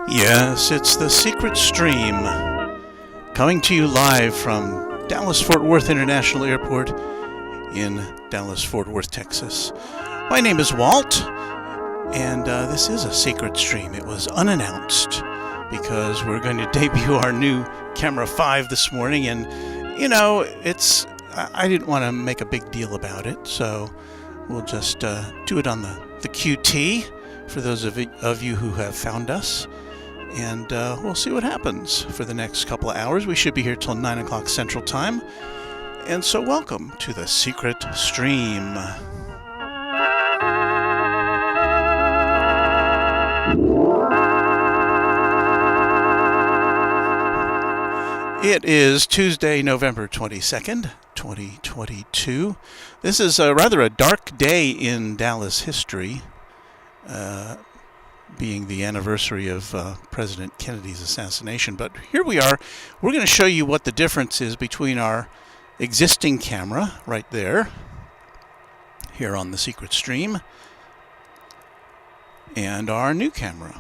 Yes, it's the Secret Stream, coming to you live from Dallas-Fort Worth International Airport in Dallas-Fort Worth, Texas. My name is Walt, and this is a Secret Stream. It was unannounced because we're going to debut our new Camera 5 this morning, and, you know, I didn't want to make a big deal about it, so we'll just do it on the QT for those of you who have found us. And we'll see what happens for the next couple of hours. We should be here till 9 o'clock Central Time. And so welcome to the Secret Stream. It is Tuesday, November 22nd, 2022. This is rather a dark day in Dallas history. Being the anniversary of President Kennedy's assassination. But here we are. We're going to show you what the difference is between our existing camera right there, here on the Secret Stream, and our new camera.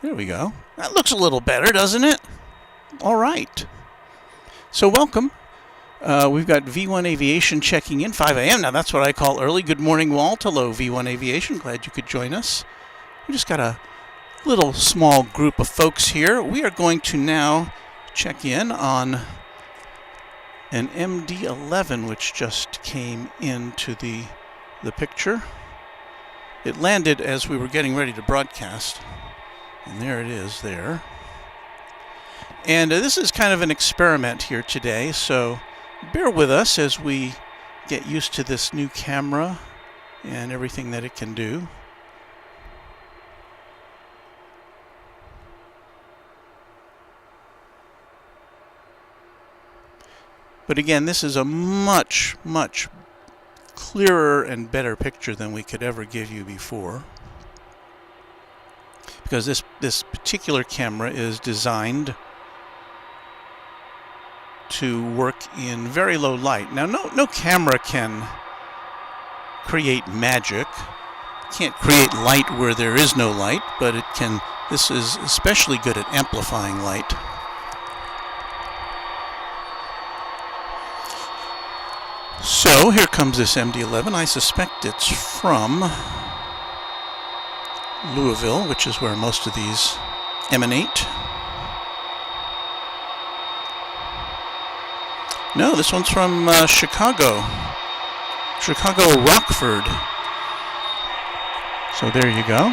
There we go. That looks a little better, doesn't it? All right. So welcome. We've got V1 Aviation checking in, 5 a.m. Now, that's what I call early. Good morning, Walt. Hello, V1 Aviation. Glad you could join us. We just got a little small group of folks here. We are going to now check in on an MD-11, which just came into the picture. It landed as we were getting ready to broadcast. And there it is there. And this is kind of an experiment here today, so bear with us as we get used to this new camera and everything that it can do. But again, this is a much, much clearer and better picture than we could ever give you before. Because this particular camera is designed to work in very low light. Now, no camera can create magic. Can't create light where there is no light, but it can. This is especially good at amplifying light. So here comes this MD-11. I suspect it's from Louisville, which is where most of these emanate. No, this one's from Chicago, Rockford. So there you go.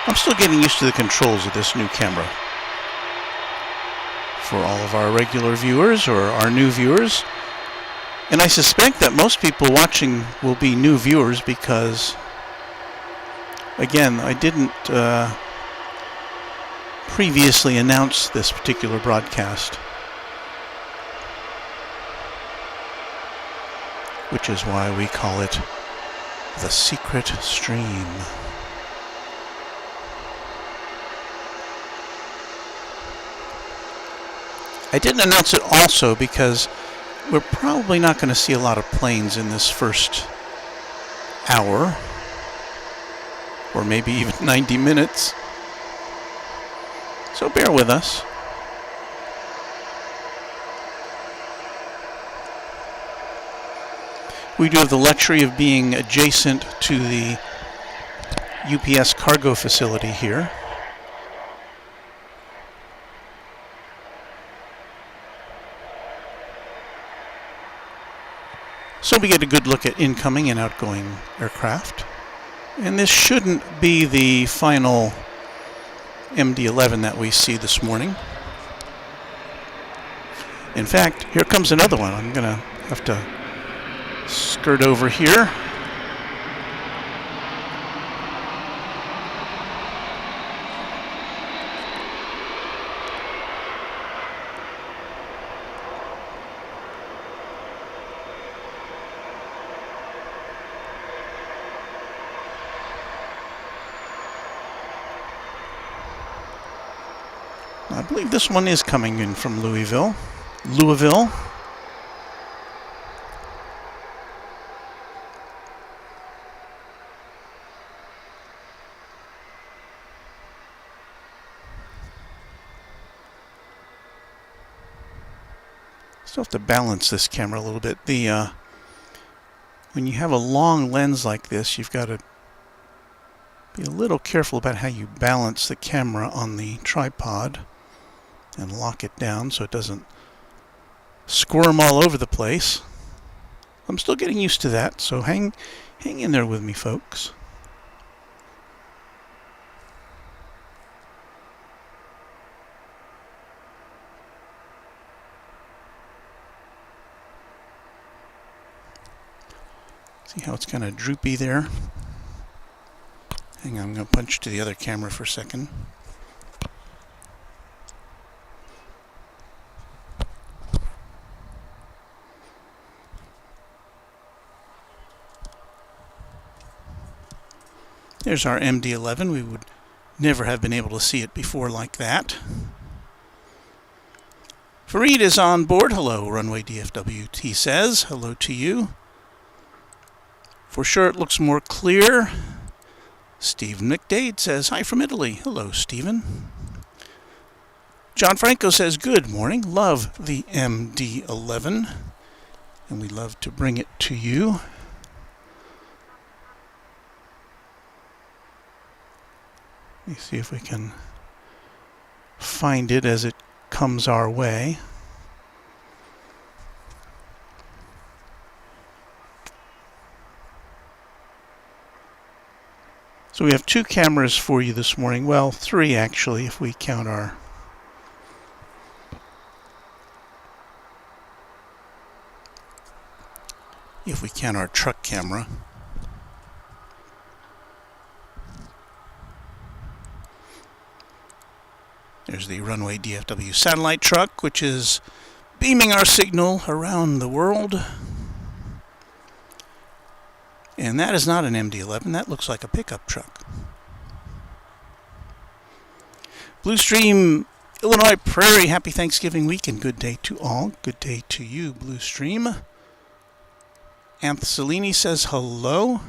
I'm still getting used to the controls of this new camera. For all of our regular viewers or our new viewers. And I suspect that most people watching will be new viewers because, again, I didn't previously announce this particular broadcast. which is why we call it the secret stream. I didn't announce it also because we're probably not going to see a lot of planes in this first hour, or maybe even 90 minutes. So bear with us. We do have the luxury of being adjacent to the UPS cargo facility here. So we get a good look at incoming and outgoing aircraft. And this shouldn't be the final MD-11 that we see this morning. In fact, here comes another one. I'm going to have to skirt over here. I believe this one is coming in from Louisville. Still have to balance this camera a little bit. When you have a long lens like this, you've got to be a little careful about how you balance the camera on the tripod and lock it down so it doesn't squirm all over the place. I'm still getting used to that, so hang in there with me, folks. See how it's kind of droopy there? Hang on, I'm going to punch to the other camera for a second. There's our MD-11. We would never have been able to see it before like that. Fareed is on board. Hello, Runway DFW, he says. Hello to you. For sure it looks more clear. Stephen McDade says, hi from Italy. Hello, Stephen. John Franco says, good morning. Love the MD-11. And we love to bring it to you. Let me see if we can find it as it comes our way. So we have 2 cameras for you this morning. Well, 3 actually, if we count our truck camera. There's the Runway DFW satellite truck, which is beaming our signal around the world. And that is not an MD-11. That looks like a pickup truck. Bluestream, Illinois Prairie, happy Thanksgiving week and good day to all. Good day to you, Bluestream. Anthony says hello.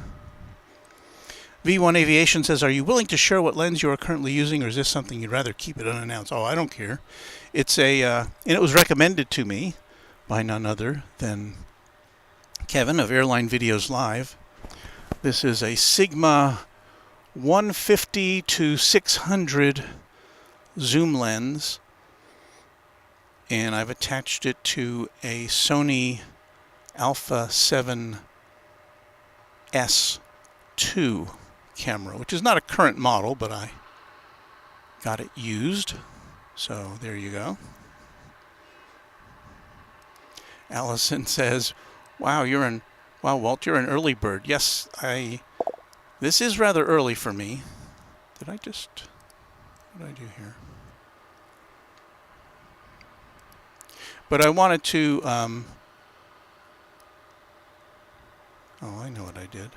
V1 Aviation says, are you willing to share what lens you are currently using, or is this something you'd rather keep it unannounced? Oh, I don't care. It's and it was recommended to me by none other than Kevin of Airline Videos Live. This is a Sigma 150 to 600 zoom lens, and I've attached it to a Sony Alpha 7S2 camera, which is not a current model, but I got it used. So there you go. Allison says, wow, Walt, you're an early bird. Yes, this is rather early for me. What did I do here? But I wanted to Oh, I know what I did.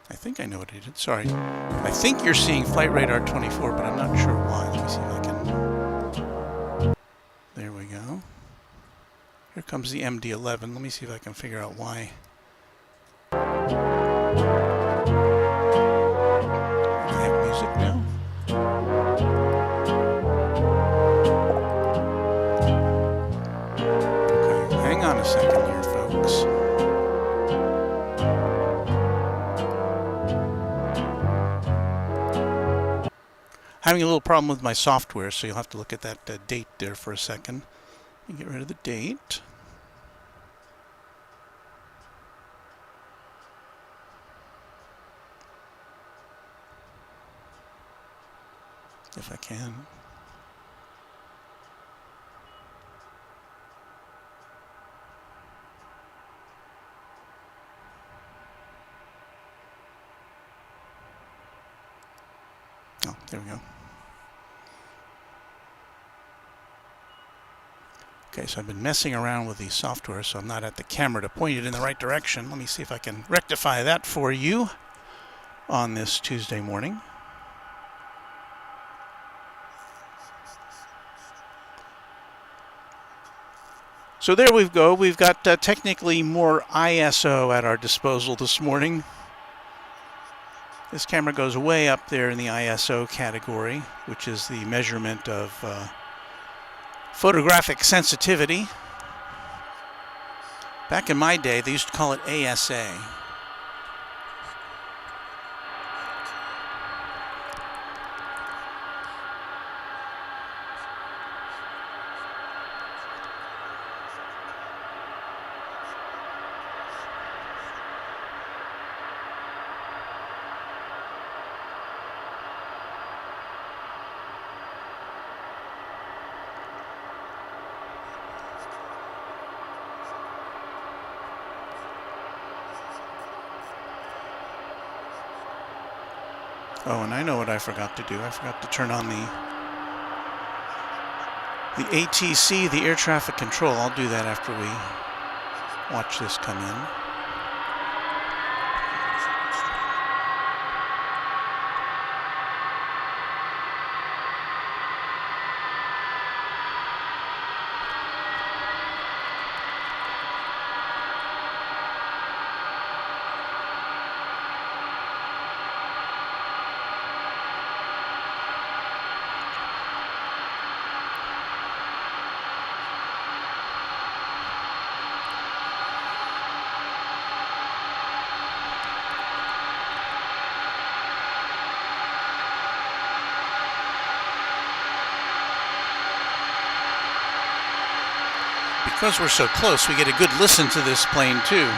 I think I know what I did. Sorry. I think you're seeing Flight Radar 24, but I'm not sure why. Let me see if I can... There we go. Here comes the MD-11. Let me see if I can figure out why. I have music now. Okay, hang on a second here, folks. Having a little problem with my software, so you'll have to look at that date there for a second. Let me get rid of the date. If I can. Oh, there we go. Okay, so I've been messing around with the software, so I'm not at the camera to point it in the right direction. Let me see if I can rectify that for you on this Tuesday morning. So there we go. We've got technically more ISO at our disposal this morning. This camera goes way up there in the ISO category, which is the measurement of photographic sensitivity. Back in my day, they used to call it ASA. Oh, and I know what I forgot to do. I forgot to turn on the ATC, the air traffic control. I'll do that after we watch this come in. Because we're so close, we get a good listen to this plane too.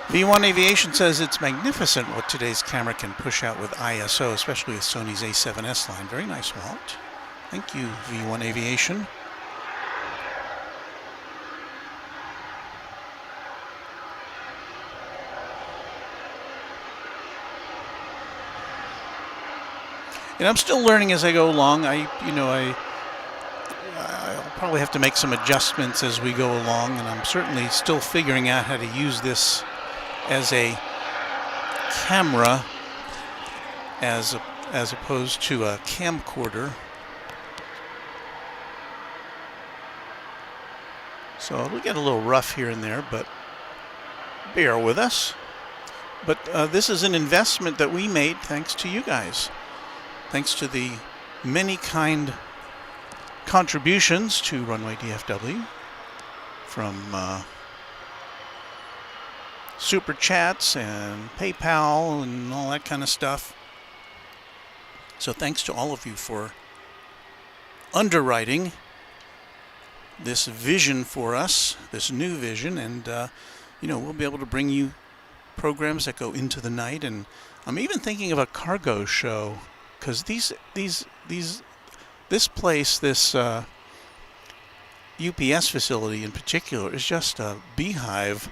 V1 Aviation says it's magnificent what today's camera can push out with ISO, especially with Sony's A7S line. Very nice, Walt. Thank you, V1 Aviation. And I'm still learning as I go along. I'll probably have to make some adjustments as we go along, and I'm certainly still figuring out how to use this as a camera as opposed to a camcorder. So we get a little rough here and there, but bear with us. But this is an investment that we made thanks to you guys. Thanks to the many kind contributions to Runway DFW from Super Chats and PayPal and all that kind of stuff. So thanks to all of you for underwriting this vision for us, this new vision, and we'll be able to bring you programs that go into the night. And I'm even thinking of a cargo show, because this place, this UPS facility in particular, is just a beehive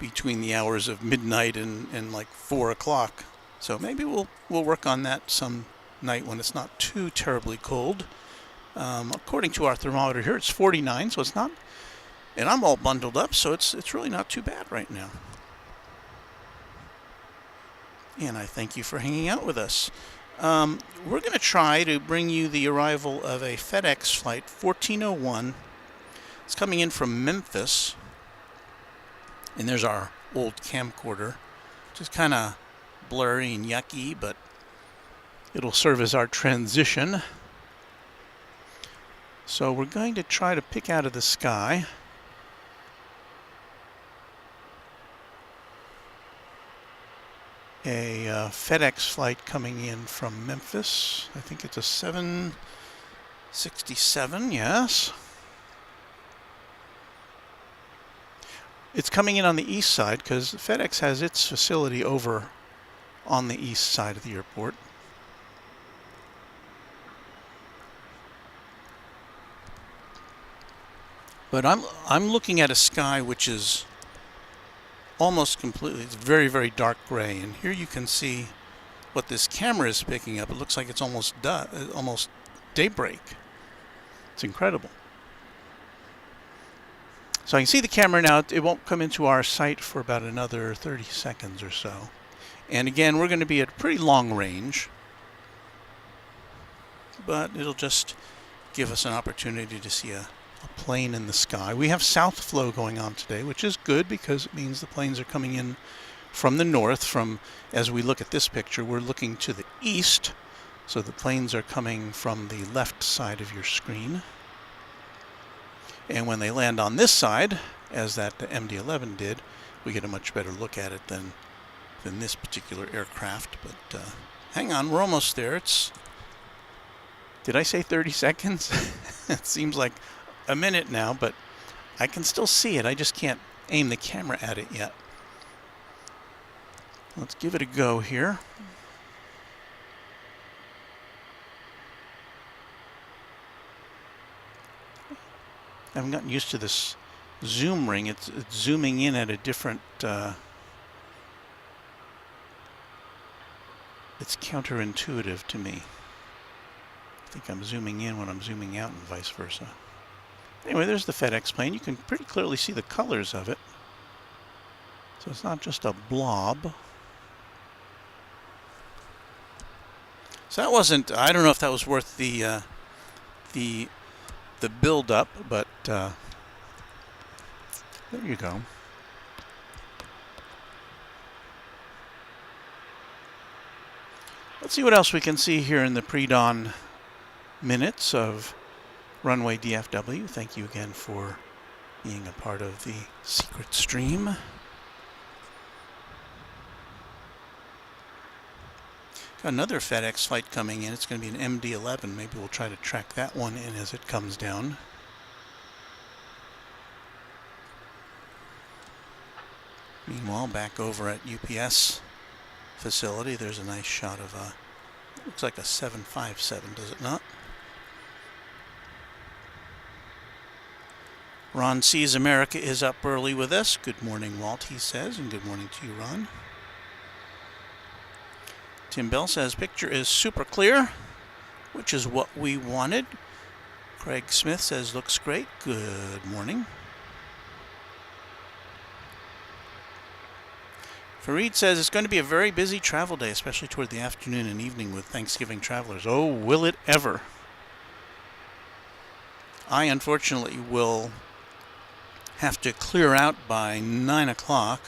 between the hours of midnight and like 4 o'clock. So maybe we'll work on that some night when it's not too terribly cold. According to our thermometer here, it's 49, so it's not, and I'm all bundled up, so it's really not too bad right now. And I thank you for hanging out with us. We're going to try to bring you the arrival of a FedEx flight 1401. It's coming in from Memphis. And there's our old camcorder, which is kind of blurry and yucky, but it'll serve as our transition. So we're going to try to pick out of the sky a FedEx flight coming in from Memphis. I think it's a 767, yes. It's coming in on the east side because FedEx has its facility over on the east side of the airport. But I'm looking at a sky which is almost completely, it's very, very dark gray. And here you can see what this camera is picking up. It looks like it's almost daybreak. It's incredible. So I can see the camera now. It won't come into our sight for about another 30 seconds or so. And again, we're going to be at pretty long range, but it'll just give us an opportunity to see a plane in the sky. We have south flow going on today, which is good because it means the planes are coming in from the north. As we look at this picture, we're looking to the east, so the planes are coming from the left side of your screen. And when they land on this side, as that MD-11 did, we get a much better look at it than this particular aircraft. But hang on, we're almost there. Did I say 30 seconds? It seems like a minute now, but I can still see it. I just can't aim the camera at it yet. Let's give it a go here. I haven't gotten used to this zoom ring. It's zooming in at a different... it's counterintuitive to me. I think I'm zooming in when I'm zooming out and vice versa. Anyway, there's the FedEx plane. You can pretty clearly see the colors of it. So it's not just a blob. So that wasn't... I don't know if that was worth the build up, but there you go. Let's see what else we can see here in the pre-dawn minutes of Runway DFW. Thank you again for being a part of the secret stream. Got another FedEx flight coming in. It's going to be an MD-11. Maybe we'll try to track that one in as it comes down. Meanwhile, back over at UPS facility, there's a nice shot of a, looks like a 757, does it not? Ron Sees America is up early with us. Good morning, Walt, he says, and good morning to you, Ron. Tim Bell says, picture is super clear, which is what we wanted. Craig Smith says, looks great. Good morning. Fareed says, it's going to be a very busy travel day, especially toward the afternoon and evening with Thanksgiving travelers. Oh, will it ever? I, unfortunately, will have to clear out by 9 o'clock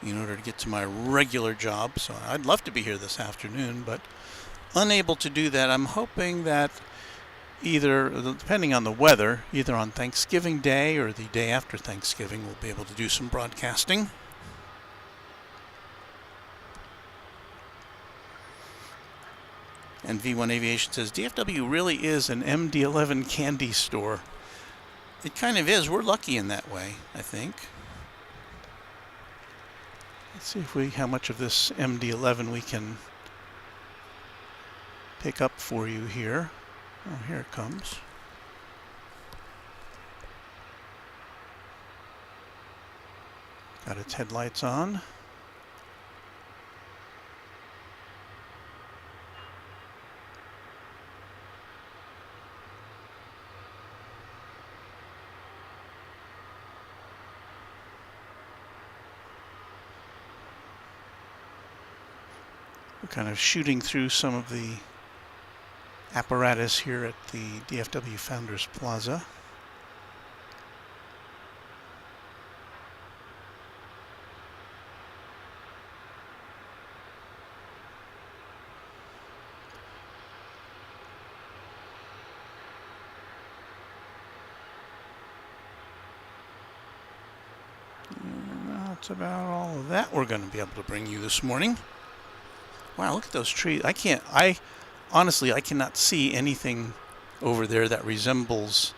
in order to get to my regular job. So I'd love to be here this afternoon, but unable to do that. I'm hoping that either, depending on the weather, either on Thanksgiving Day or the day after Thanksgiving, we'll be able to do some broadcasting. And V1 Aviation says, DFW really is an MD-11 candy store. It kind of is. We're lucky in that way, I think. Let's see how much of this MD-11 we can pick up for you here. Oh, here it comes. Got its headlights on. We're kind of shooting through some of the apparatus here at the DFW Founders Plaza. And that's about all of that we're going to be able to bring you this morning. Wow, look at those trees. Honestly, I cannot see anything over there that resembles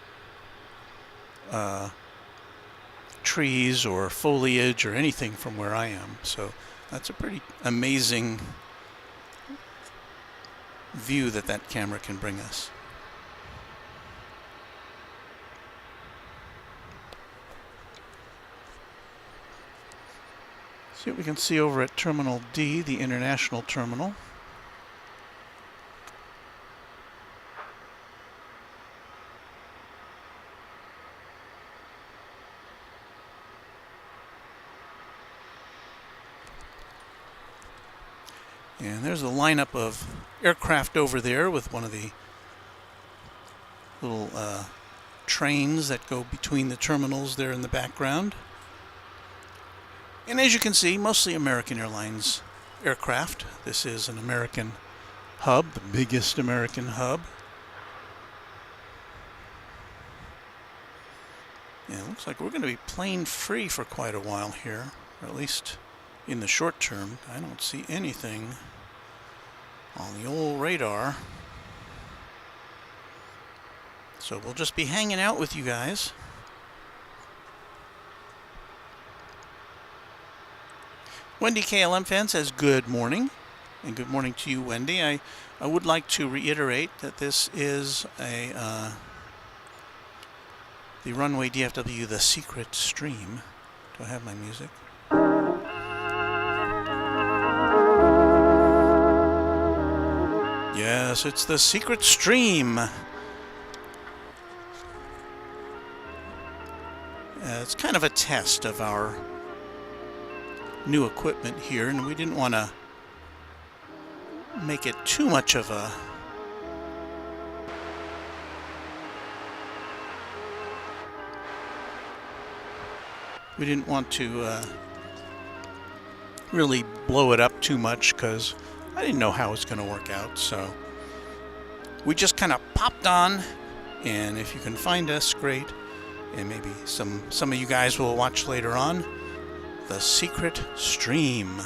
trees or foliage or anything from where I am. So that's a pretty amazing view that camera can bring us. See what we can see over at Terminal D, the international terminal. And there's a lineup of aircraft over there with one of the little trains that go between the terminals there in the background. And as you can see, mostly American Airlines aircraft. This is an American hub, the biggest American hub. Yeah, it looks like we're going to be plane free for quite a while here, or at least in the short term. I don't see anything on the old radar. So we'll just be hanging out with you guys. Wendy KLM fan says good morning, and good morning to you, Wendy. I would like to reiterate that this is the Runway DFW, the secret stream. Do I have my music? Yes, it's the secret stream. It's kind of a test of our new equipment here, and we didn't want to make it too much of a really blow it up too much, because I didn't know how it's going to work out. So we just kind of popped on, and if you can find us, great. And maybe some of you guys will watch later on. The secret stream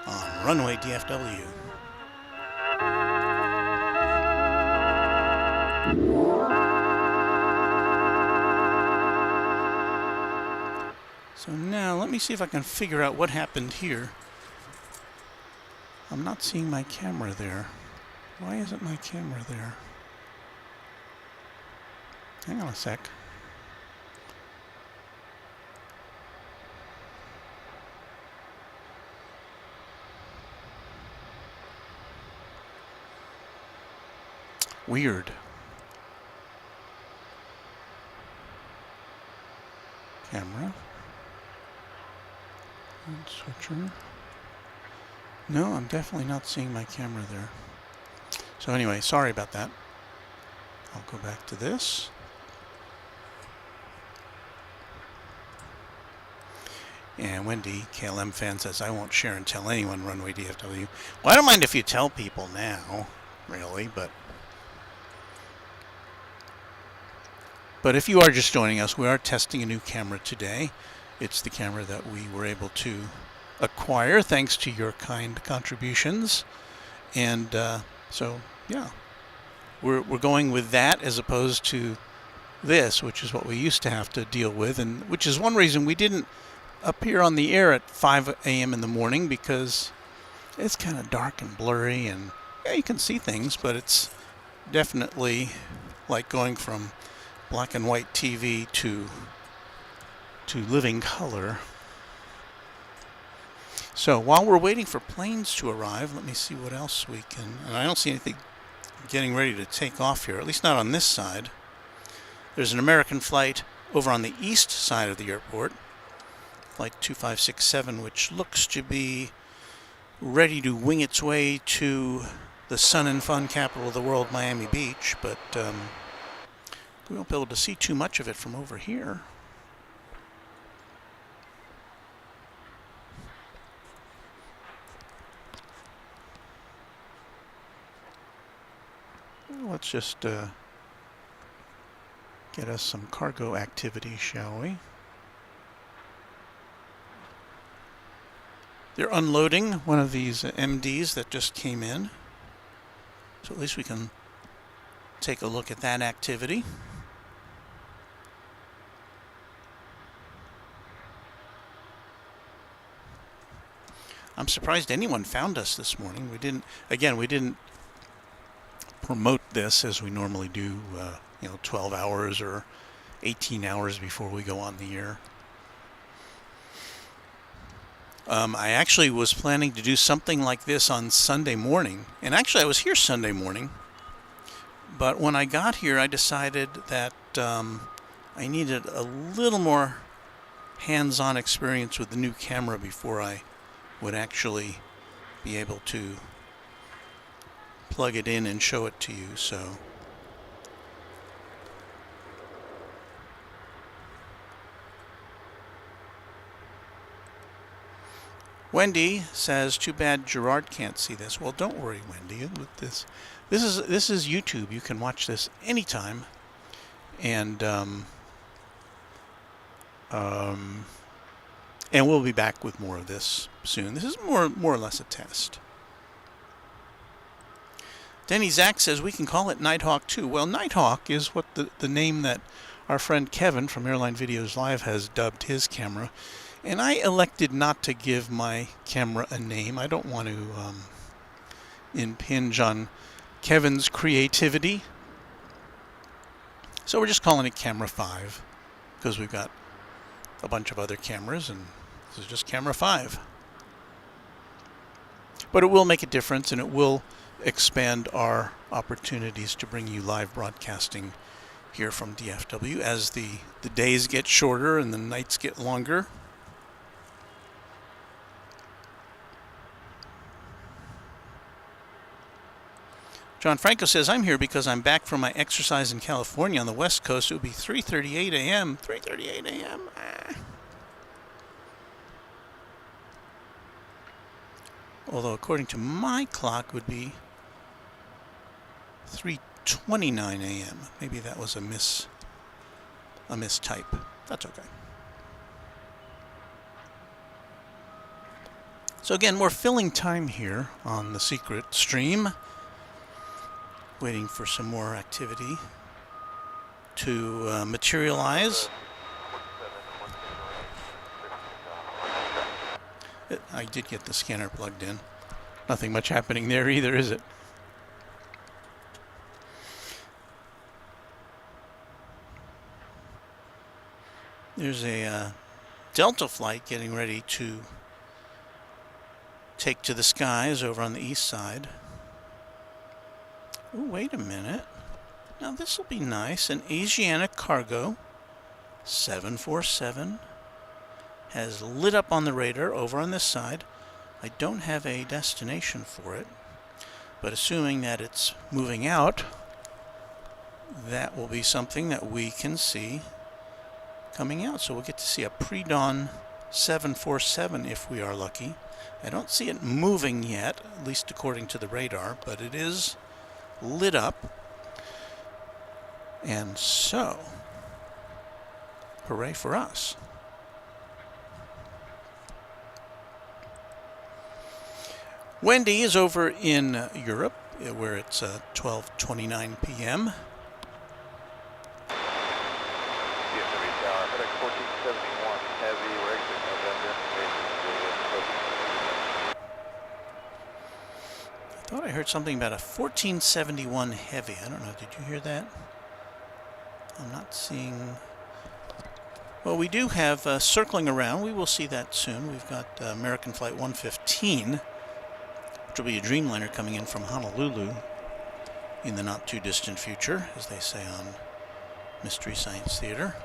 on Runway DFW. So now let me see if I can figure out what happened here. I'm not seeing my camera there. Why isn't my camera there? Hang on a sec. Weird. Camera. And switcher. No, I'm definitely not seeing my camera there. So anyway, sorry about that. I'll go back to this. And Wendy, KLM fan, says, I won't share and tell anyone Runway DFW. Well, I don't mind if you tell people now, really, but if you are just joining us, we are testing a new camera today. It's the camera that we were able to acquire thanks to your kind contributions. And so, yeah, we're going with that as opposed to this, which is what we used to have to deal with, and which is one reason we didn't appear on the air at 5 a.m. in the morning, because it's kind of dark and blurry, and yeah, you can see things, but it's definitely like going from black and white TV to living color. So while we're waiting for planes to arrive, let me see what else we can, and I don't see anything getting ready to take off here, at least not on this side. There's an American flight over on the east side of the airport, Flight 2567, which looks to be ready to wing its way to the sun and fun capital of the world, Miami Beach, but we won't be able to see too much of it from over here. Let's just get us some cargo activity, shall we? They're unloading one of these MDs that just came in, so at least we can take a look at that activity. I'm surprised anyone found us this morning. We didn't promote this as we normally do, 12 hours or 18 hours before we go on the air. I actually was planning to do something like this on Sunday morning, and actually I was here Sunday morning, but when I got here I decided that I needed a little more hands-on experience with the new camera before I would actually be able to plug it in and show it to you. So Wendy says, too bad Gerard can't see this. Well, don't worry, Wendy. With this is YouTube. You can watch this anytime, and we'll be back with more of this soon. This is more or less a test. Denny Zach says we can call it Nighthawk 2. Well, Nighthawk is what the name that our friend Kevin from Airline Videos Live has dubbed his camera. And I elected not to give my camera a name. I don't want to impinge on Kevin's creativity. So we're just calling it Camera 5, because we've got a bunch of other cameras, and this is just Camera 5. But it will make a difference, and it will expand our opportunities to bring you live broadcasting here from DFW as the days get shorter and the nights get longer. John Franco says, I'm here because I'm back from my exercise in California on the West Coast. It would be 3:38 a.m. 3:38 a.m. Although, according to my clock, it would be 3:29 a.m. Maybe that was a mistype. That's okay. So again, we're filling time here on the secret stream, waiting for some more activity to materialize. I did get the scanner plugged in. Nothing much happening there either, is it? There's a Delta flight getting ready to take to the skies over on the east side. Oh, wait a minute. Now this will be nice. An Asiana Cargo 747 has lit up on the radar over on this side. I don't have a destination for it, but assuming that it's moving out, that will be something that we can see coming out. So we'll get to see a pre-dawn 747 if we are lucky. I don't see it moving yet, at least according to the radar, but it is lit up. And so, hooray for us. Wendy is over in Europe, where it's 12:29 p.m. DFW Tower, FedEx 1471 Heavy, we're exiting November. I thought I heard something about a 1471 Heavy. I don't know, did you hear that? I'm not seeing... Well, we do have circling around. We will see that soon. We've got American Flight 115, which will be a Dreamliner coming in from Honolulu in the not-too-distant future, as they say on Mystery Science Theater.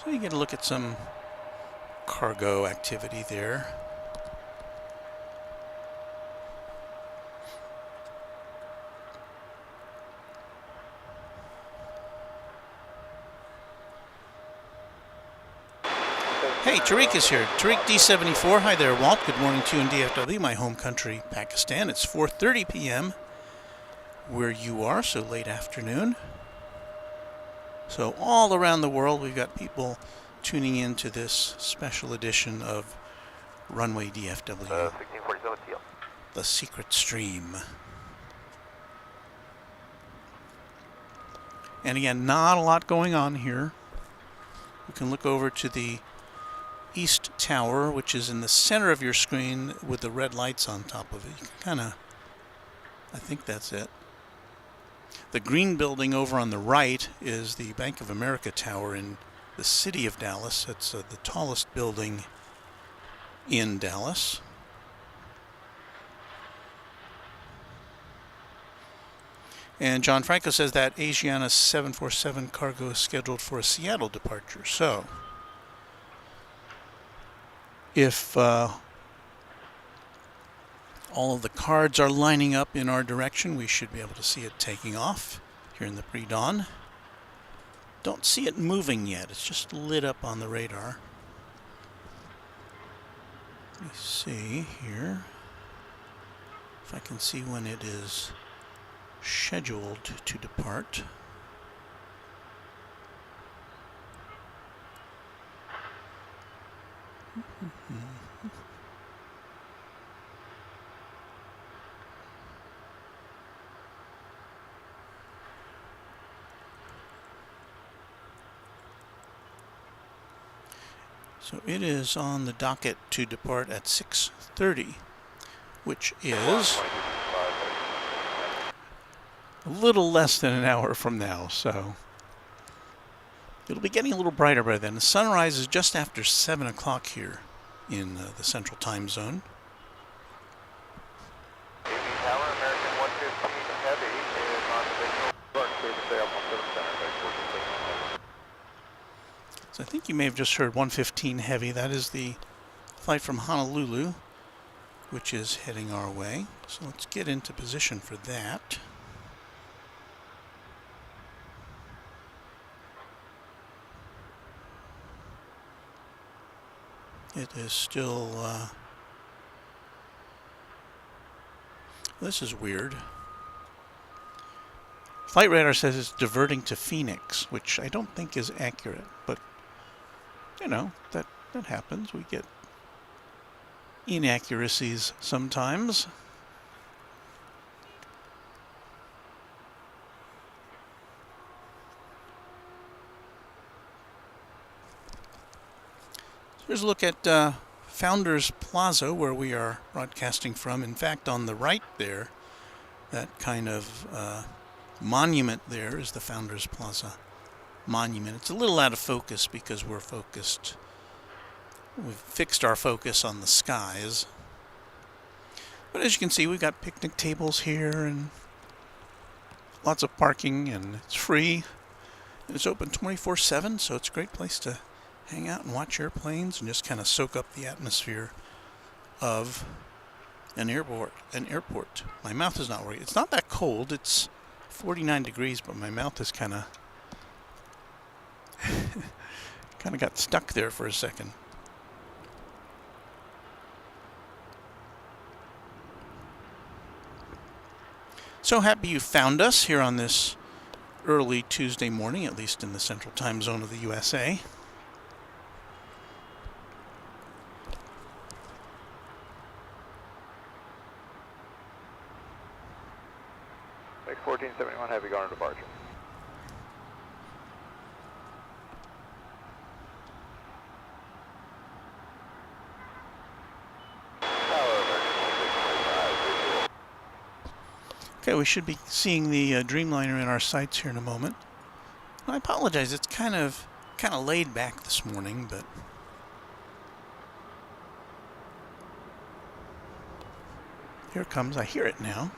So you get a look at some cargo activity there. Hey, Tariq is here. Tariq D74. Hi there, Walt. Good morning to you in DFW, my home country, Pakistan. It's 4:30 p.m. where you are, so late afternoon. So all around the world, we've got people tuning in to this special edition of Runway DFW. 1647 TL. The Secret Stream. And again, not a lot going on here. You can look over to the East Tower, which is in the center of your screen with the red lights on top of it. You can kind of, I think that's it. The green building over on the right is the Bank of America Tower in the city of Dallas. It's the tallest building in Dallas. And John Franco says that Asiana 747 cargo is scheduled for a Seattle departure. So, if all of the cards are lining up in our direction, we should be able to see it taking off here in the pre-dawn. Don't see it moving yet. It's just lit up on the radar. Let me see here if I can see when it is scheduled to depart. So it is on the docket to depart at 6:30, which is a little less than an hour from now, so it'll be getting a little brighter by then. The sunrise is just after 7 o'clock here in the Central Time Zone. Tower, American 115 Heavy is on the visual start to the Sail 177 Center. So I think you may have just heard 115 Heavy. That is the flight from Honolulu, which is heading our way. So let's get into position for that. It is still, this is weird. Flight radar says it's diverting to Phoenix, which I don't think is accurate, but, you know, that happens. We get inaccuracies sometimes. Here's a look at Founders Plaza, where we are broadcasting from. In fact, on the right there, that kind of monument there is the Founders Plaza monument. It's a little out of focus because we've fixed our focus on the skies. But as you can see, we've got picnic tables here and lots of parking, and it's free. It's open 24/7, so it's a great place to hang out and watch airplanes and just kind of soak up the atmosphere of an airport. My mouth is not working. It's not that cold. It's 49 degrees, but my mouth is kind of got stuck there for a second. So happy you found us here on this early Tuesday morning, at least in the central time zone of the USA. Make 1471 heavy guard departure. Okay, we should be seeing the Dreamliner in our sights here in a moment. I apologize, it's kind of laid back this morning, but here it comes. I hear it now.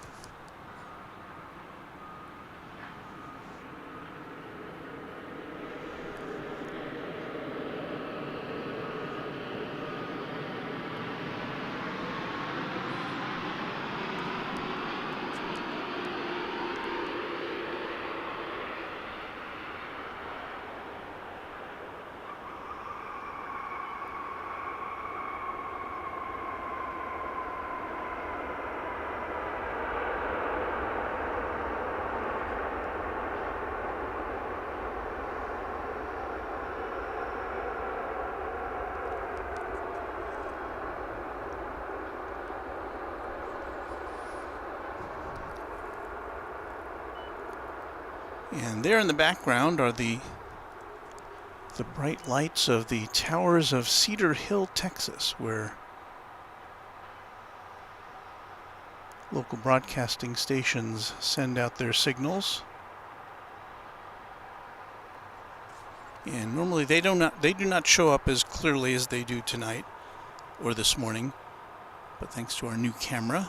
And there in the background are the bright lights of the towers of Cedar Hill, Texas, where local broadcasting stations send out their signals. And normally they do not show up as clearly as they do tonight or this morning, but thanks to our new camera,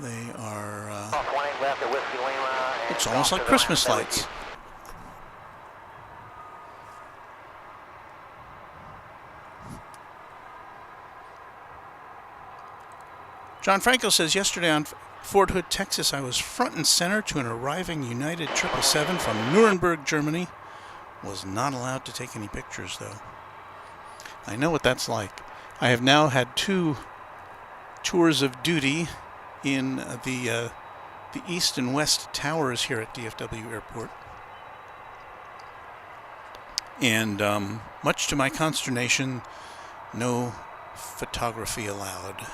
they are it's almost like Christmas lights. John Franco says, yesterday on Fort Hood, Texas, I was front and center to an arriving United 777 from Nuremberg, Germany. Was not allowed to take any pictures, though. I know what that's like. I have now had 2 tours of duty in the east and west towers here at DFW Airport. And much to my consternation, no photography allowed.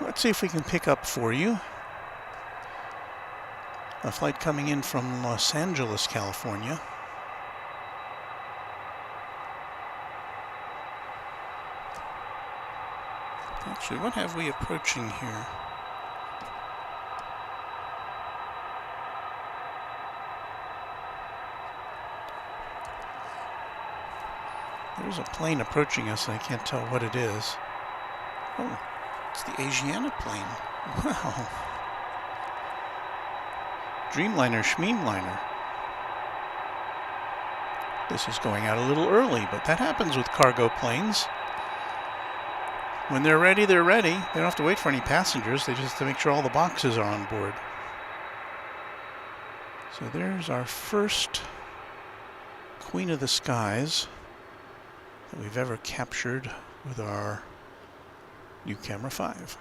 Let's see if we can pick up for you a flight coming in from Los Angeles, California. Actually, what have we approaching here? There's a plane approaching us, and I can't tell what it is. Oh. It's the Asiana plane. Wow. Dreamliner, Schmeemliner. This is going out a little early, but that happens with cargo planes. When they're ready, they're ready. They don't have to wait for any passengers. They just have to make sure all the boxes are on board. So there's our first Queen of the Skies that we've ever captured with our new camera 5.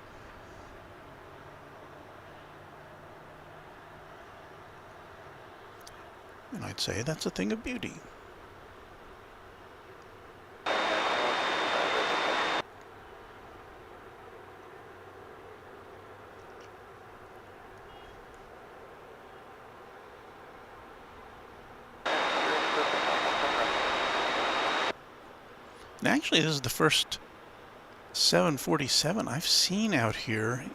And I'd say that's a thing of beauty. And actually, this is the first 747 I've seen out here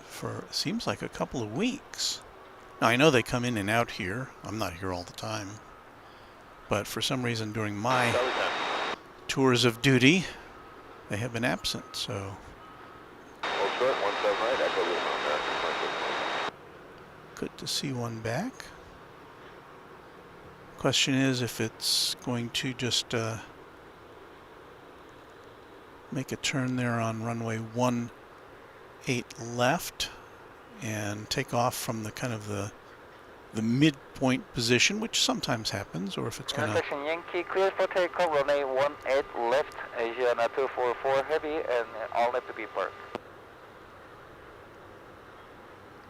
for seems like a couple of weeks. Now I know they come in and out here. I'm not here all the time, but for some reason during my tours of duty they have been absent. So Good to see one back. Question is if it's going to just make a turn there on runway 18 left and take off from the kind of the midpoint position, which sometimes happens, or if it's going to... Intersection Yankee, clear for takeoff, runway 18 left, Asiana 244 heavy, and all left to be parked.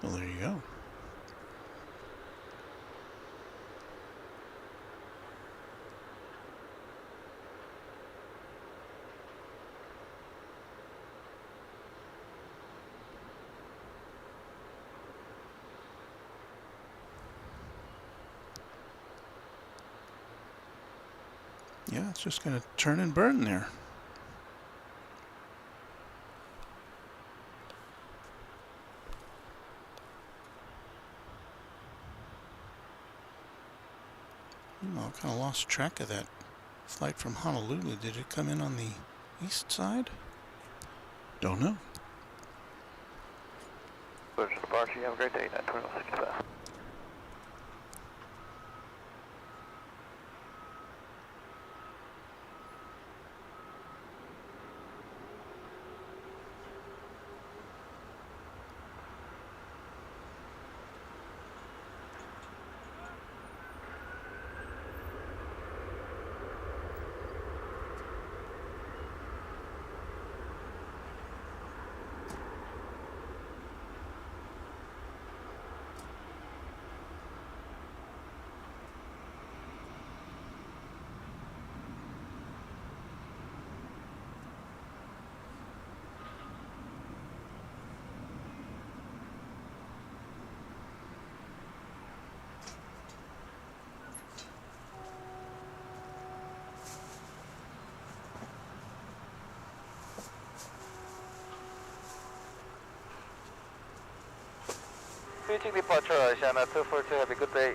Well, there you go. Yeah, it's just going to turn and burn there. I kind of lost track of that flight from Honolulu. Did it come in on the east side? Don't know. Pleasure to Barcy. Have a great day. 92165. Reaching departure, Asiana 242, have a good day.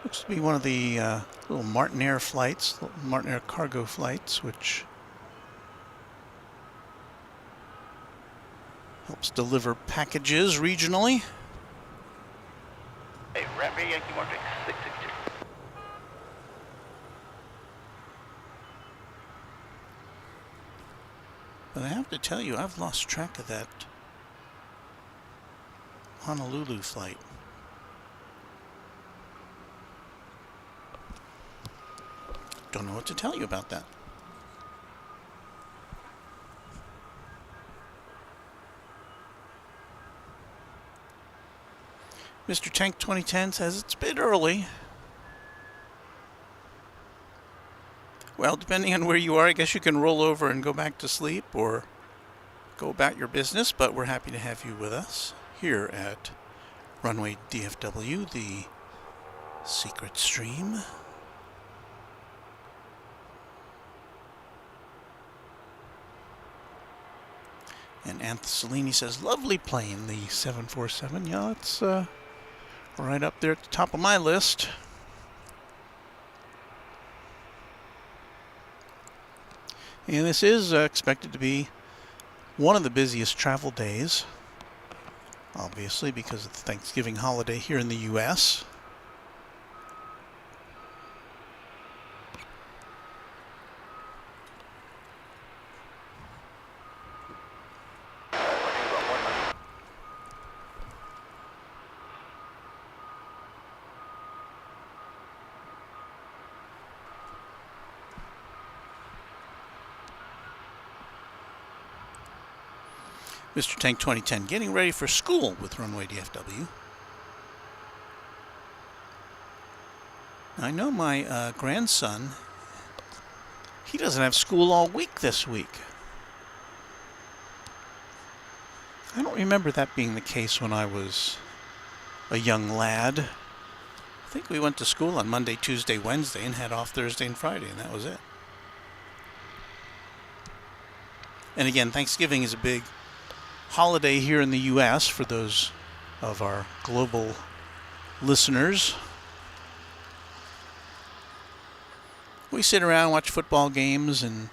Looks to be one of the little Martin flights, little Martin cargo flights, which helps deliver packages regionally. Hey, Rampage Yankee 662. But I have to tell you, I've lost track of that Honolulu flight. Don't know what to tell you about that. Mr. Tank 2010 says it's a bit early. Well, depending on where you are, I guess you can roll over and go back to sleep or go about your business, but we're happy to have you with us here at Runway DFW, the secret stream. And Anthelini says, lovely plane, the 747. Yeah, it's right up there at the top of my list. And this is expected to be one of the busiest travel days, obviously, because of the Thanksgiving holiday here in the U.S. Mr. Tank 2010, getting ready for school with Runway DFW. I know my grandson He doesn't have school all week this week. I don't remember that being the case when I was a young lad. I think we went to school on Monday, Tuesday, Wednesday, and had off Thursday and Friday, and that was it. And again, Thanksgiving is a big holiday here in the U.S. for those of our global listeners. We sit around, watch football games, and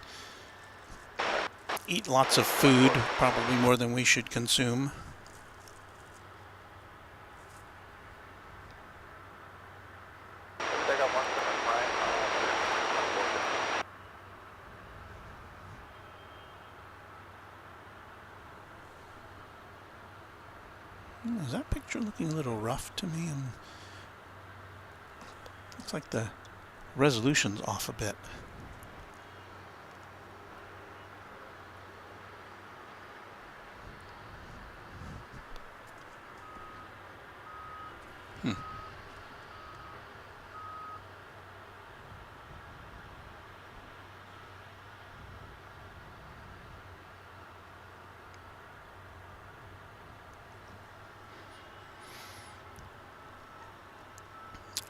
eat lots of food, probably more than we should consume. Is that picture looking a little rough to me? And looks like the resolution's off a bit.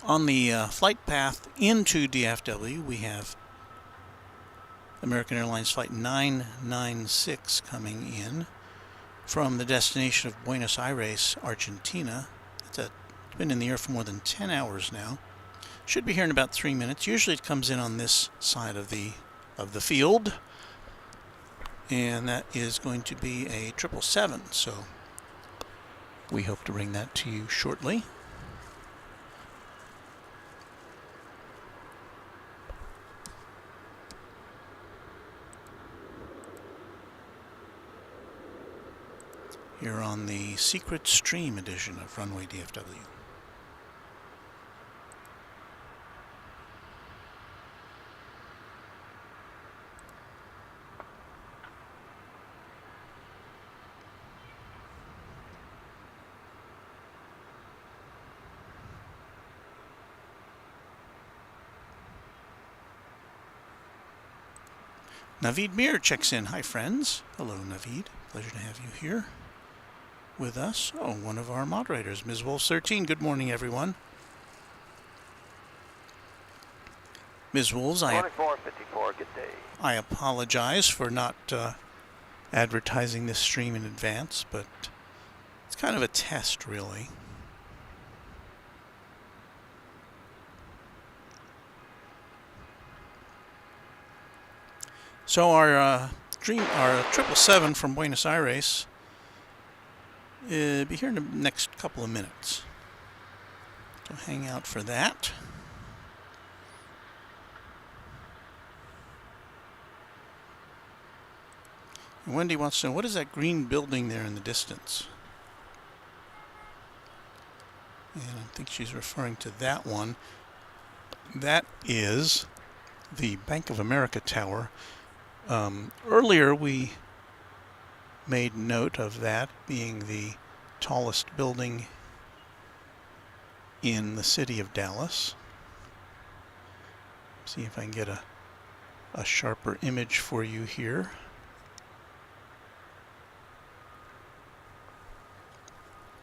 On the flight path into DFW, we have American Airlines Flight 996 coming in from the destination of Buenos Aires, Argentina. It's been in the air for more than 10 hours now. Should be here in about 3 minutes. Usually it comes in on this side of the field, and that is going to be a 777. So we hope to bring that to you shortly. Here on the Secret Stream edition of Runway DFW. Naveed Mir checks in. Hi, friends. Hello, Naveed. Pleasure to have you here with us. Oh, one of our moderators, Ms. Wolf 13. Good morning, everyone. Ms. Wolves, I apologize for not advertising this stream in advance, but it's kind of a test, really. So our 777 from Buenos Aires be here in the next couple of minutes. So hang out for that. And Wendy wants to know, what is that green building there in the distance? And I think she's referring to that one. That is the Bank of America Tower. Earlier we made note of that being the tallest building in the city of Dallas. See if I can get a sharper image for you here.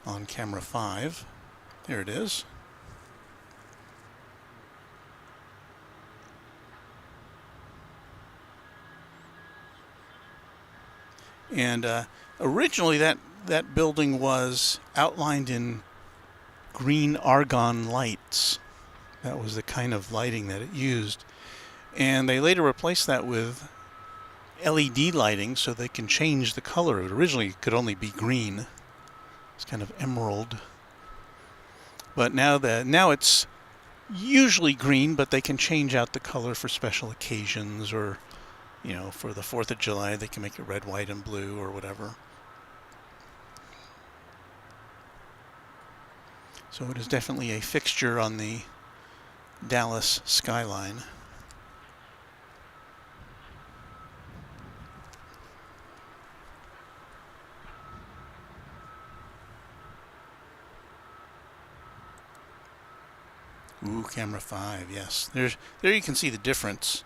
On camera 5. There it is. And originally that building was outlined in green argon lights. That was the kind of lighting that it used. And they later replaced that with LED lighting so they can change the color. It originally could only be green. It's kind of emerald. But now it's usually green, but they can change out the color for special occasions, or you know, for the 4th of July, they can make it red, white, and blue or whatever. So it is definitely a fixture on the Dallas skyline. Ooh, camera 5, yes. There you can see the difference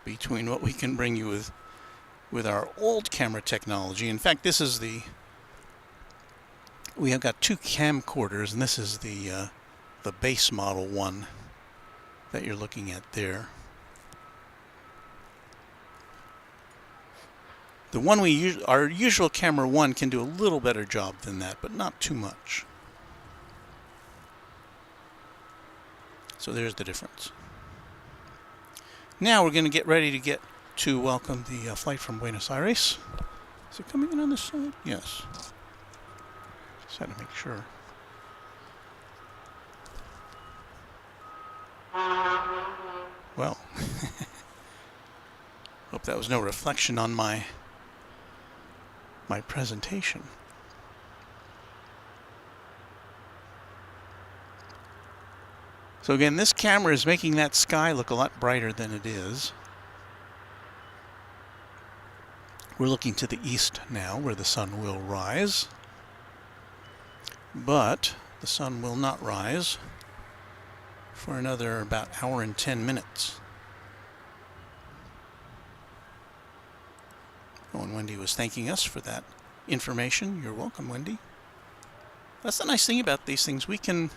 between what we can bring you with our old camera technology. In fact, this is we have got two camcorders, and this is the base model one that you're looking at there. The one our usual camera one can do a little better job than that, but not too much. So there's the difference. Now we're going to get ready to welcome the flight from Buenos Aires. Is it coming in on this side? Yes. Just had to make sure. Well, hope that was no reflection on my presentation. So again, this camera is making that sky look a lot brighter than it is. We're looking to the east now, where the sun will rise. But the sun will not rise for another about hour and 10 minutes. Oh, and Wendy was thanking us for that information. You're welcome, Wendy. That's the nice thing about these things. We can,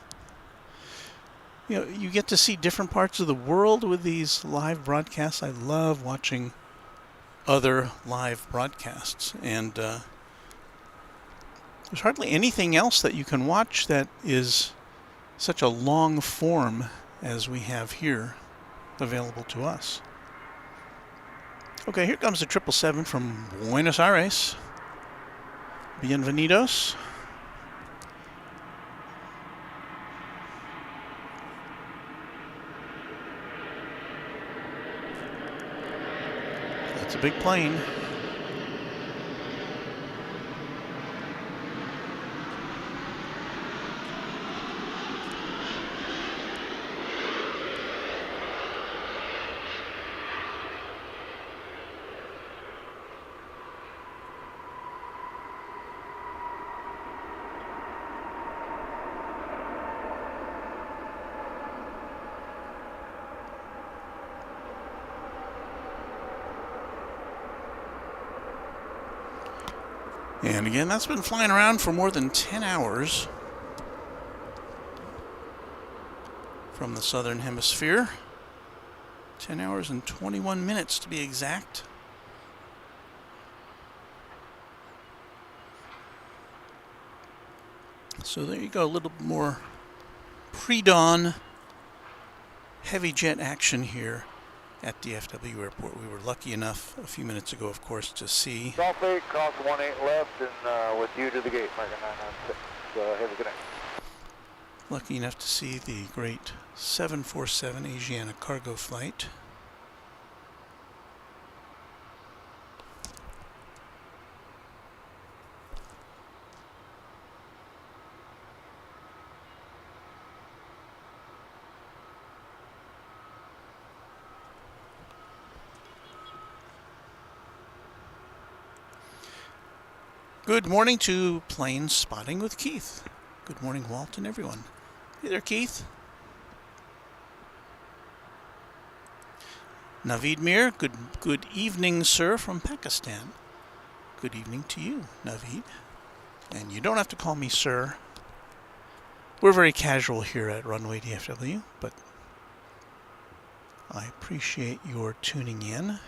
you get to see different parts of the world with these live broadcasts. I love watching other live broadcasts, and there's hardly anything else that you can watch that is such a long form as we have here available to us. Okay, here comes the 777 from Buenos Aires. Bienvenidos. That's a big plane. And again, that's been flying around for more than 10 hours from the southern hemisphere. 10 hours and 21 minutes to be exact. So there you go, a little more pre-dawn heavy jet action here at DFW Airport. We were lucky enough a few minutes ago, of course, to see. South 8, cross 18 left, and with you to the gate, Mega 996. Have a good night. Lucky enough to see the great 747 Asiana cargo flight. Good morning to Plane Spotting with Keith. Good morning, Walt, and everyone. Hey there, Keith. Naveed Mir, good evening, sir, from Pakistan. Good evening to you, Naveed. And you don't have to call me sir. We're very casual here at Runway DFW, but I appreciate your tuning in.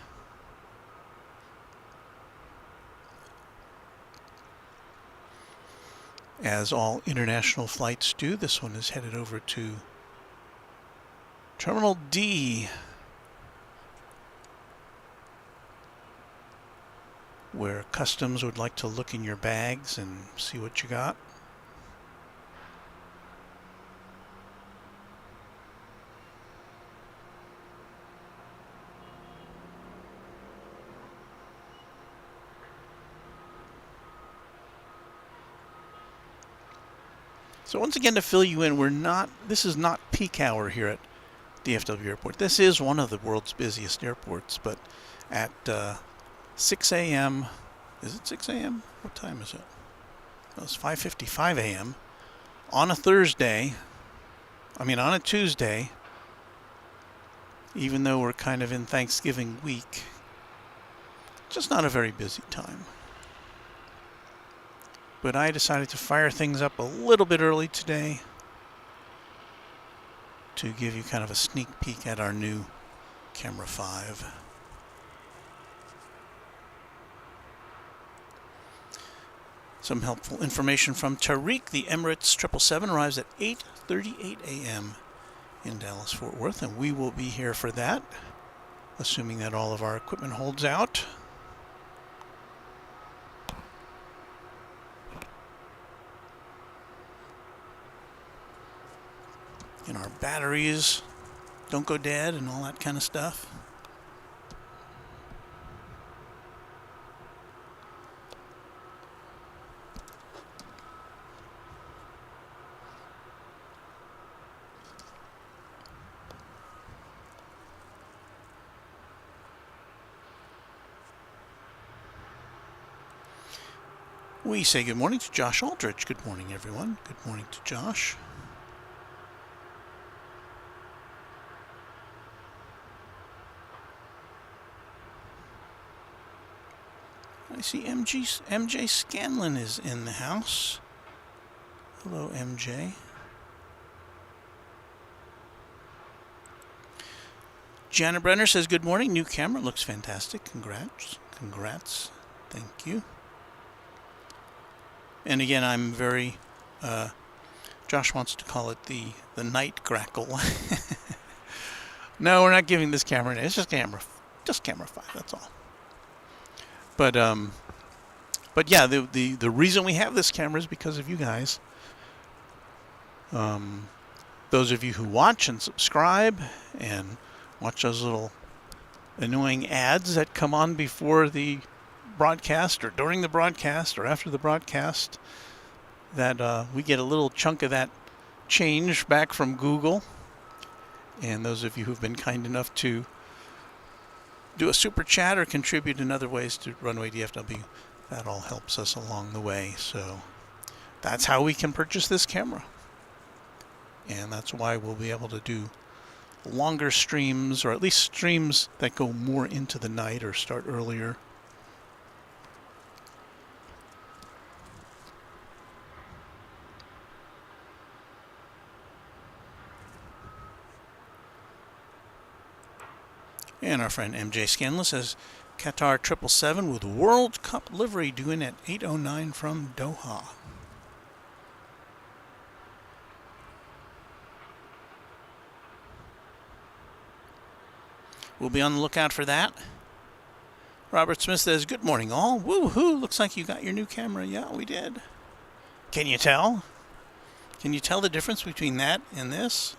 As all international flights do, this one is headed over to Terminal D, where customs would like to look in your bags and see what you got. So once again, to fill you in, this is not peak hour here at DFW Airport. This is one of the world's busiest airports, but at 6 a.m., is it 6 a.m.? What time is it? Well, it's 5:55 a.m. on a Tuesday, even though we're kind of in Thanksgiving week. Just not a very busy time. But I decided to fire things up a little bit early today to give you kind of a sneak peek at our new Camera 5. Some helpful information from Tariq. The Emirates 777 arrives at 8:38 a.m. in Dallas-Fort Worth, and we will be here for that, assuming that all of our equipment holds out. And our batteries don't go dead and all that kind of stuff. We say good morning to Josh Aldrich. Good morning, everyone. Good morning to Josh. I see MJ Scanlon is in the house. Hello, MJ. Jana Brenner says, good morning. New camera looks fantastic. Congrats. Congrats. Thank you. And again, I'm very, Josh wants to call it the night crackle. No, we're not giving this camera a name. It's just camera 5, that's all. But yeah, the reason we have this camera is because of you guys. Those of you who watch and subscribe and watch those little annoying ads that come on before the broadcast or during the broadcast or after the broadcast, that we get a little chunk of that change back from Google. And those of you who've been kind enough to do a super chat or contribute in other ways to Runway DFW, that all helps us along the way. So that's how we can purchase this camera. And that's why we'll be able to do longer streams, or at least streams that go more into the night or start earlier. And our friend MJ Scanlon says, Qatar 777 with World Cup livery due in at 8:09 from Doha. We'll be on the lookout for that. Robert Smith says, good morning all. Woo-hoo, looks like you got your new camera. Yeah, we did. Can you tell? Can you tell the difference between that and this?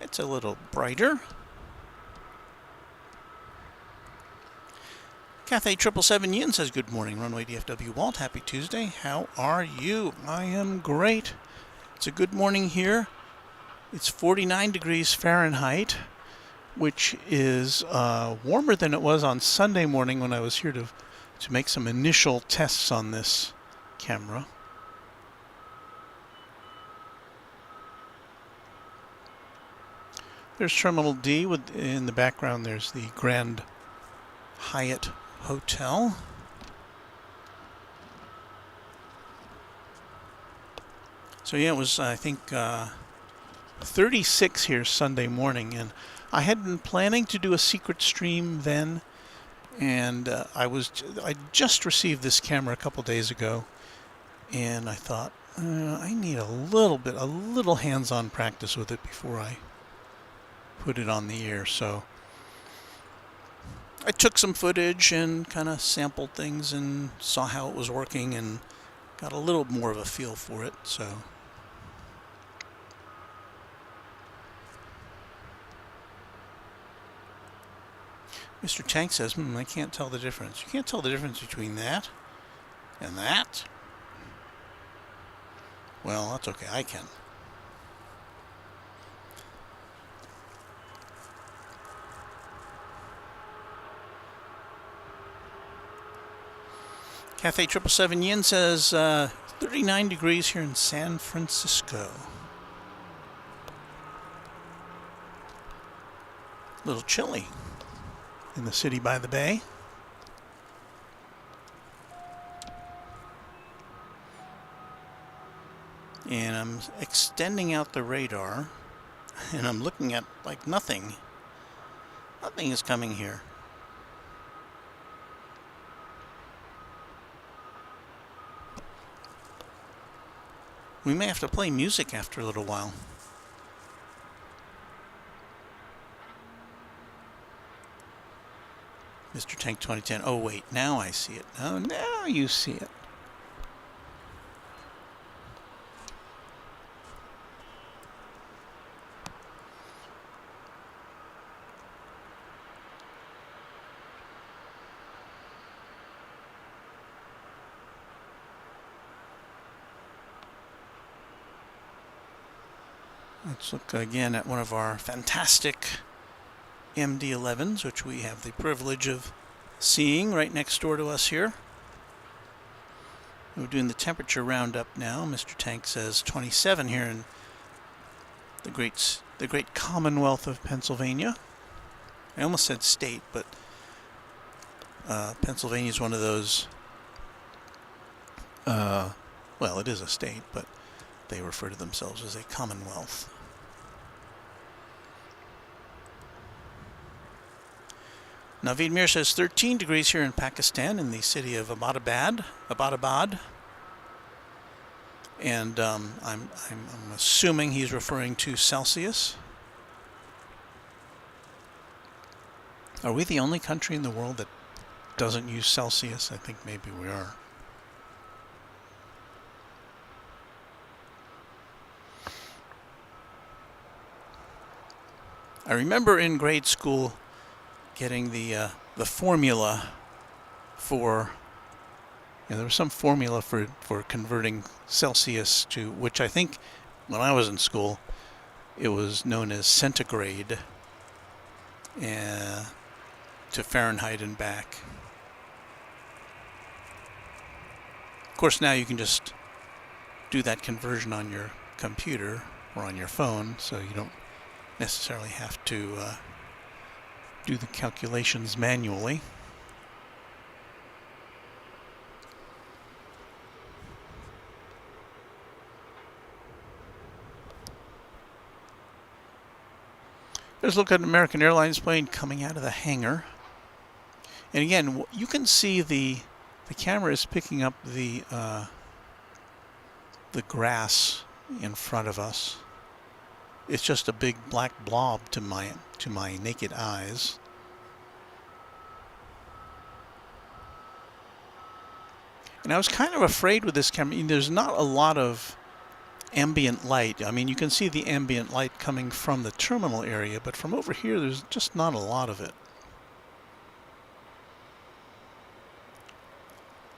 It's a little brighter. Cathay 777 Yin says, good morning, Runway DFW Walt. Happy Tuesday. How are you? I am great. It's a good morning here. It's 49 degrees Fahrenheit, which is warmer than it was on Sunday morning when I was here to make some initial tests on this camera. There's Terminal D. In the background, there's the Grand Hyatt Hotel. So yeah, it was, I think, 36 here Sunday morning, and I had been planning to do a secret stream then, and I just received this camera a couple days ago, and I thought I need a little hands-on practice with it before I put it on the air. So I took some footage and kind of sampled things and saw how it was working and got a little more of a feel for it. So Mr. Tank says, I can't tell the difference. You can't tell the difference between that and that? Well, that's okay. I can. Cathay 777 Yin says 39 degrees here in San Francisco. little chilly in the city by the bay. And I'm extending out the radar, and I'm looking at like nothing. Nothing is coming here. We may have to play music after a little while. Mr. Tank 2010. Oh wait, now I see it. Oh, now you see it. Let's look again at one of our fantastic MD-11s, which we have the privilege of seeing right next door to us here. We're doing the temperature roundup now. Mr. Tank says 27 here in the great Commonwealth of Pennsylvania. I almost said state, but Pennsylvania is one of those, well, it is a state, but they refer to themselves as a Commonwealth. Naveed Mir says 13 degrees here in Pakistan in the city of Abbottabad. And I'm assuming he's referring to Celsius. Are we the only country in the world that doesn't use Celsius? I think maybe we are. I remember in grade school getting the formula for, there was some formula for converting Celsius to, which I think when I was in school it was known as centigrade, to Fahrenheit and back. Of course now you can just do that conversion on your computer or on your phone, so you don't necessarily have to do the calculations manually. Let's look at an American Airlines plane coming out of the hangar. And again, you can see the camera is picking up the grass in front of us. It's just a big black blob to my naked eyes. And I was kind of afraid with this camera. I mean, there's not a lot of ambient light. I mean, you can see the ambient light coming from the terminal area, but from over here there's just not a lot of it.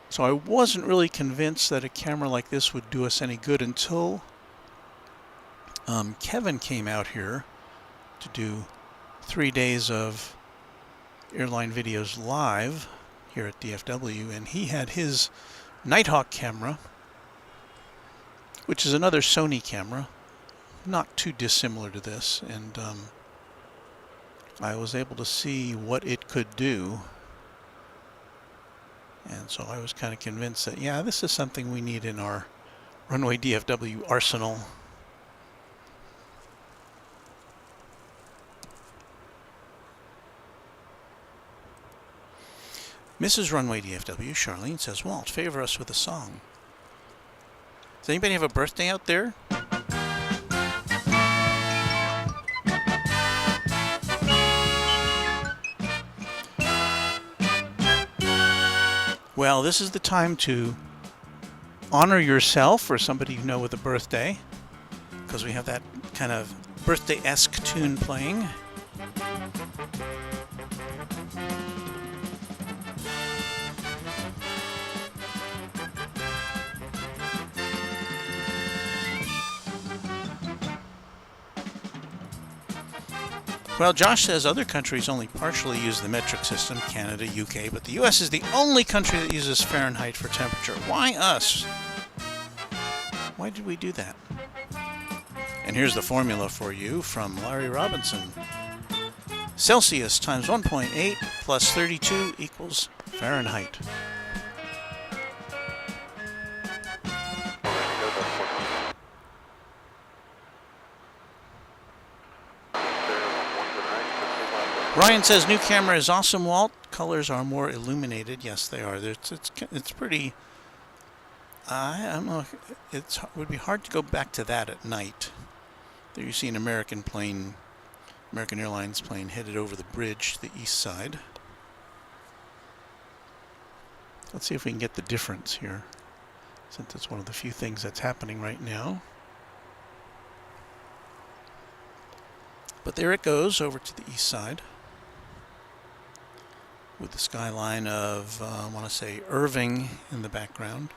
So I wasn't really convinced that a camera like this would do us any good until Kevin came out here to do 3 days of airline videos live here at DFW, and he had his Nighthawk camera, which is another Sony camera, not too dissimilar to this, and I was able to see what it could do. And so I was kind of convinced that, yeah, this is something we need in our Runway DFW arsenal. Mrs. Runway DFW, Charlene, says, Walt, favor us with a song. Does anybody have a birthday out there? Well, this is the time to honor yourself or somebody you know with a birthday, because we have that kind of birthday-esque tune playing. Well, Josh says other countries only partially use the metric system, Canada, UK, but the US is the only country that uses Fahrenheit for temperature. Why us? Why did we do that? And here's the formula for you from Larry Robinson. Celsius times 1.8 plus 32 equals Fahrenheit. Ryan says new camera is awesome, Walt. Colors are more illuminated. Yes, they are. It's pretty. I don't know. It would be hard to go back to that at night. There you see an American Airlines plane headed over the bridge to the east side. Let's see if we can get the difference here, since it's one of the few things that's happening right now. But there it goes over to the east side, with the skyline of, I want to say, Irving in the background.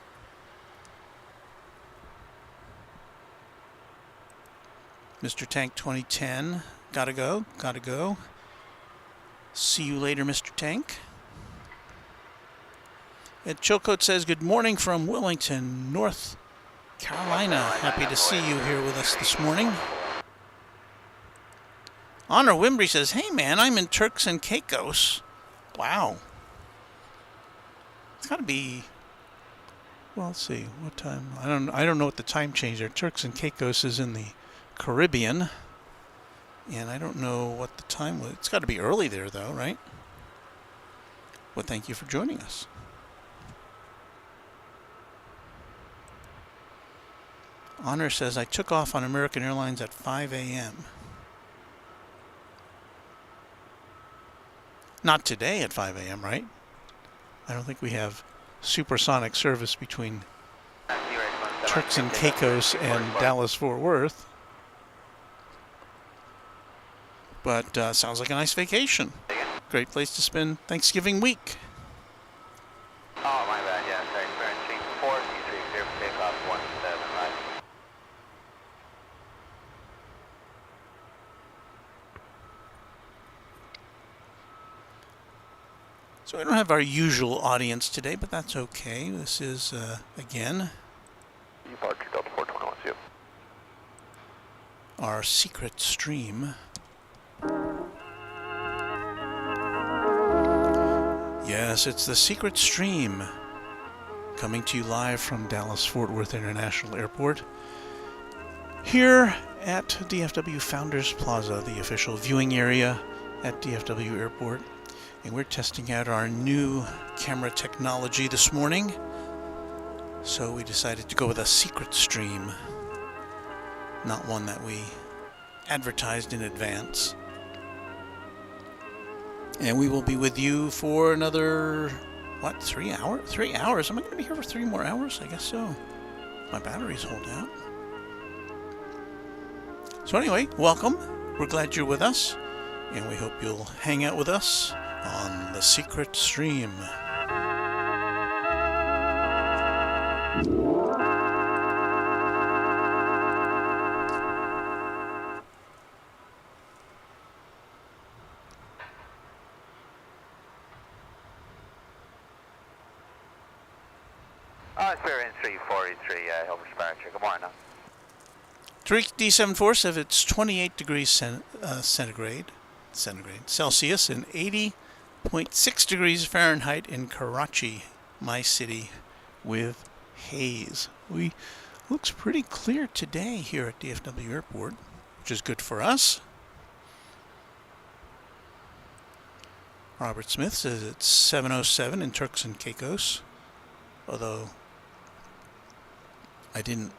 Mr. Tank 2010, gotta go. See you later, Mr. Tank. Ed Chilcote says, good morning from Wilmington, North Carolina. Happy to see you here with us this morning. Honor Wimbry says, hey man, I'm in Turks and Caicos. Wow. It's got to be, well, let's see, what time? I don't know what the time change there. Turks and Caicos is in the Caribbean, and I don't know what the time was. It's got to be early there, though, right? Well, thank you for joining us. Honor says, I took off on American Airlines at 5 a.m. Not today at 5 a.m., right? I don't think we have supersonic service between Turks and Caicos and Dallas-Fort Worth. But sounds like a nice vacation. Great place to spend Thanksgiving week. Oh, my bad, yeah, sorry. Current 4, clear for takeoff 17, right? So we don't have our usual audience today, but that's okay. This is, again, Departure Delta 421, our secret stream. Yes, it's the secret stream, coming to you live from Dallas-Fort Worth International Airport, here at DFW Founders Plaza, the official viewing area at DFW Airport. And we're testing out our new camera technology this morning. So we decided to go with a secret stream, not one that we advertised in advance. And we will be with you for another, what, 3 hours? 3 hours? Am I going to be here for 3 more hours? I guess so. My batteries hold out. So anyway, welcome. We're glad you're with us. And we hope you'll hang out with us on the secret stream. Spirit 343, Hilbert Departure. Good morning. Tariq D747, if it's 28 degrees Celsius and 80.6 degrees Fahrenheit in Karachi, my city, with haze. Looks pretty clear today here at DFW Airport, which is good for us. Robert Smith says it's 7:07 in Turks and Caicos, although I didn't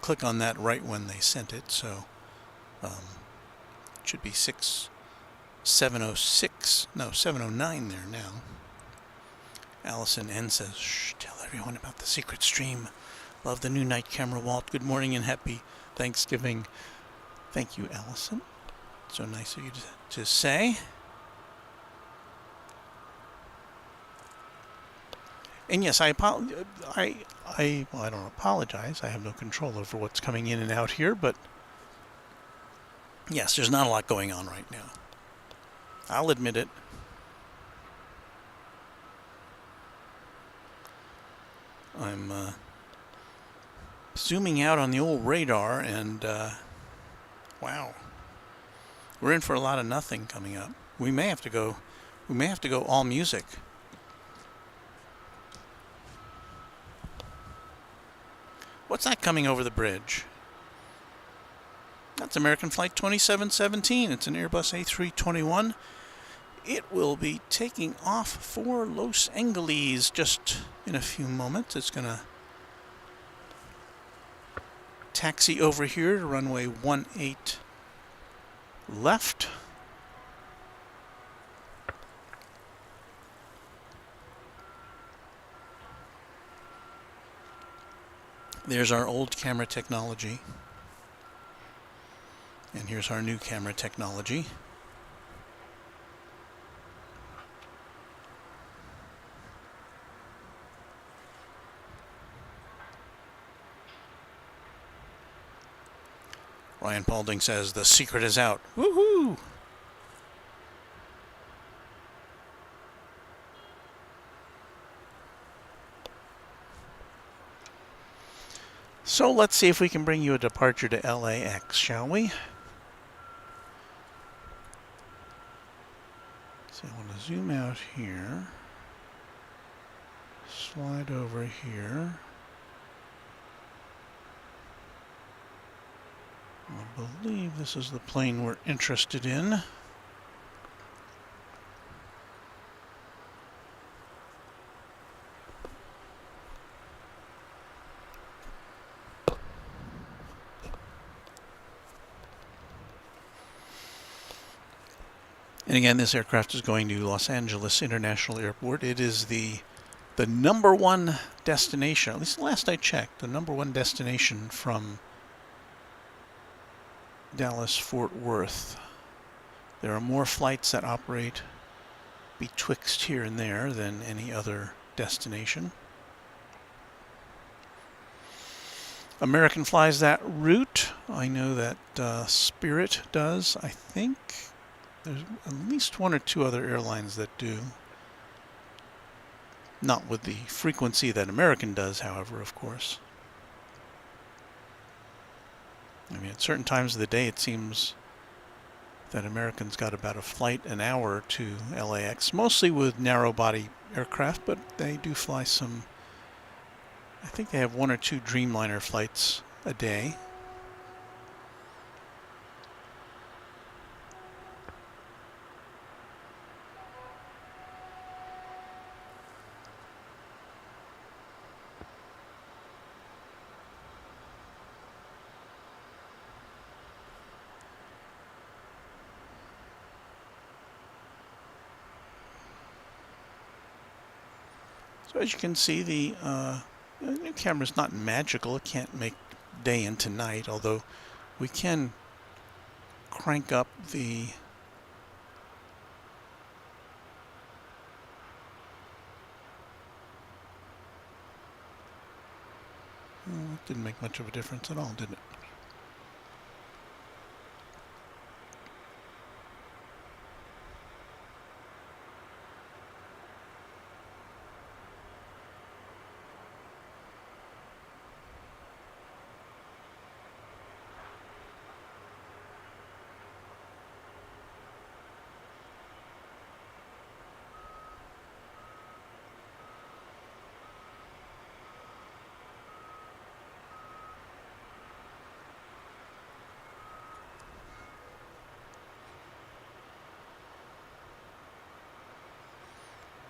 click on that right when they sent it, so it should be 7:06, no, 7:09 there now. Allison N says, shh, tell everyone about the secret stream. Love the new night camera, Walt. Good morning and happy Thanksgiving. Thank you, Allison. So nice of you to say. And yes, I don't apologize. I have no control over what's coming in and out here, but yes, there's not a lot going on right now. I'll admit it. I'm zooming out on the old radar, and wow, we're in for a lot of nothing coming up. We may have to go. We may have to go all music. What's that coming over the bridge? That's American Flight 2717. It's an Airbus A321. It will be taking off for Los Angeles just in a few moments. It's going to taxi over here to runway 18 left. There's our old camera technology. And here's our new camera technology. Ryan Paulding says the secret is out. Woohoo! So let's see if we can bring you a departure to LAX, shall we? So I want to zoom out here. Slide over here. I believe this is the plane we're interested in. And again, this aircraft is going to Los Angeles International Airport. It is the number one destination, at least last I checked, the number one destination from Dallas-Fort Worth. There are more flights that operate betwixt here and there than any other destination. American flies that route. I know that Spirit does, I think. There's at least one or two other airlines that do. Not with the frequency that American does, however, of course. I mean, at certain times of the day, it seems that American's got about a flight an hour to LAX, mostly with narrow-body aircraft, but they do fly some. I think they have one or two Dreamliner flights a day. So as you can see, the new camera's not magical. It can't make day into night, although we can crank up the it didn't make much of a difference at all, did it?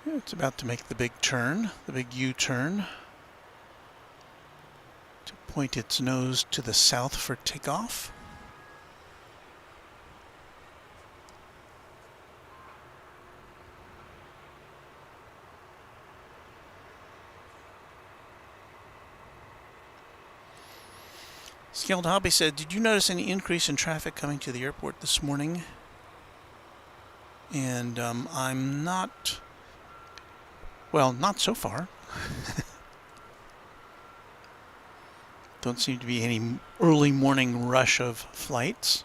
It's about to make the big turn, the big U-turn, to point its nose to the south for takeoff. Skilled Hobby said, did you notice any increase in traffic coming to the airport this morning? And I'm not... Well, not so far. Don't seem to be any early morning rush of flights.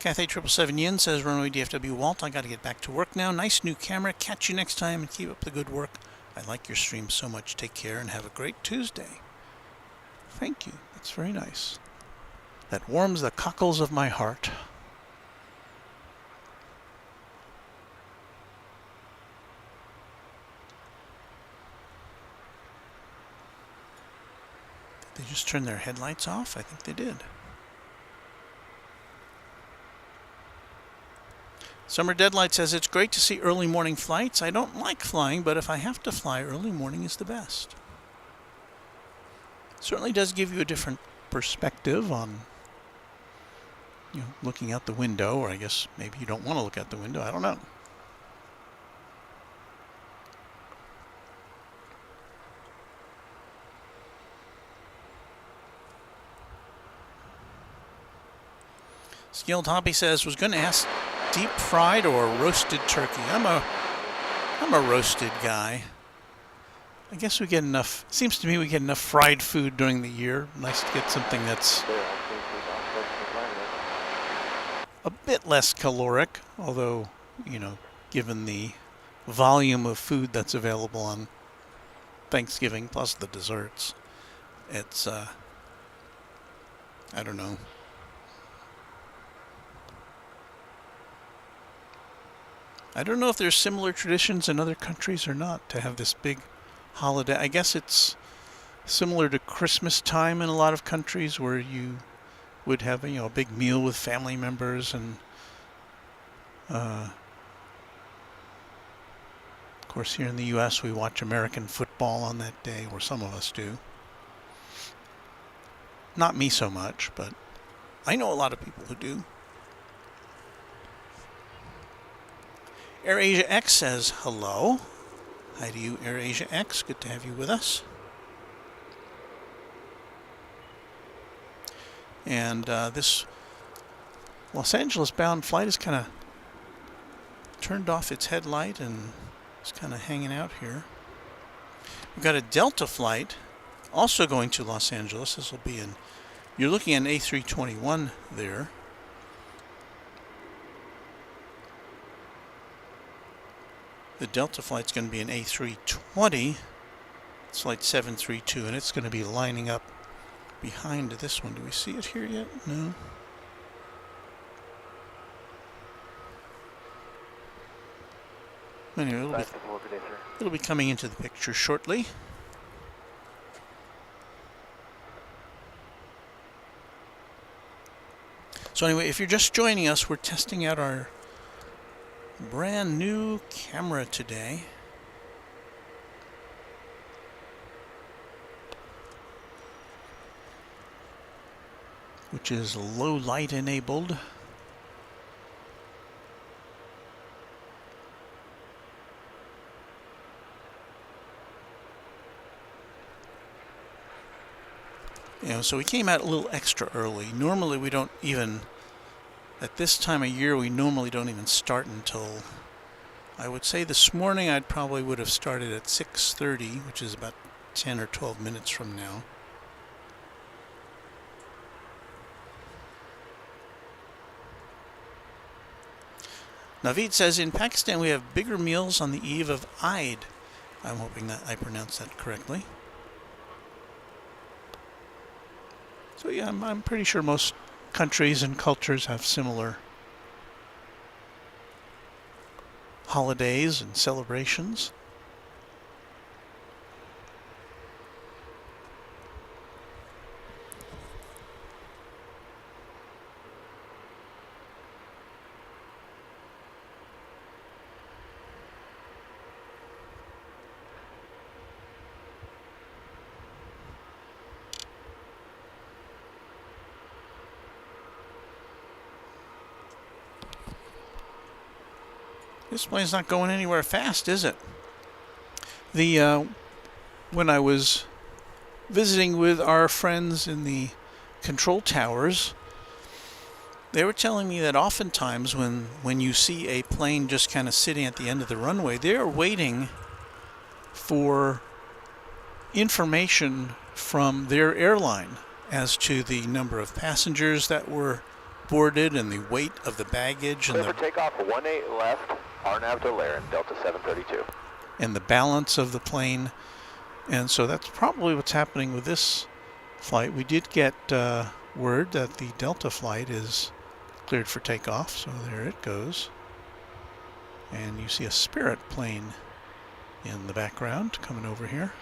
Cathay 777 Yin says, Runway DFW Walt, I got to get back to work now. Nice new camera. Catch you next time and keep up the good work. I like your stream so much. Take care and have a great Tuesday. Thank you. That's very nice. That warms the cockles of my heart. Did they just turn their headlights off? I think they did. Summer Deadlight says, it's great to see early morning flights. I don't like flying, but if I have to fly, early morning is the best. Certainly does give you a different perspective on, looking out the window, or I guess maybe you don't want to look out the window. I don't know. Skilled Hobby says, was going to ask deep fried or roasted turkey. I'm a roasted guy. I guess we get enough, seems to me we get enough fried food during the year. Nice to get something that's a bit less caloric, although, given the volume of food that's available on Thanksgiving, plus the desserts, it's, I don't know. I don't know if there's similar traditions in other countries or not to have this big holiday. I guess it's similar to Christmas time in a lot of countries where you would have a big meal with family members, and of course here in the U.S. we watch American football on that day, or some of us do. Not me so much, but I know a lot of people who do. AirAsia X says hello. Hi to you, AirAsia X. Good to have you with us. And this Los Angeles bound flight has kind of turned off its headlight and is kind of hanging out here. We've got a Delta flight also going to Los Angeles. This will be you're looking at an A321 there. The Delta flight's going to be an A320. It's flight 732, and it's going to be lining up behind this one. Do we see it here yet? No. Anyway, it'll be coming into the picture shortly. So anyway, if you're just joining us, we're testing out our brand new camera today. Which is low light enabled. So we came out a little extra early. Normally we don't even, at this time of year, we normally don't even start until, I would say this morning I probably would have started at 6:30, which is about 10 or 12 minutes from now. Naveed says, in Pakistan we have bigger meals on the eve of Eid. I'm hoping that I pronounced that correctly. So yeah, I'm pretty sure most countries and cultures have similar holidays and celebrations. This plane's not going anywhere fast, is it? When I was visiting with our friends in the control towers, they were telling me that oftentimes when you see a plane just kind of sitting at the end of the runway, they're waiting for information from their airline as to the number of passengers that were boarded and the weight of the baggage and Clear for takeoff, 18 left, RNAV to Larin, Delta 732. the balance of the plane. And so that's probably what's happening with this flight. We did get word that the Delta flight is cleared for takeoff, so there it goes. And you see a Spirit plane in the background coming over here.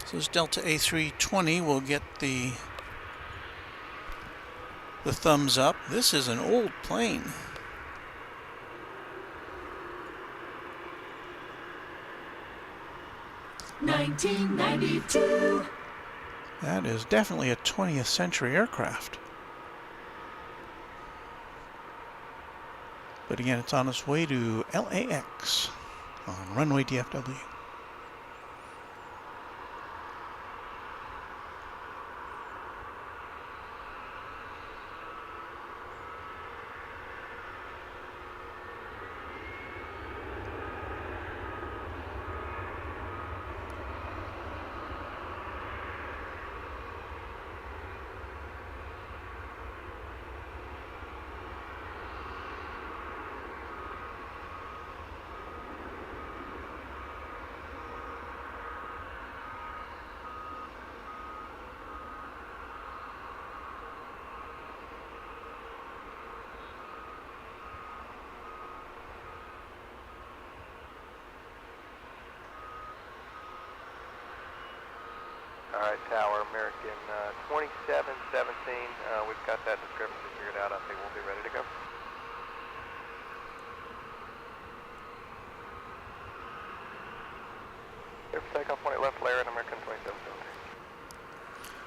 So this Delta A320 will get the thumbs up. This is an old plane. (1992) That is definitely a 20th century aircraft. But again, it's on its way to LAX on Runway DFW. Alright, Tower, American 2717, we've got that discrepancy figured out. I think we'll be ready to go. Clear for takeoff, 18 left, Larin, American 2717.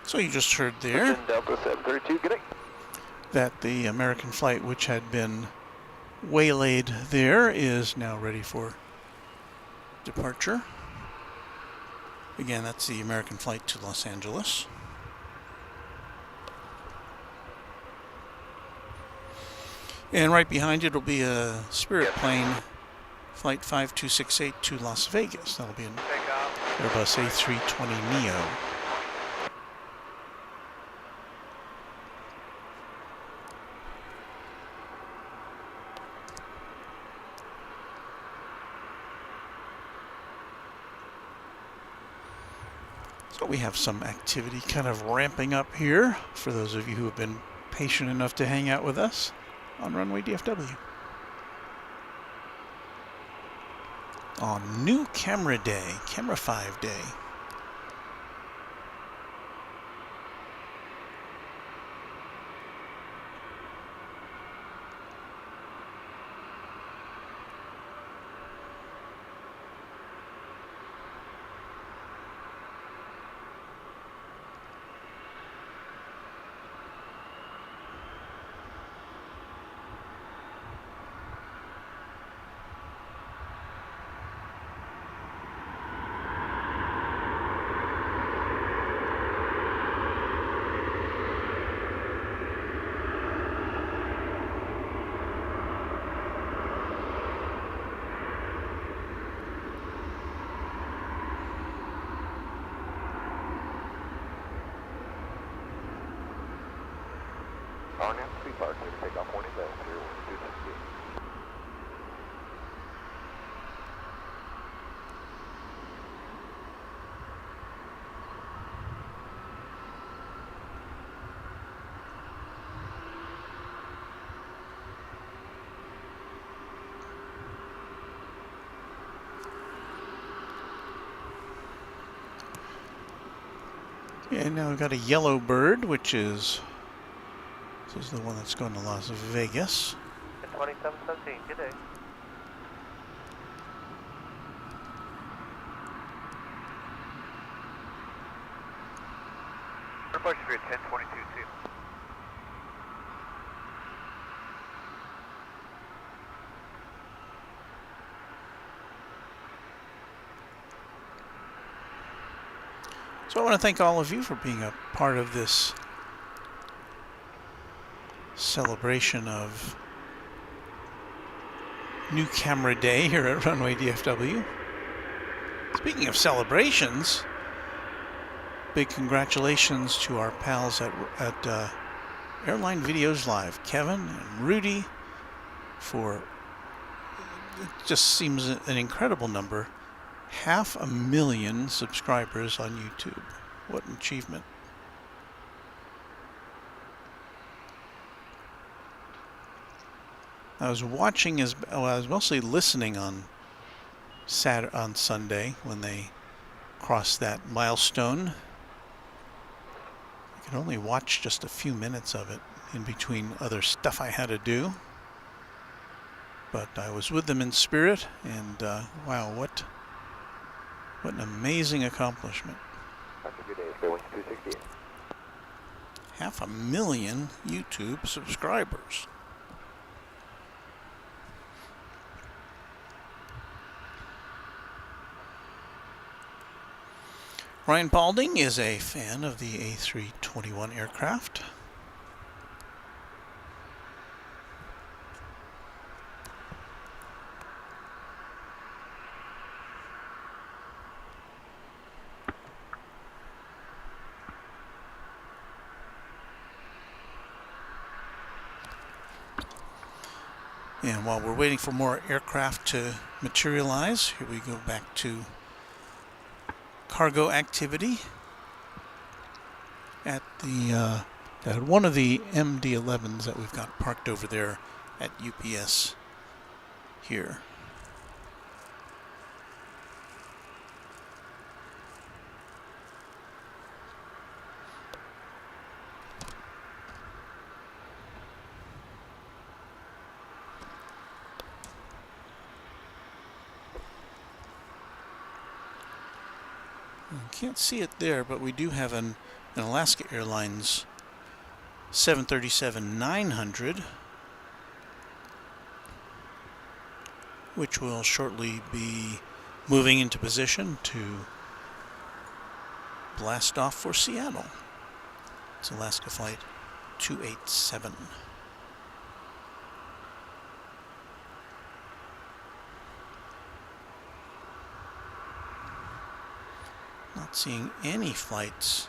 So you just heard there Delta 732, good day. that the American flight, which had been waylaid there, is now ready for departure. Again, that's the American flight to Los Angeles. And right behind it will be a Spirit plane, flight 5268 to Las Vegas. That'll be an Airbus A320neo. So we have some activity kind of ramping up here for those of you who have been patient enough to hang out with us on Runway DFW. On new camera day, Camera 5 day. RNAV, speed bar, clear to takeoff, 20 left, 0126. And now we've got a yellow bird, which is, this is the one that's going to Las Vegas. 2717, good day. Departure grid 1022-2. So I want to thank all of you for being a part of this celebration of New Camera Day here at Runway DFW. Speaking of celebrations, big congratulations to our pals at Airline Videos Live, Kevin and Rudy, for, it just seems an incredible number, 500,000 subscribers on YouTube. What an achievement. I was watching I was mostly listening on Sunday when they crossed that milestone. I could only watch just a few minutes of it in between other stuff I had to do. But I was with them in spirit, and wow, what an amazing accomplishment. That's a good day. Skyline 268. 500,000 YouTube subscribers. Ryan Paulding is a fan of the A321 aircraft. And while we're waiting for more aircraft to materialize, here we go back to cargo activity at the at one of the MD-11s that we've got parked over there at UPS here. Can't see it there, but we do have an Alaska Airlines 737-900, which will shortly be moving into position to blast off for Seattle. It's Alaska Flight 287. Not seeing any flights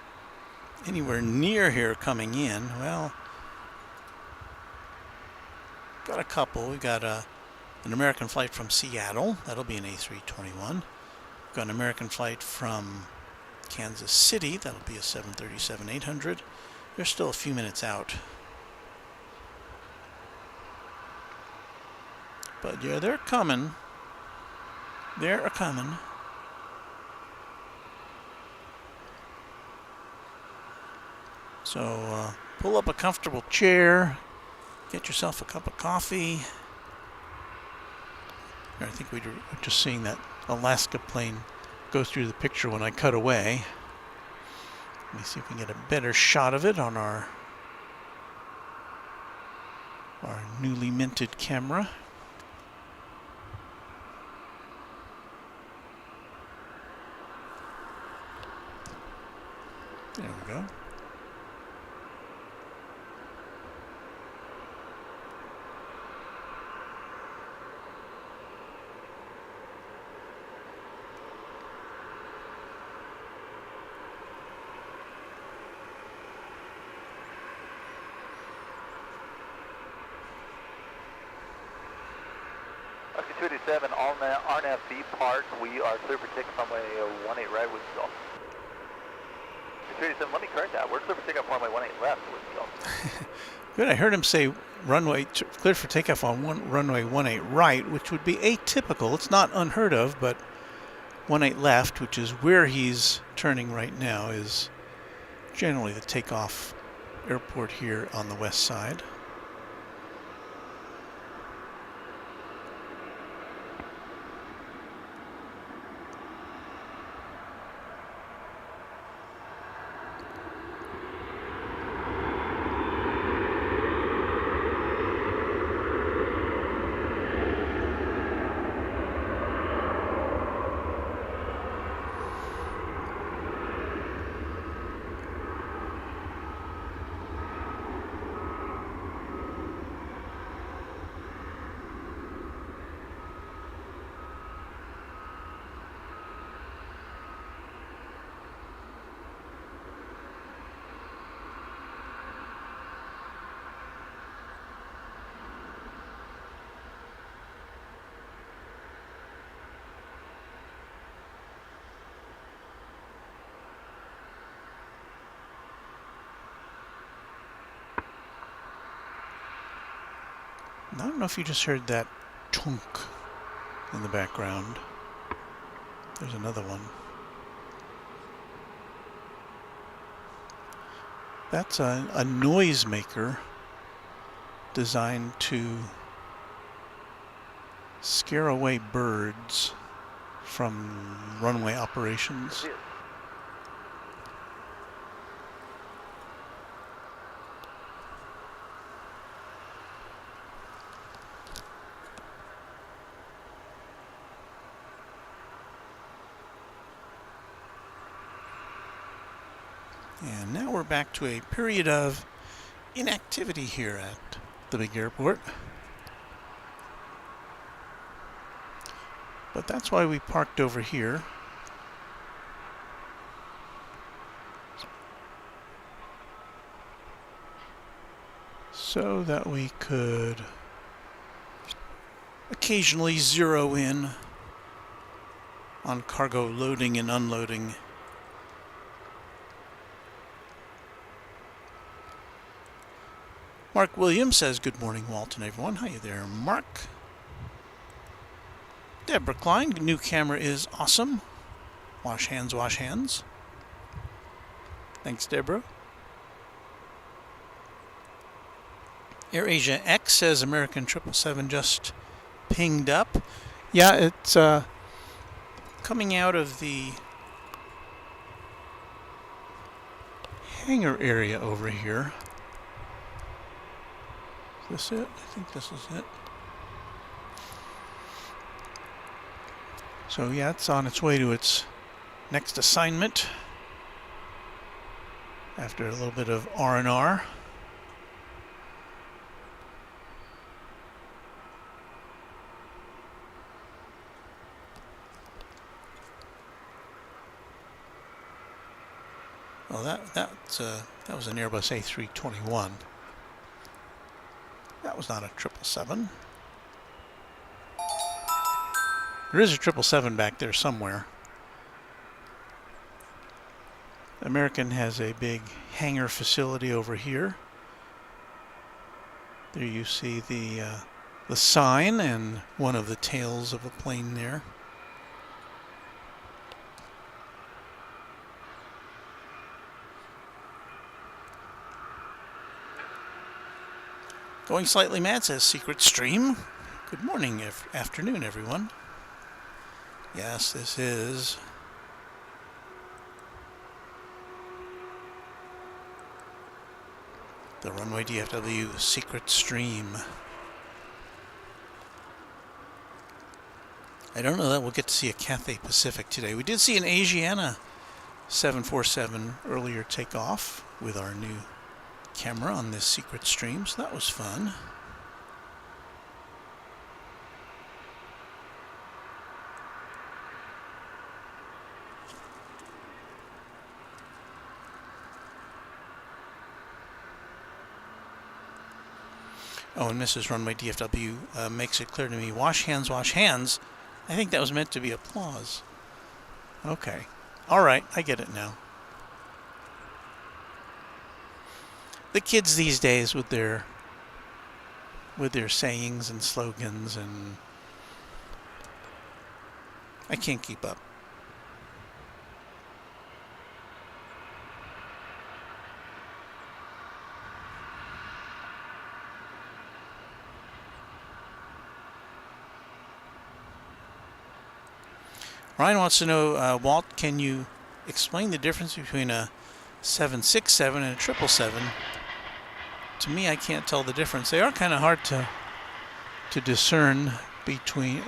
anywhere near here coming in. Well, got a couple. We've got an American flight from Seattle. That'll be an A321. We've got an American flight from Kansas City. That'll be a 737-800. They're still a few minutes out. But yeah, they're coming. They're a-coming. So pull up a comfortable chair, get yourself a cup of coffee. I think we were just seeing that Alaska plane go through the picture when I cut away. Let me see if we can get a better shot of it on our newly minted camera. There we go. Okay, 287, RNFB Park. We are clear for takeoff runway 18 right with yourself. 287, let me correct that. We're clear for takeoff runway 18 left with yourself. Good, I heard him say clear for takeoff on runway 18 right, which would be atypical. It's not unheard of, but 18 left, which is where he's turning right now, is generally the takeoff airport here on the west side. I don't know if you just heard that tunk in the background. There's another one. That's a noise maker designed to scare away birds from runway operations. And now we're back to a period of inactivity here at the big airport. But that's why we parked over here. So that we could occasionally zero in on cargo loading and unloading. Mark Williams says, good morning, Walt and everyone. How you there, Mark? Deborah Klein, new camera is awesome. Wash hands, wash hands. Thanks, Deborah. AirAsia X says American 777 just pinged up. Yeah, it's coming out of the hangar area over here. Is this it? I think this is it. So yeah, it's on its way to its next assignment after a little bit of R&R. Well, that was an Airbus A321. That was not a 777. There is a 777 back there somewhere. American has a big hangar facility over here. There you see the sign and one of the tails of a plane there. Going Slightly Mad says Secret Stream. Good morning, afternoon, everyone. Yes, this is the Runway DFW Secret Stream. I don't know that we'll get to see a Cathay Pacific today. We did see an Asiana 747 earlier take off with our new camera on this Secret Stream, so that was fun. Oh, and Mrs. Runway DFW makes it clear to me, wash hands, wash hands. I think that was meant to be applause. Okay. All right, I get it now. The kids these days with their sayings and slogans, and I can't keep up. Ryan wants to know, Walt, can you explain the difference between a 767 and a 777? To me, I can't tell the difference. They are kind of hard to discern between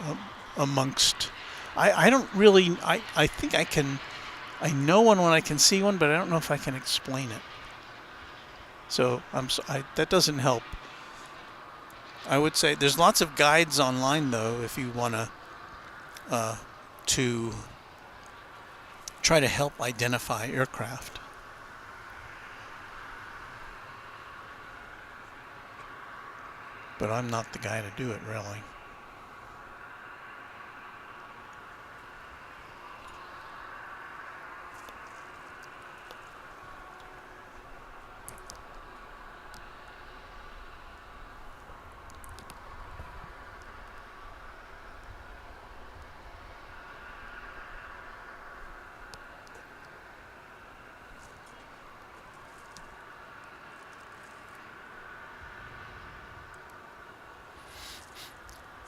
amongst. I don't really. I think I can. I know one when I can see one, but I don't know if I can explain it. So that doesn't help. I would say there's lots of guides online though, if you want to try to help identify aircraft. But I'm not the guy to do it, really.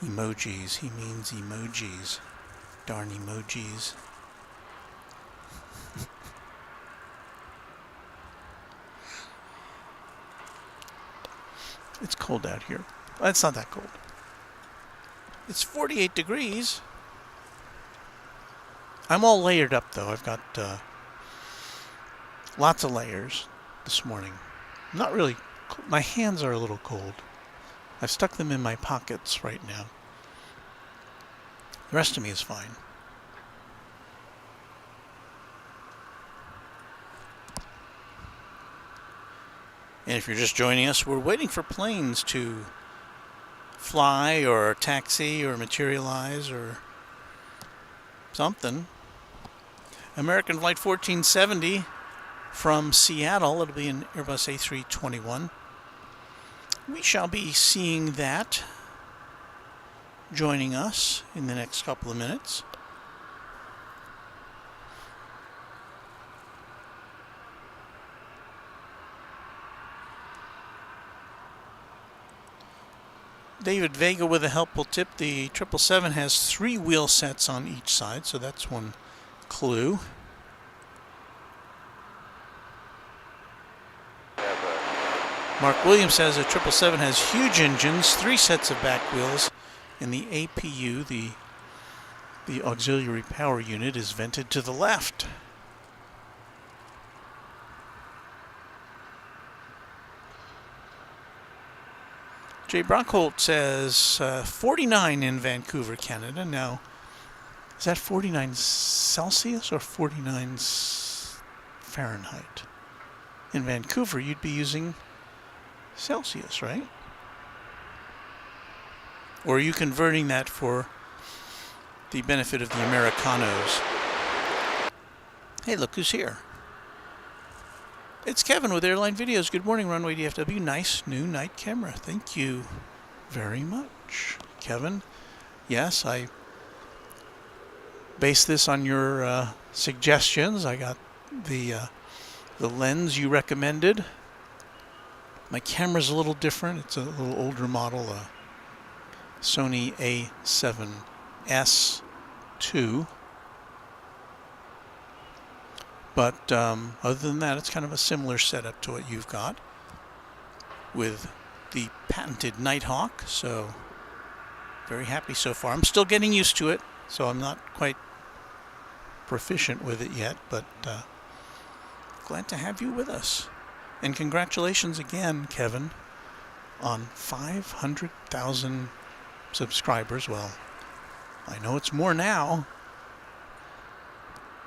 Emojis. He means emojis. Darn emojis. It's cold out here. Well, it's not that cold. It's 48 degrees. I'm all layered up, though. I've got lots of layers this morning. Not really. My hands are a little cold. I've stuck them in my pockets right now. The rest of me is fine. And if you're just joining us, we're waiting for planes to fly or taxi or materialize or something. American Flight 1470 from Seattle. It'll be an Airbus A321. We shall be seeing that joining us in the next couple of minutes. David Vega with a helpful tip. The 777 has 3 wheel sets on each side, so that's one clue. Mark Williams says a 777 has huge engines, 3 sets of back wheels, and the APU, the auxiliary power unit, is vented to the left. Jay Brockholt says 49 in Vancouver, Canada. Now, is that 49 Celsius or 49 Fahrenheit? In Vancouver, you'd be using Celsius, right? Or are you converting that for the benefit of the Americanos? Hey, look who's here. It's Kevin with Airline Videos. Good morning, Runway DFW. Nice new night camera. Thank you very much, Kevin. Yes, I based this on your suggestions. I got the lens you recommended. My camera's a little different. It's a little older model, a Sony A7S II. But other than that, it's kind of a similar setup to what you've got with the patented Nighthawk. So very happy so far. I'm still getting used to it, so I'm not quite proficient with it yet, but glad to have you with us. And congratulations again, Kevin, on 500,000 subscribers. Well, I know it's more now,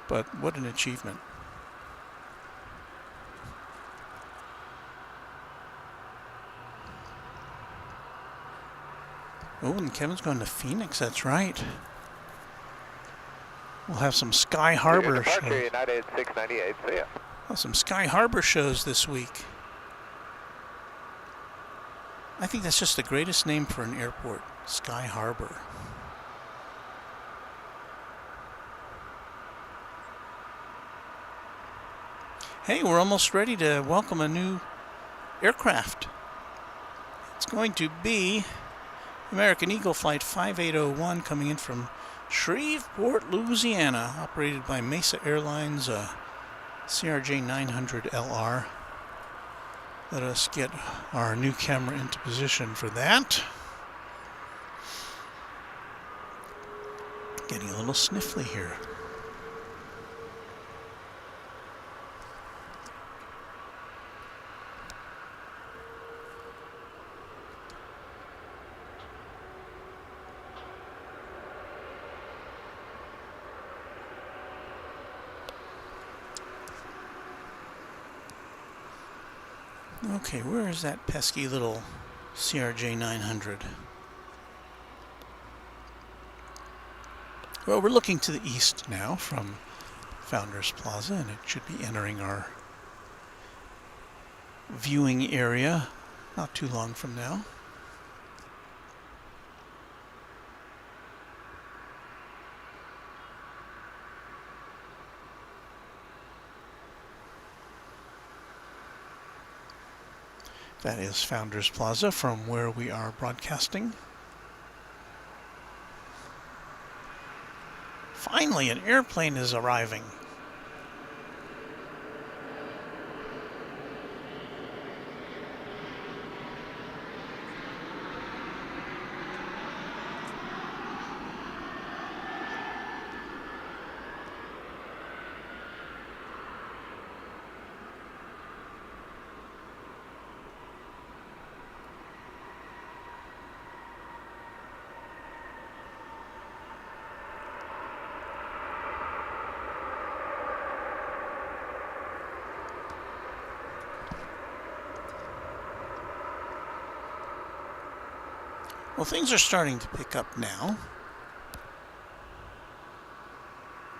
but what an achievement. Oh, and Kevin's going to Phoenix, that's right. We'll have some Sky Harbor shows. United 698, see ya. Oh, some Sky Harbor shows this week. I think that's just the greatest name for an airport, Sky Harbor. Hey, we're almost ready to welcome a new aircraft. It's going to be American Eagle Flight 5801 coming in from Shreveport, Louisiana, operated by Mesa Airlines, CRJ 900LR. Let us get our new camera into position for that. Getting a little sniffly here. Okay, where is that pesky little CRJ 900? Well, we're looking to the east now from Founders Plaza, and it should be entering our viewing area not too long from now. That is Founders Plaza from where we are broadcasting. Finally, an airplane is arriving. Well, things are starting to pick up now,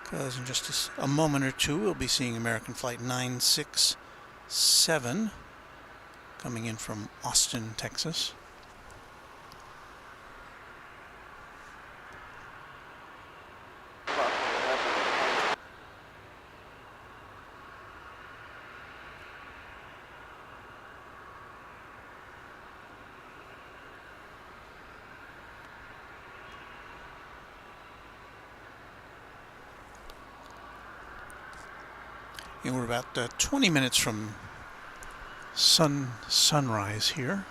because in just a moment or two we'll be seeing American Flight 967 coming in from Austin, Texas. And we're about 20 minutes from sunrise here.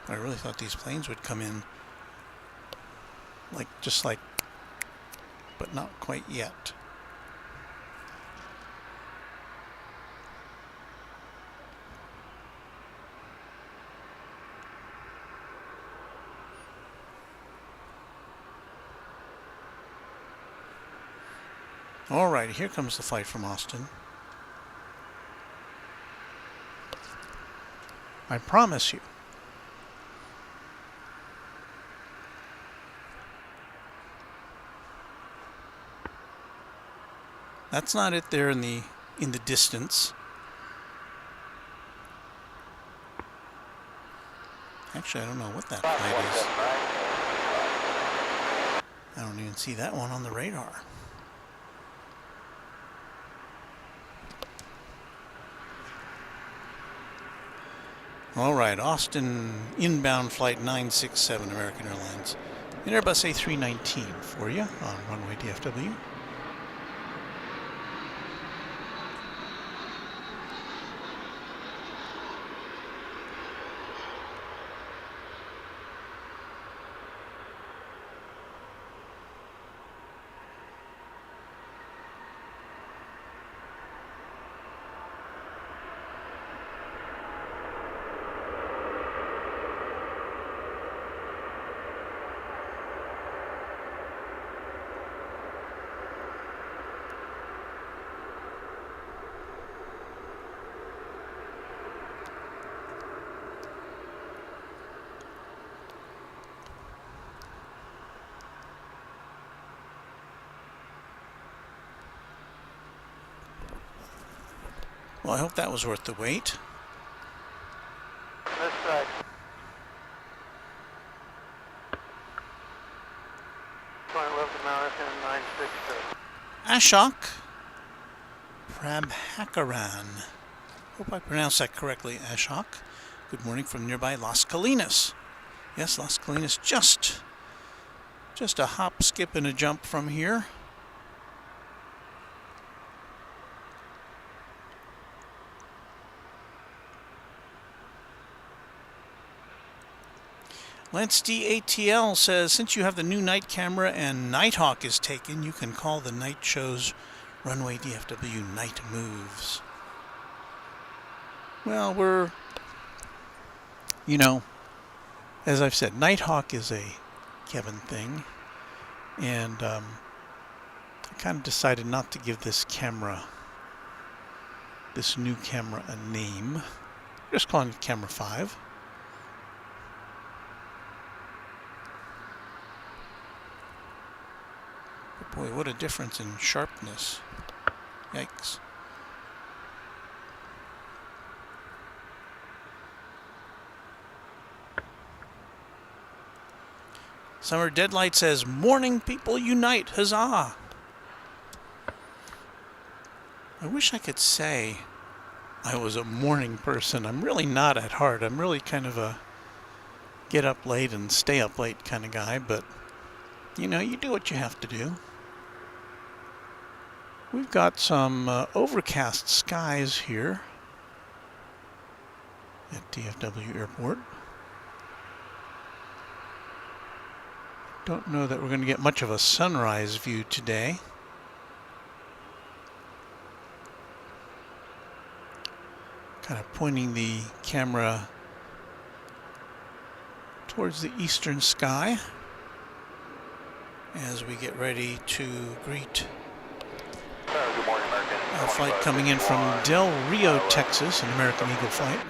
I really thought these planes would come in just like, but not quite yet. All right, here comes the flight from Austin. I promise you. That's not it there in the distance. Actually, I don't know what that flight is. I don't even see that one on the radar. All right, Austin inbound flight 967 American Airlines. An Airbus A319 for you on Runway DFW. Well, I hope that was worth the wait. This side. Flight left American 962. Ashok Prabhakaran. Hope I pronounced that correctly, Ashok. Good morning from nearby Las Colinas. Yes, Las Colinas, just a hop, skip, and a jump from here. Lance DATL says, since you have the new night camera and Nighthawk is taken, you can call the night show's Runway DFW night moves. Well, we're, as I've said, Nighthawk is a Kevin thing, and I kind of decided not to give this new camera, a name. I'm just calling it Camera 5. Boy, what a difference in sharpness. Yikes. Summer Deadlight says, "Morning people unite, huzzah!" I wish I could say I was a morning person. I'm really not at heart. I'm really kind of a get up late and stay up late kind of guy, but you know, you do what you have to do. We've got some overcast skies here at DFW Airport. Don't know that we're going to get much of a sunrise view today. Kind of pointing the camera towards the eastern sky as we get ready to greet Good morning, American. a flight coming in from Del Rio, Texas, an American Eagle flight.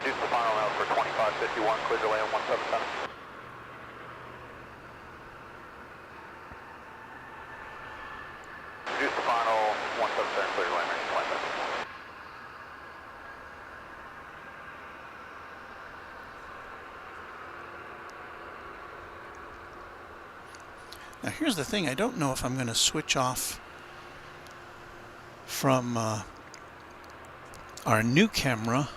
Use the final route for 2551, clear to land 177. Use the final 177, clear to land 177. Now here's the thing, I don't know if I'm going to switch off from our new camera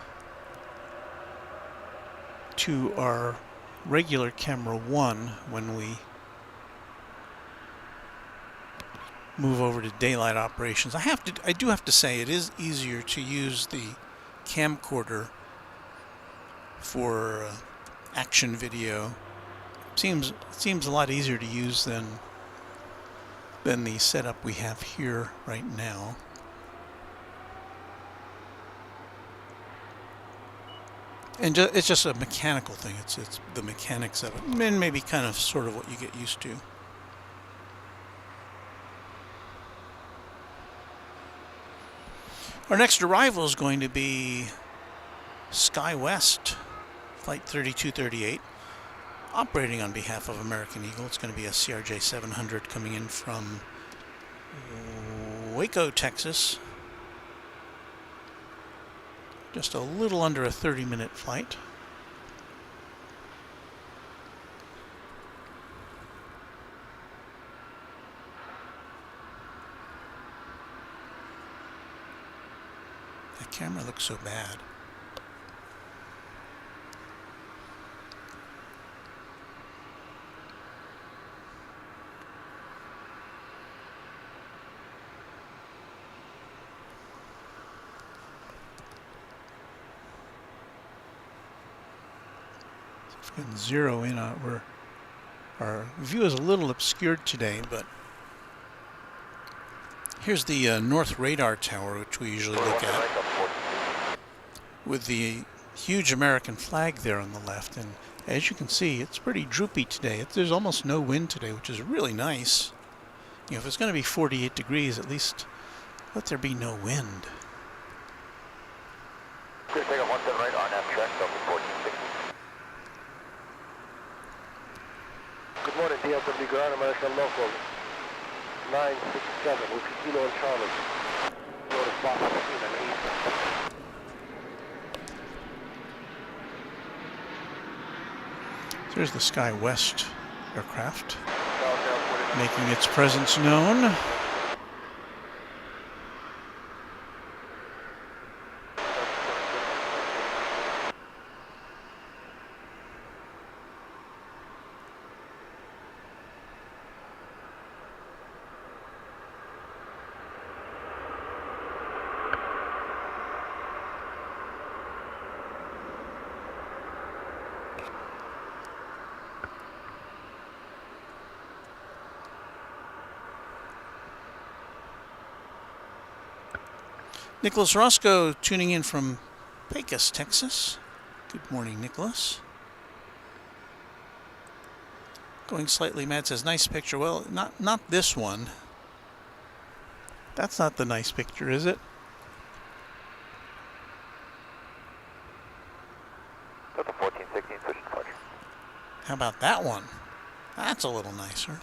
to our regular camera 1 when we move over to daylight operations. I do have to say it is easier to use the camcorder for action video. Seems a lot easier to use than the setup we have here right now. And it's just a mechanical thing. It's the mechanics of it, and maybe kind of sort of what you get used to. Our next arrival is going to be SkyWest, Flight 3238. Operating on behalf of American Eagle. It's going to be a CRJ 700 coming in from Waco, Texas. Just a little under a 30-minute flight. That camera looks so bad. Can zero in on our view is a little obscured today, but here's the North Radar Tower, which we usually look at, with the huge American flag there on the left. And as you can see, it's pretty droopy today. There's almost no wind today, which is really nice. You know, if it's going to be 48 degrees, at least let there be no wind. Clear takeoff 17 right, RNAV track, Delta 1460. Good morning, DFW Ground, American Local 967, with Kilo and Charlie. Notice Box 15 and 8. There's the SkyWest aircraft making its presence known. Nicholas Roscoe tuning in from Pecos, Texas. Good morning, Nicholas. Going slightly mad says, nice picture. Well, not this one. That's not the nice picture, is it? Delta 1416, switch departure. How about that one? That's a little nicer.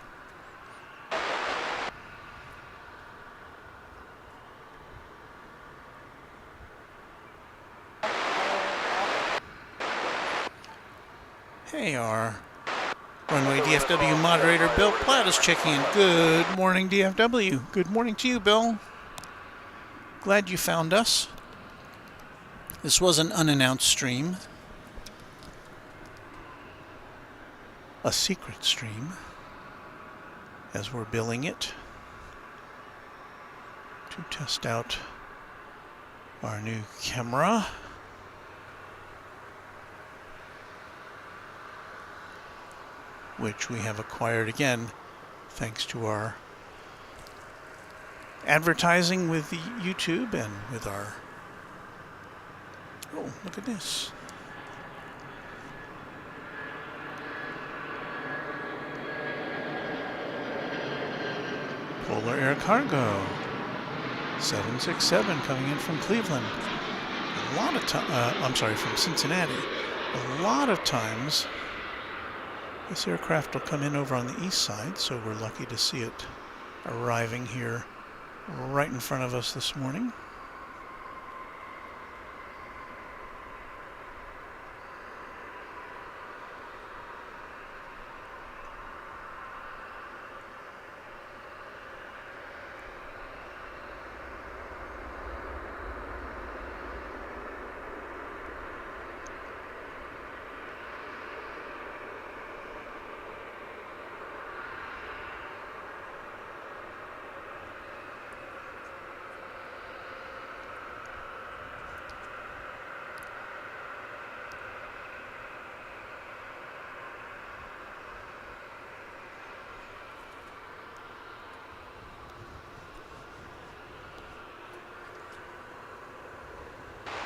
Hey, our Runway DFW moderator, Bill Platt, is checking in. Good morning, DFW. Good morning to you, Bill. Glad you found us. This was an unannounced stream. A secret stream, as we're billing it, to test out our new camera. Which we have acquired again thanks to our advertising with the YouTube and with our... Oh, look at this. Polar Air Cargo 767 coming in from Cleveland. A lot of from Cincinnati. A lot of times this aircraft will come in over on the east side, so we're lucky to see it arriving here right in front of us this morning.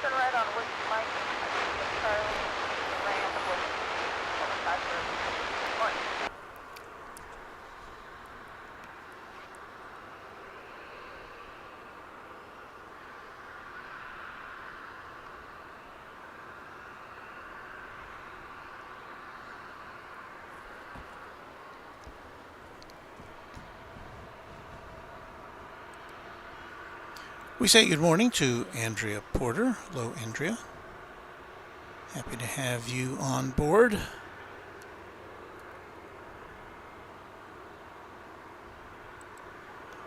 Turn right on West Mike. Charlie, right on the West. We say good morning to Andrea Porter. Hello, Andrea. Happy to have you on board.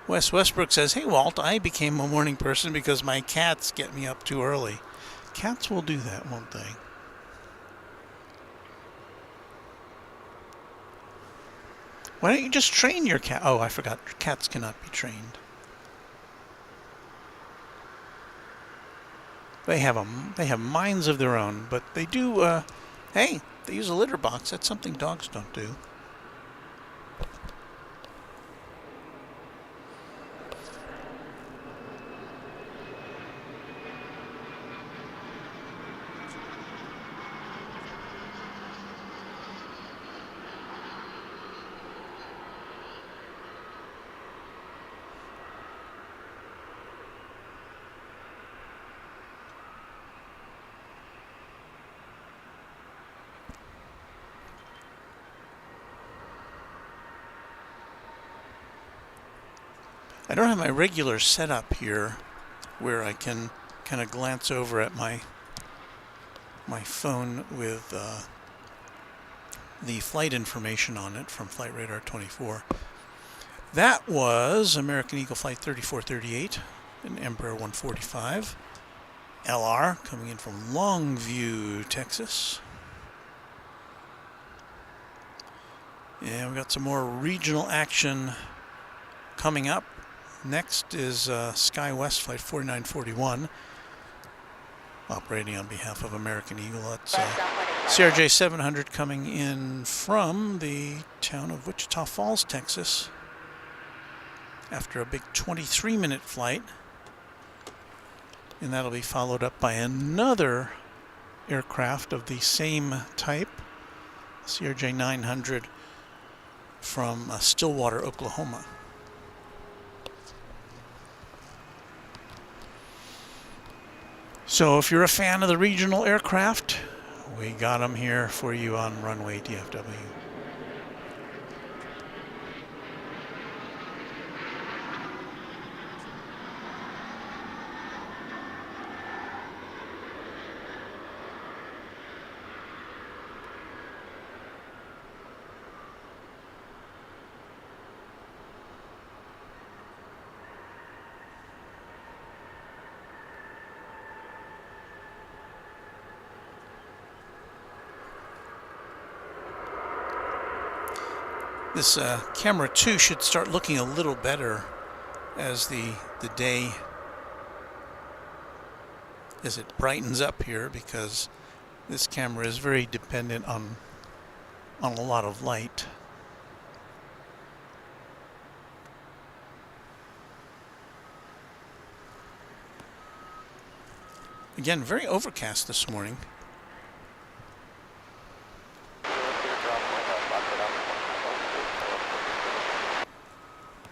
Wes Westbrook says, hey, Walt, I became a morning person because my cats get me up too early. Cats will do that, won't they? Why don't you just train your cat? Oh, I forgot. Cats cannot be trained. They have minds of their own, but they do, hey, they use a litter box. That's something dogs don't do. I don't have my regular setup here where I can kind of glance over at my phone with the flight information on it from Flight Radar 24. That was American Eagle Flight 3438, an Embraer 145 LR coming in from Longview, Texas. And we've got some more regional action coming up. Next is SkyWest Flight 4941, operating on behalf of American Eagle. That's CRJ 700 coming in from the town of Wichita Falls, Texas, after a big 23-minute flight. And that'll be followed up by another aircraft of the same type, CRJ 900 from Stillwater, Oklahoma. So if you're a fan of the regional aircraft, we got them here for you on Runway DFW. This camera 2 should start looking a little better as the day, as it brightens up here, because this camera is very dependent on a lot of light. Again, very overcast this morning.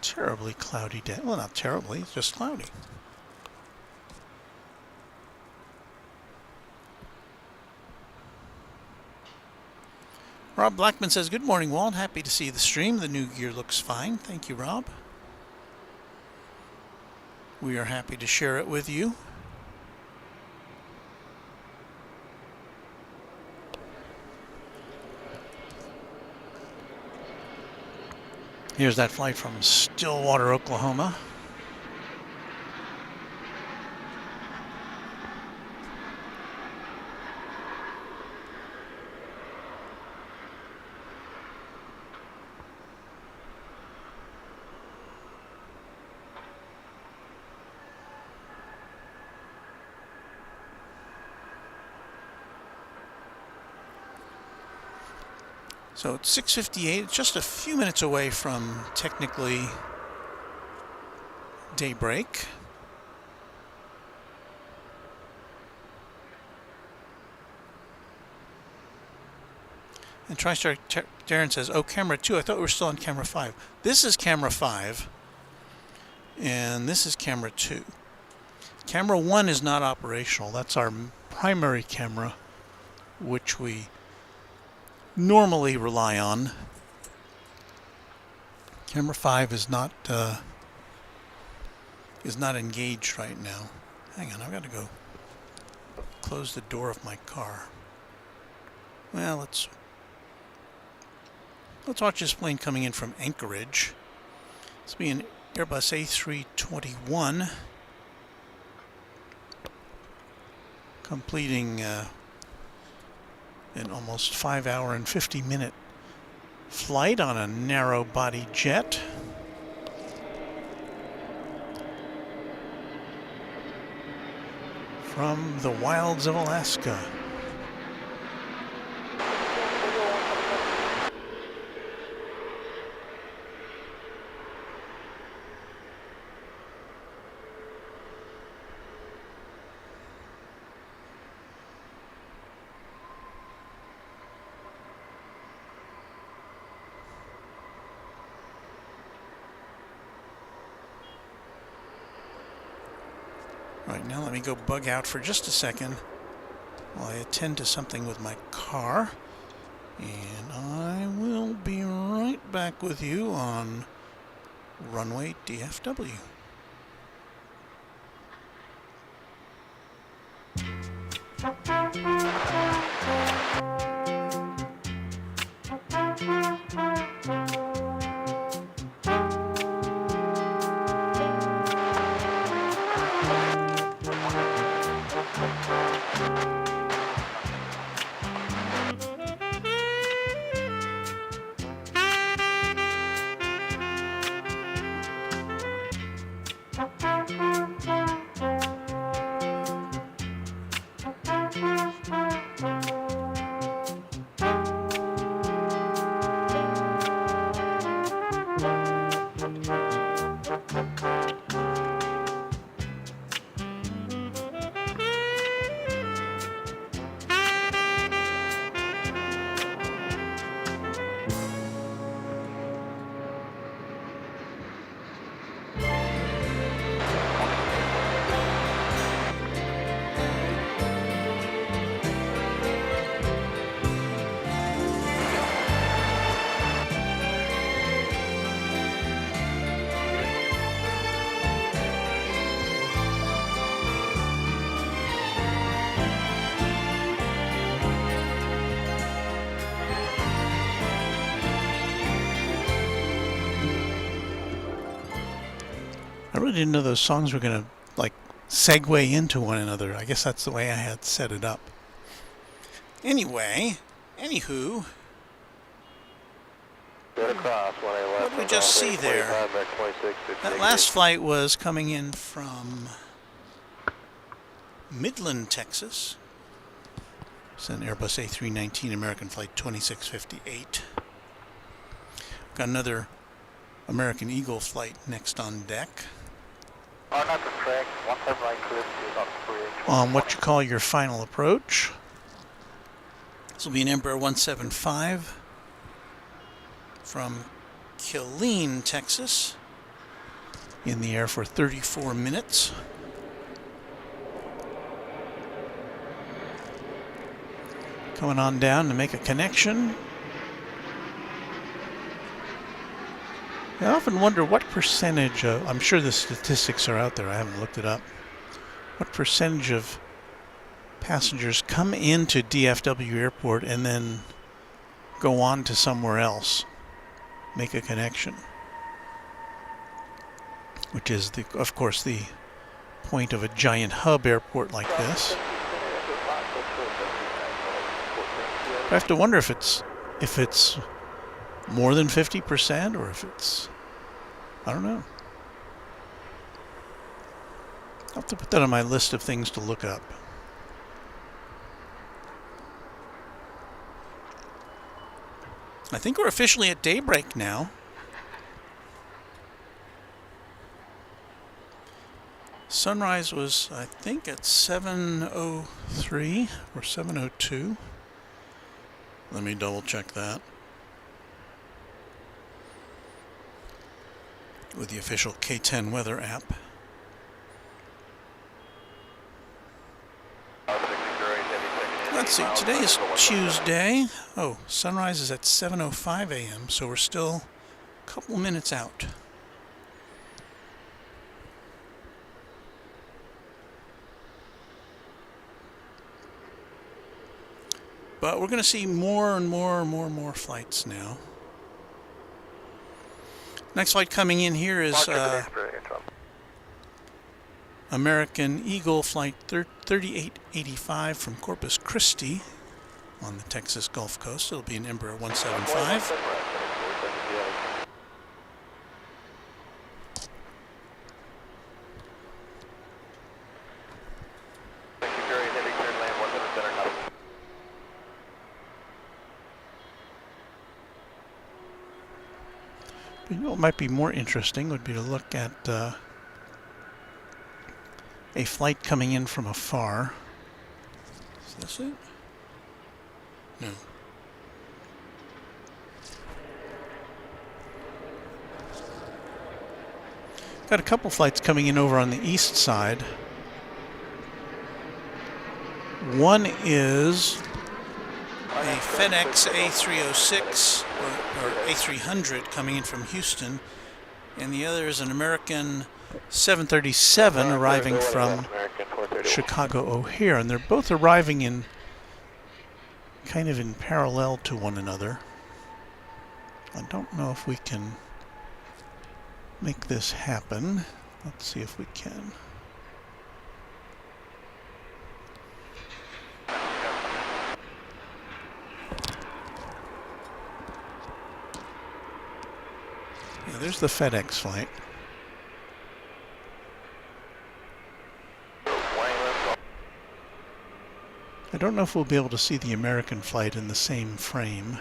Terribly cloudy day. Well, not terribly, it's just cloudy. Rob Blackman says, "Good morning, Walt. Happy to see the stream. The new gear looks fine." Thank you, Rob. We are happy to share it with you. Here's that flight from Stillwater, Oklahoma. So it's 6:58, it's just a few minutes away from technically daybreak. And TriStar Darren says, "Oh, camera 2, I thought we were still on camera 5. This is camera 5, and this is camera 2. Camera 1 is not operational. That's our primary camera, which we normally rely on. Camera 5 is not engaged right now. Hang on, I've got to go close the door of my car. Well, let's watch this plane coming in from Anchorage. It's be an Airbus A321, completing an almost 5-hour and 50-minute flight on a narrow-body jet. From the wilds of Alaska. Right, now let me go bug out for just a second while I attend to something with my car. And I will be right back with you on Runway DFW. I really didn't know those songs were going to, like, segue into one another. I guess that's the way I had set it up. Anyway, anywho. Good across, 111. What did we just see there? That last flight was coming in from Midland, Texas. It's an Airbus A319 American Flight 2658. Got another American Eagle flight next on deck. On what you call your final approach. This will be an Embraer 175 from Killeen, Texas. In the air for 34 minutes. Coming on down to make a connection. I often wonder what percentage of, I'm sure the statistics are out there, I haven't looked it up, what percentage of passengers come into DFW Airport and then go on to somewhere else, make a connection, which is, of course, the point of a giant hub airport like this. I have to wonder if it's more than 50% or if it's, I don't know. I'll have to put that on my list of things to look up. I think we're officially at Daybreak now. Sunrise was, I think, at 7:03 or 7:02. Let me double check that. With the official K10 weather app. Let's see, today is Tuesday. Oh, sunrise is at 7:05 a.m., so we're still a couple minutes out. But we're going to see more and more flights now. Next flight coming in here is American Eagle Flight 3885 from Corpus Christi on the Texas Gulf Coast. It'll be an Embraer 175. You know what might be more interesting would be to look at a flight coming in from afar. Is this it? No. Got a couple flights coming in over on the east side. One is a FedEx A306 or A300 coming in from Houston, and the other is an American 737 arriving from Chicago O'Hare, and they're both arriving in kind of in parallel to one another. I don't know if we can make this happen. Let's see if we can. Yeah, there's the FedEx flight. I don't know if we'll be able to see the American flight in the same frame.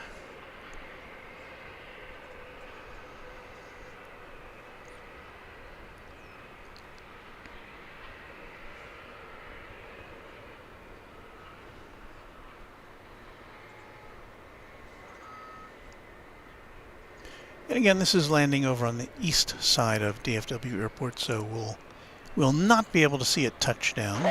And again, this is landing over on the east side of DFW Airport, so we'll not be able to see it touch down.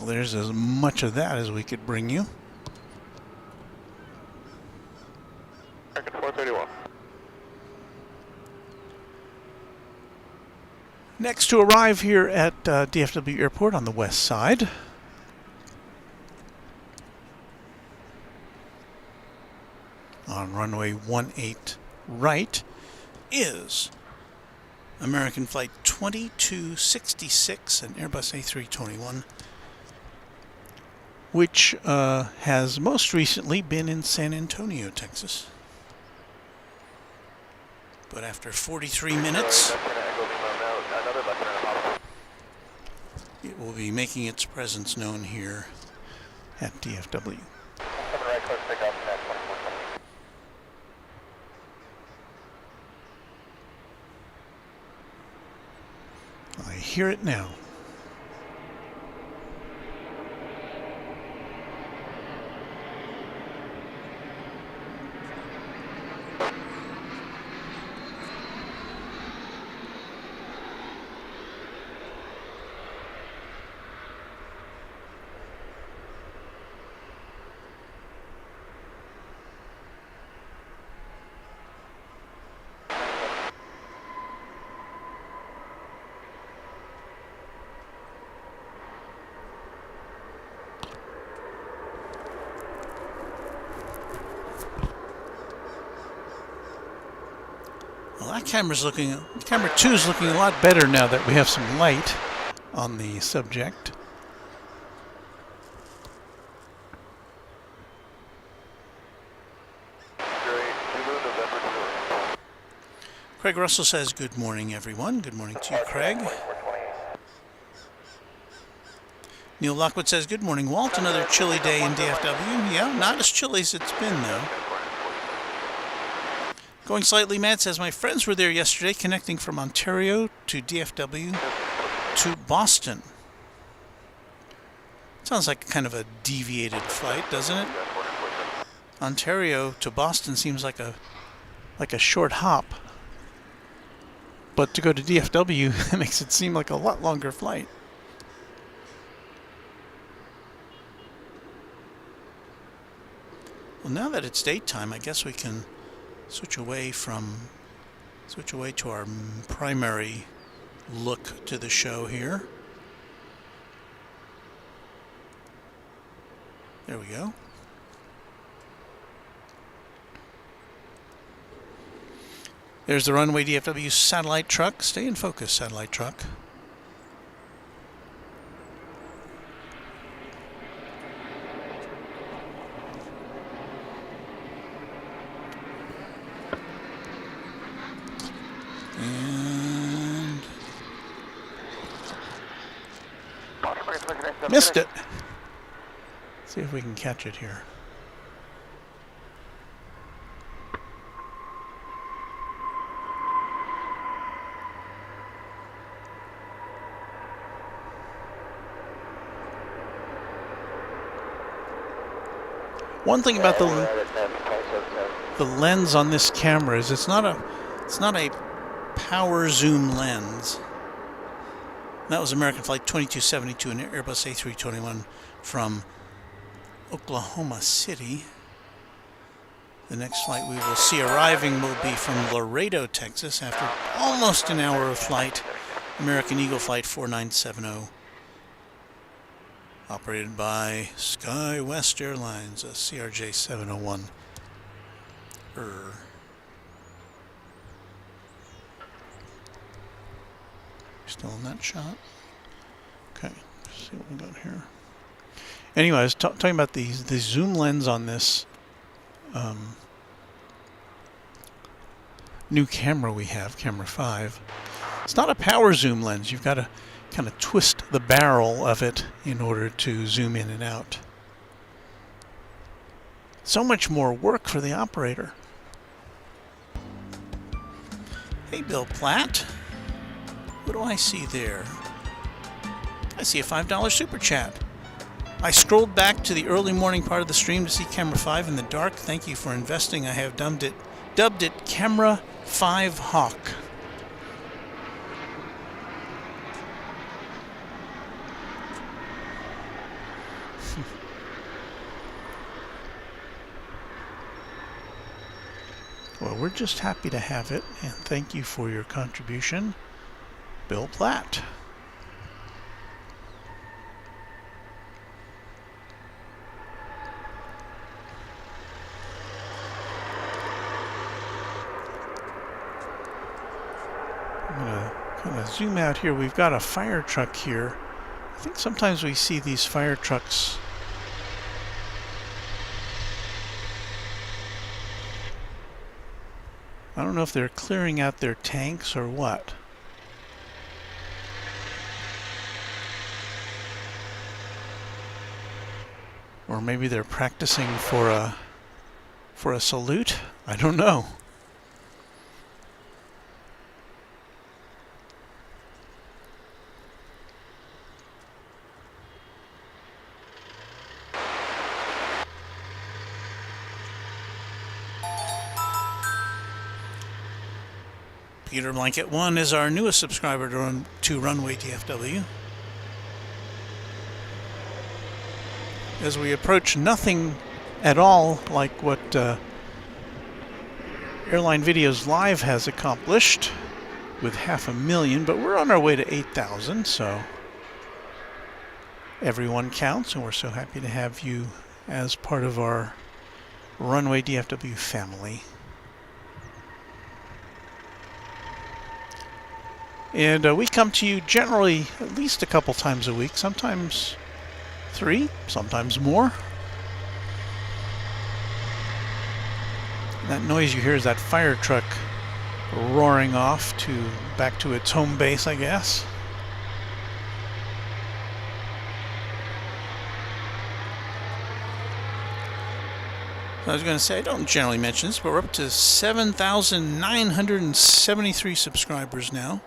Well, there's as much of that as we could bring you. American 431. Next to arrive here at DFW Airport on the west side. On runway 18 right is American Flight 2266, an Airbus A321, which has most recently been in San Antonio, Texas. But after 43 minutes, it will be making its presence known here at DFW. I hear it now. Well, that camera 2 is looking a lot better now that we have some light on the subject. Craig Russell says, good morning, everyone. Good morning to you, Craig. Neil Lockwood says, good morning, Walt. Another chilly day in DFW. Yeah, not as chilly as it's been, though. Going Slightly Mad says, my friends were there yesterday connecting from Ontario to DFW to Boston. Sounds like kind of a deviated flight, doesn't it? Ontario to Boston seems like a short hop. But to go to DFW, it makes it seem like a lot longer flight. Well, now that it's daytime, I guess we can switch away to our primary look to the show here. There we go. There's the Runway DFW satellite truck. Stay in focus, satellite truck. And missed it. See if we can catch it here. One thing about the lens on this camera is it's not a power zoom lens. That was American Flight 2272, an Airbus A321 from Oklahoma City. The next flight we will see arriving will be from Laredo, Texas, after almost an hour of flight. American Eagle Flight 4970. Operated by SkyWest Airlines, a CRJ 701. Still in that shot? Okay, let's see what we got here. Anyway, I was talking about the zoom lens on this new camera we have, camera 5. It's not a power zoom lens. You've got to kind of twist the barrel of it in order to zoom in and out. So much more work for the operator. Hey, Bill Platt. What do I see there? I see a $5 super chat. I scrolled back to the early morning part of the stream to see camera 5 in the dark. Thank you for investing. I have dubbed it camera 5 Hawk. Well, we're just happy to have it, and thank you for your contribution, Bill Platt. I'm going to kind of zoom out here. We've got a fire truck here. I think sometimes we see these fire trucks I don't know if they're clearing out their tanks or what. Or maybe they're practicing for a salute. I don't know. Peter Blanket 1 is our newest subscriber to Runway DFW. As we approach nothing at all like what Airline Videos Live has accomplished with 500,000, but we're on our way to 8,000, so everyone counts, and we're so happy to have you as part of our Runway DFW family. And we come to you generally at least a couple times a week, sometimes 3, sometimes more. That noise you hear is that fire truck roaring off back to its home base, I guess. I was going to say, I don't generally mention this, but we're up to 7,973 subscribers now.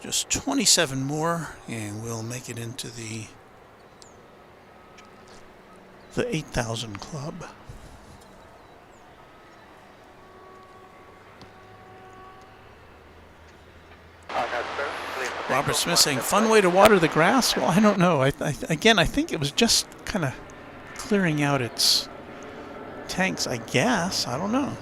Just 27 more, and we'll make it into the 8,000 club. Robert Smith saying, fun way to water the grass? Well, I don't know. Again, I think it was just kind of clearing out its tanks, I guess. I don't know.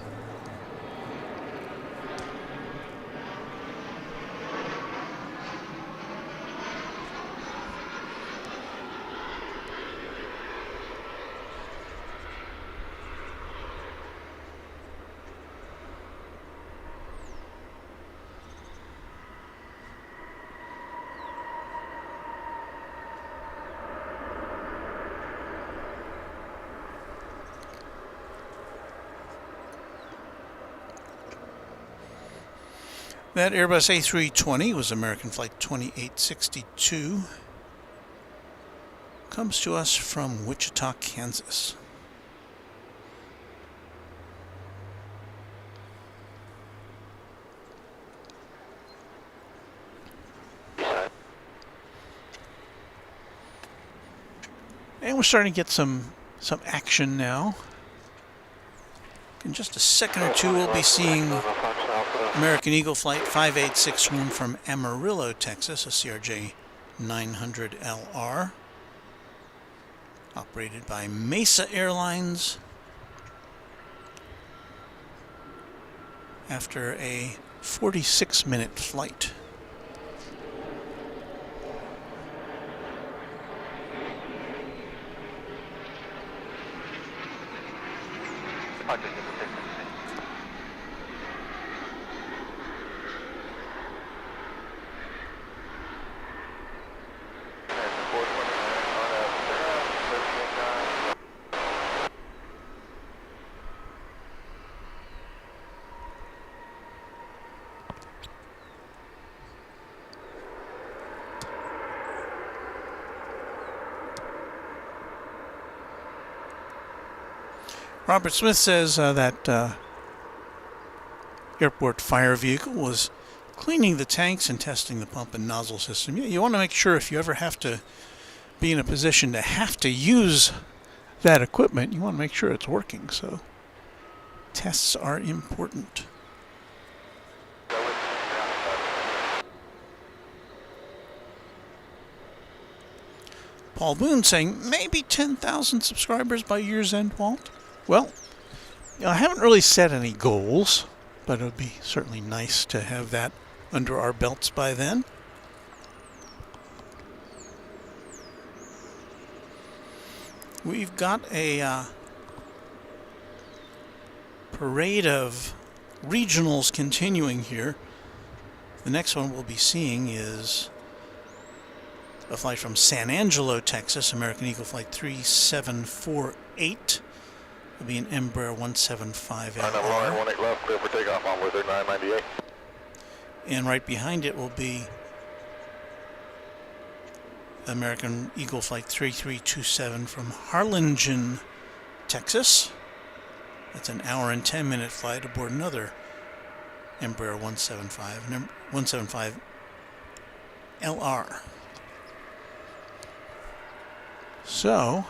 That Airbus A320 was American Flight 2862. Comes to us from Wichita, Kansas. And we're starting to get some action now. In just a second or two, we'll be seeing American Eagle Flight 5861 from Amarillo, Texas, a CRJ 900LR, operated by Mesa Airlines, after a 46-minute flight. Robert Smith says that airport fire vehicle was cleaning the tanks and testing the pump and nozzle system. You want to make sure if you ever have to be in a position to have to use that equipment, you want to make sure it's working. So tests are important. Paul Boone saying maybe 10,000 subscribers by year's end, Walt. Well, I haven't really set any goals, but it would be certainly nice to have that under our belts by then. We've got a parade of regionals continuing here. The next one we'll be seeing is a flight from San Angelo, Texas, American Eagle Flight 3748. It'll be an Embraer 175 LR. 18 left, clear for takeoff on with 998. And right behind it will be American Eagle Flight 3327 from Harlingen, Texas. That's an hour and 10-minute flight aboard another Embraer 175 LR. So,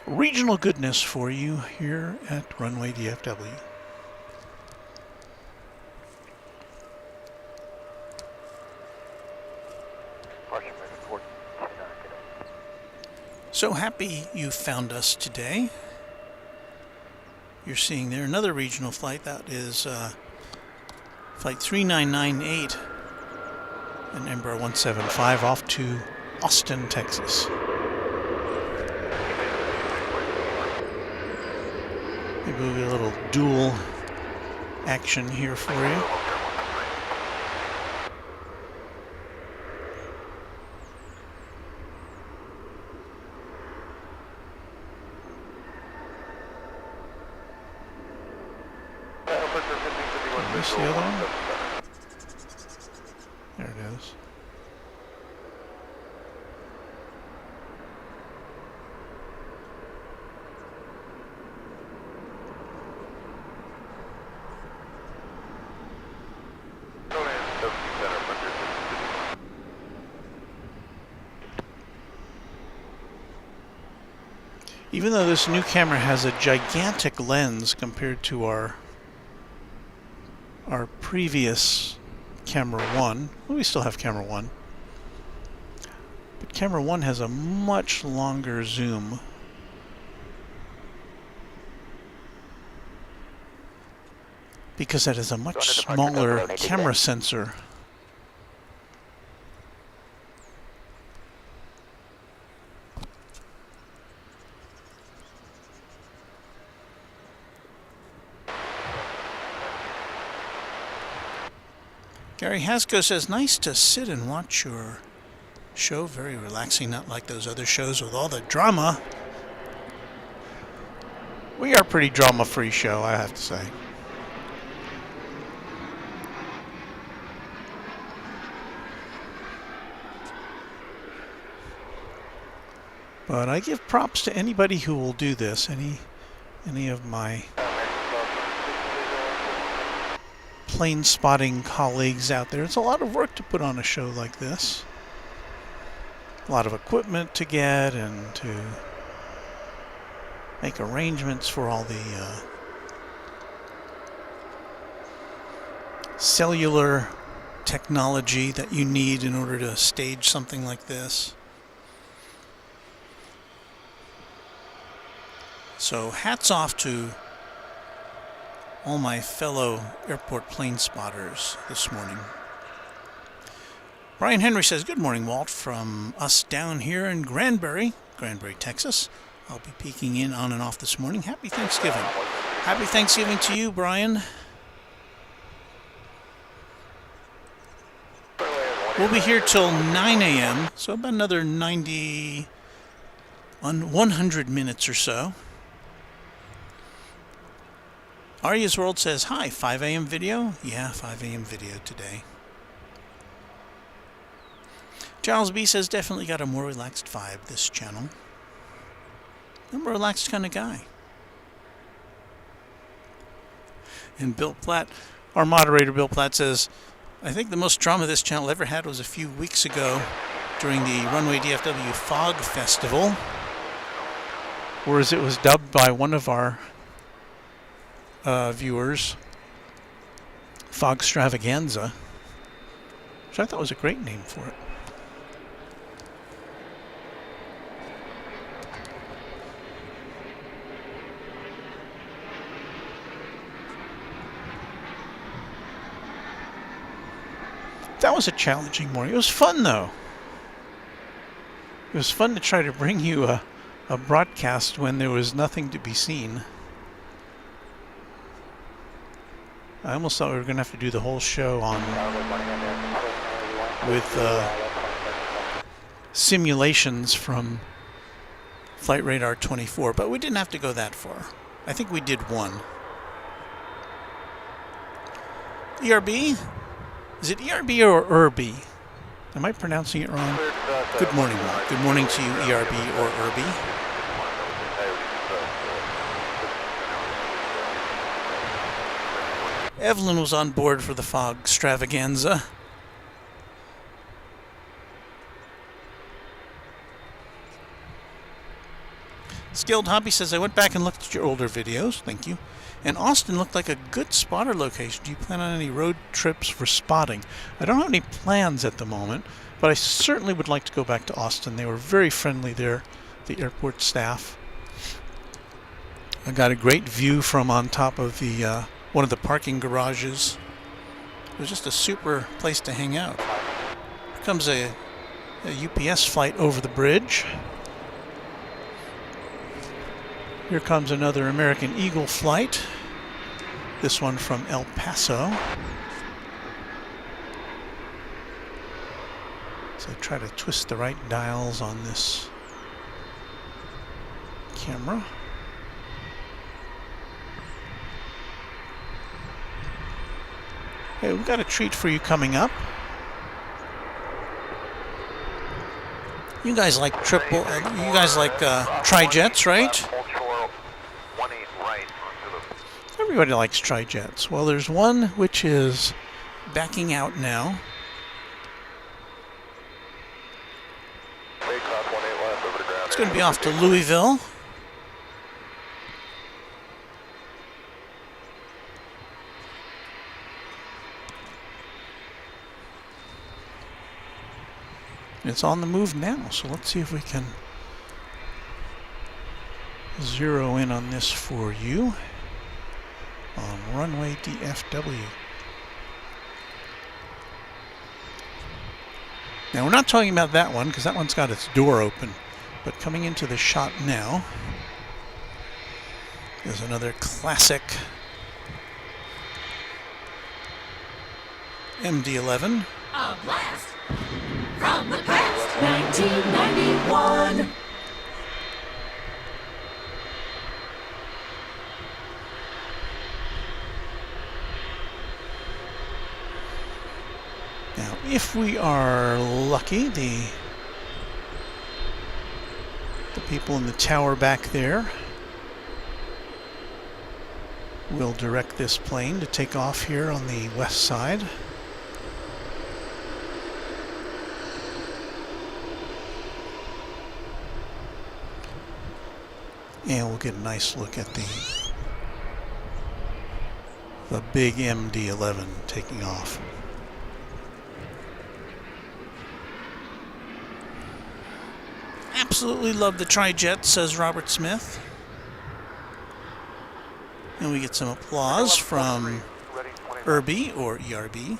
regional goodness for you here at Runway DFW. So happy you found us today. You're seeing there another regional flight. That is Flight 3998, an Embraer 175 off to Austin, Texas. Maybe we'll get a little dual action here for you. Where's the other one? There it is. Even though this new camera has a gigantic lens compared to our previous camera 1, well, we still have camera 1, but camera 1 has a much longer zoom. Because that is a much smaller camera sensor. Gary Hasko says, nice to sit and watch your show. Very relaxing, not like those other shows with all the drama. We are a pretty drama-free show, I have to say. But I give props to anybody who will do this, any of my plane spotting colleagues out there. It's a lot of work to put on a show like this. A lot of equipment to get and to make arrangements for all the cellular technology that you need in order to stage something like this. So hats off to all my fellow airport plane spotters this morning. Brian Henry says, good morning, Walt, from us down here in Granbury, Texas. I'll be peeking in on and off this morning. Happy Thanksgiving. Happy Thanksgiving to you, Brian. We'll be here till 9 a.m., so about another 100 minutes or so. Arya's World says, hi, 5 a.m. video? Yeah, 5 a.m. video today. Giles B says, definitely got a more relaxed vibe, this channel. I'm a relaxed kind of guy. And Bill Platt, our moderator Bill Platt says, I think the most drama this channel ever had was a few weeks ago during the Runway DFW Fog Festival, or as it was dubbed by one of our viewers, Fog Stravaganza, which I thought was a great name for it. That was a challenging morning. It was fun, though. It was fun to try to bring you a broadcast when there was nothing to be seen. I almost thought we were going to have to do the whole show on with simulations from Flight Radar 24, but we didn't have to go that far. I think we did one. ERB? Is it ERB or ERB? Am I pronouncing it wrong? Good morning, Mark. Good morning to you, ERB or ERB. Evelyn was on board for the fog extravaganza. Skilled Hobby says, I went back and looked at your older videos. Thank you. And Austin looked like a good spotter location. Do you plan on any road trips for spotting? I don't have any plans at the moment, but I certainly would like to go back to Austin. They were very friendly there, the airport staff. I got a great view from on top of the one of the parking garages. It was just a super place to hang out. Here comes a UPS flight over the bridge. Here comes another American Eagle flight. This one from El Paso. So try to twist the right dials on this camera. Hey, we've got a treat for you coming up. You guys like tri-jets, right? Everybody likes tri-jets. Well, there's one which is backing out now. It's going to be off to Louisville. It's on the move now, so let's see if we can zero in on this for you on Runway DFW. Now, we're not talking about that one because that one's got its door open, but coming into the shot now is another classic MD-11. A blast from the past, 1991. Now, if we are lucky, the people in the tower back there will direct this plane to take off here on the west side. And we'll get a nice look at the big MD-11 taking off. Absolutely love the tri-jet, says Robert Smith. And we get some applause from ERB or ERB.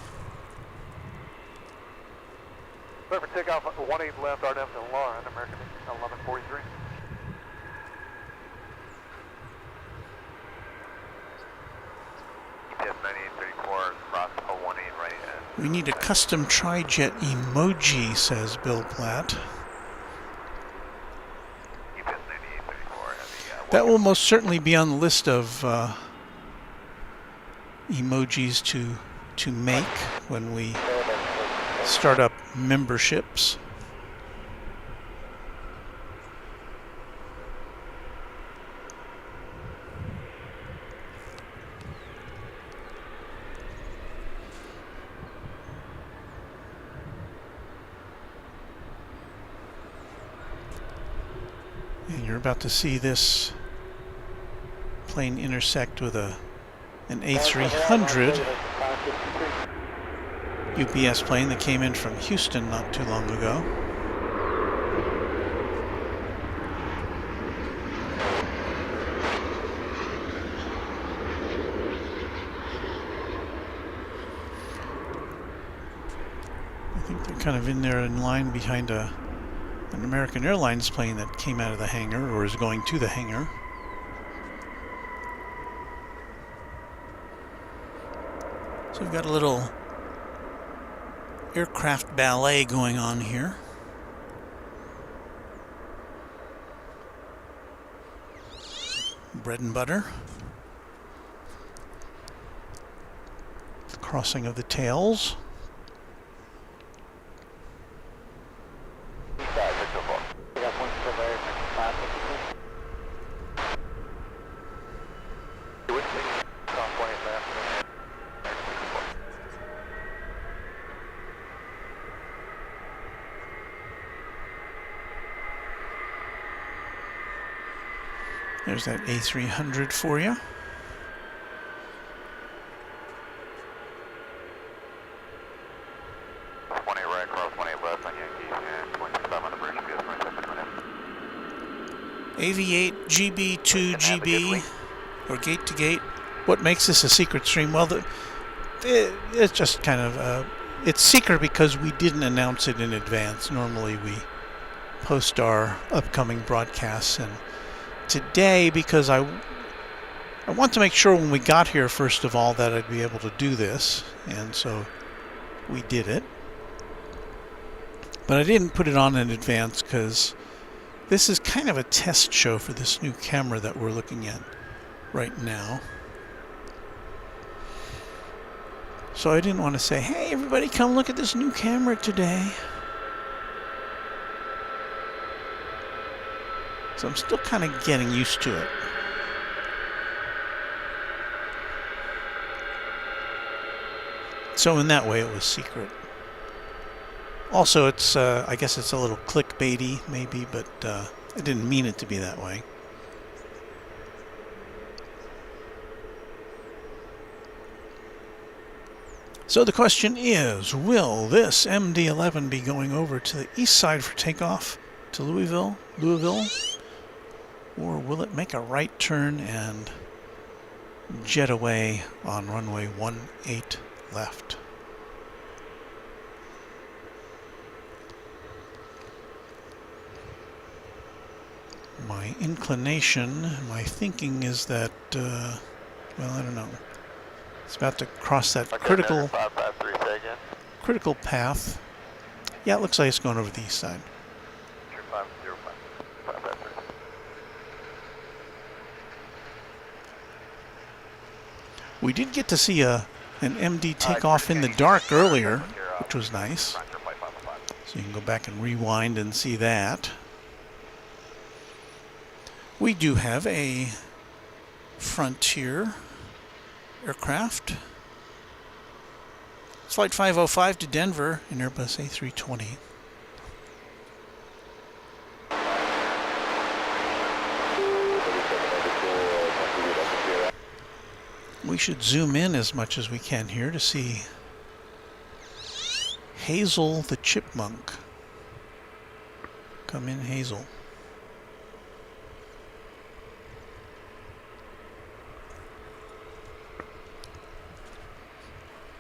Clear for takeoff, 18 left, RDM to Lauren, American 1143. We need a custom tri-jet emoji, says Bill Platt. That will most certainly be on the list of emojis to make when we start up memberships. And you're about to see this plane intersect with an A300 UPS plane that came in from Houston not too long ago. kind of in there in line behind an American Airlines plane that came out of the hangar or is going to the hangar. So we've got a little aircraft ballet going on here. Bread and butter. The crossing of the tails. There's that A300 for you. AV8 GB2 GB or gate to gate. What makes this a secret stream? Well, it's just kind of it's secret because we didn't announce it in advance. Normally we post our upcoming broadcasts, and today, because I want to make sure when we got here, first of all, that I'd be able to do this, and so we did it. But I didn't put it on in advance because this is kind of a test show for this new camera that we're looking at right now. So I didn't want to say, hey, everybody, come look at this new camera today. So I'm still kind of getting used to it. So in that way, it was secret. Also, it's I guess it's a little clickbaity, maybe, but I didn't mean it to be that way. So the question is, will this MD-11 be going over to the east side for takeoff to Louisville? Or will it make a right turn and jet away on runway 18 left? My inclination, my thinking is that, well, I don't know. It's about to cross that critical path. Yeah, it looks like it's going over the east side. We did get to see an MD take off in the dark earlier, which was nice. So you can go back and rewind and see that. We do have a Frontier aircraft. It's Flight 505 to Denver, an Airbus A320. We should zoom in as much as we can here to see Hazel the chipmunk. Come in, Hazel.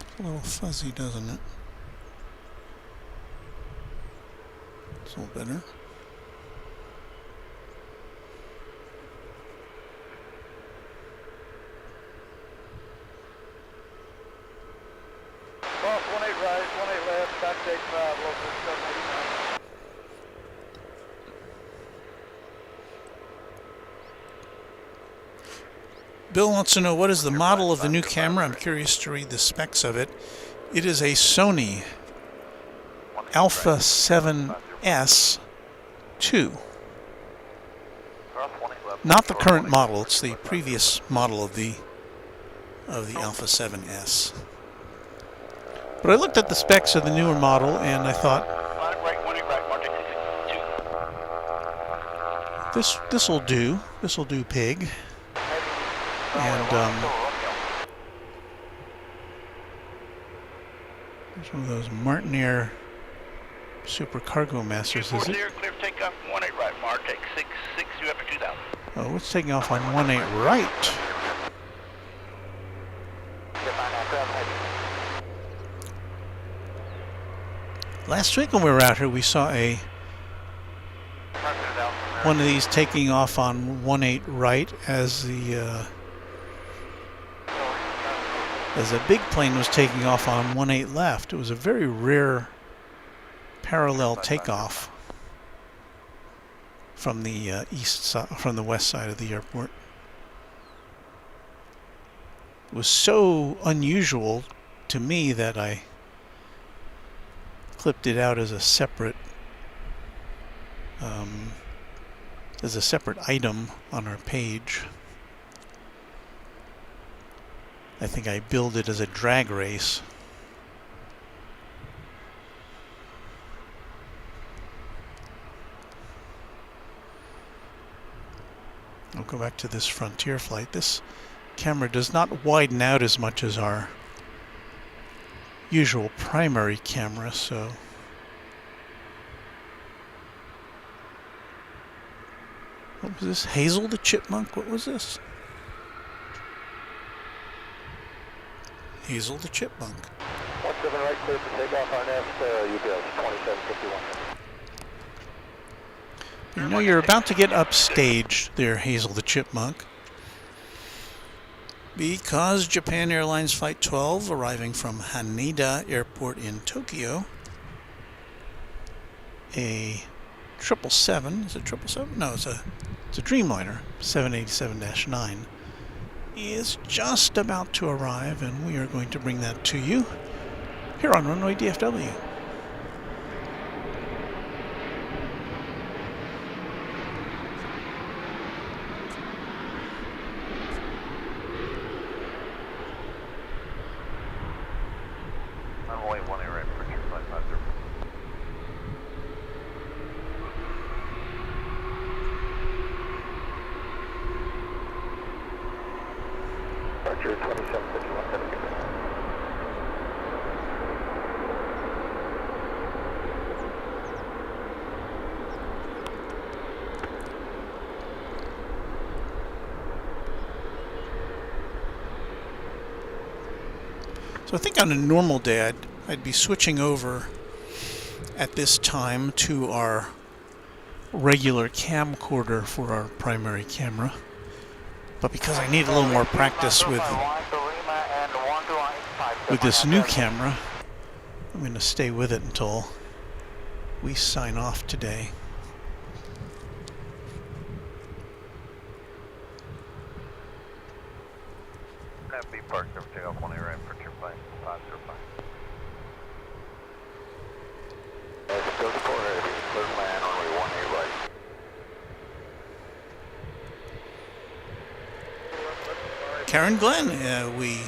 It's a little fuzzy, doesn't it? It's a little better. Bill wants to know, what is the model of the new camera? I'm curious to read the specs of it. It is a Sony Alpha 7S II. Not the current model, it's the previous model of the Alpha 7S. But I looked at the specs of the newer model and I thought, this'll do. This'll do, pig. And there's one of those Martinair Super Cargo Masters, is it? Clear takeoff 18 right, Mark. Take 6, you after 2000. Oh, it's taking off on 18 right. Last week when we were out here, we saw one of these taking off on 18 right as a big plane was taking off on 18 left. It was a very rare parallel takeoff from the from the west side of the airport. It was so unusual to me that I clipped it out as a separate item on our page. I think I billed it as a drag race. I'll go back to this Frontier flight. This camera does not widen out as much as our usual primary camera, so what was this? Hazel the Chipmunk? What was this? Hazel the Chipmunk. 17 right, clear for takeoff on next UPS 2751. You know you're about to get upstaged there, Hazel the Chipmunk, because Japan Airlines Flight 12 arriving from Haneda Airport in Tokyo, a 777, is it 777? No, it's a Dreamliner 787-9, is just about to arrive, and we are going to bring that to you here on Runway DFW. Runway 18 right, Richard 550. Roger, 2751. So I think on a normal day I'd be switching over at this time to our regular camcorder for our primary camera. But because I need a little more practice with this new camera, I'm going to stay with it until we sign off today. Be parked over takeoff 18 right for trip line 505. Go to corner, if you clear land on runway 18 right. Karen Glenn, we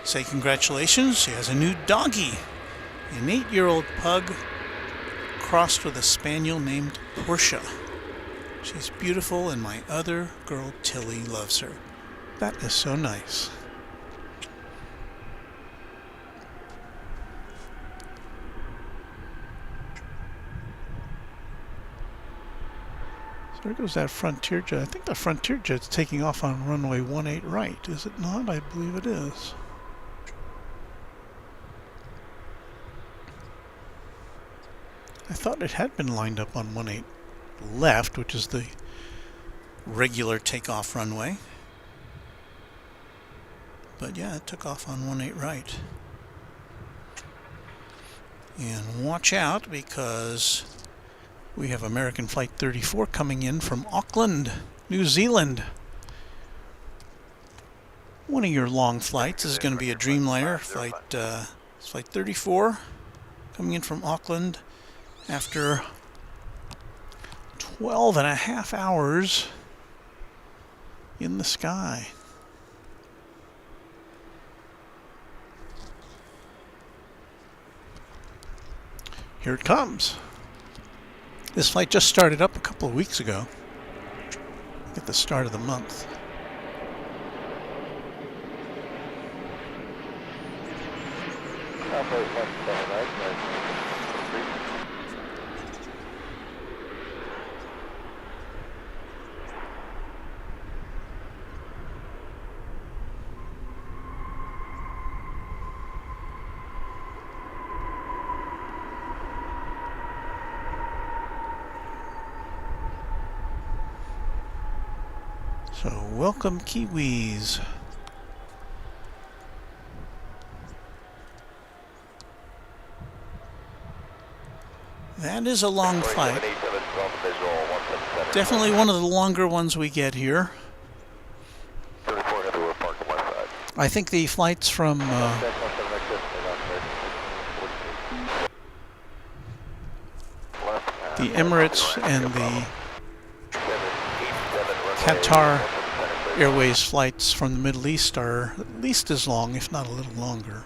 say congratulations. She has a new doggie, an 8-year-old pug crossed with a spaniel named Portia. She's beautiful, and my other girl Tilly loves her. That is so nice. So there goes that Frontier jet. I think the Frontier jet's taking off on runway 18 right, is it not? I believe it is. I thought it had been lined up on 18 left, which is the regular takeoff runway. But yeah, it took off on 18 right. And watch out, because we have American Flight 34 coming in from Auckland, New Zealand. One of your long flights. This is going to be a Dreamliner, flight 34, coming in from Auckland after 12 and a half hours in the sky. Here it comes. This flight just started up a couple of weeks ago, at the start of the month. So, welcome Kiwis. That is a long flight. Definitely one of the longer ones we get here. I think the flights from the Emirates and the Qatar Airways flights from the Middle East are at least as long, if not a little longer.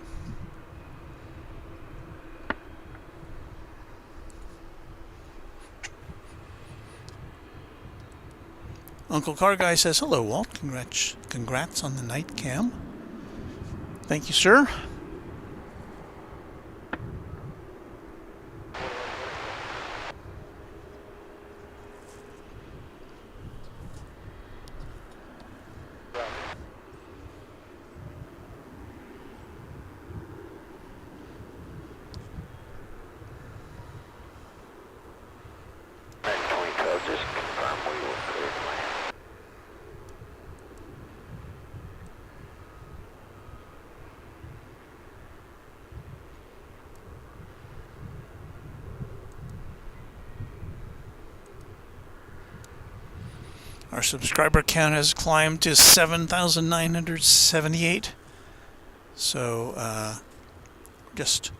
Uncle Car Guy says, hello, Walt. Congrats on the night cam. Thank you, sir. Our subscriber count has climbed to 7,978. So, just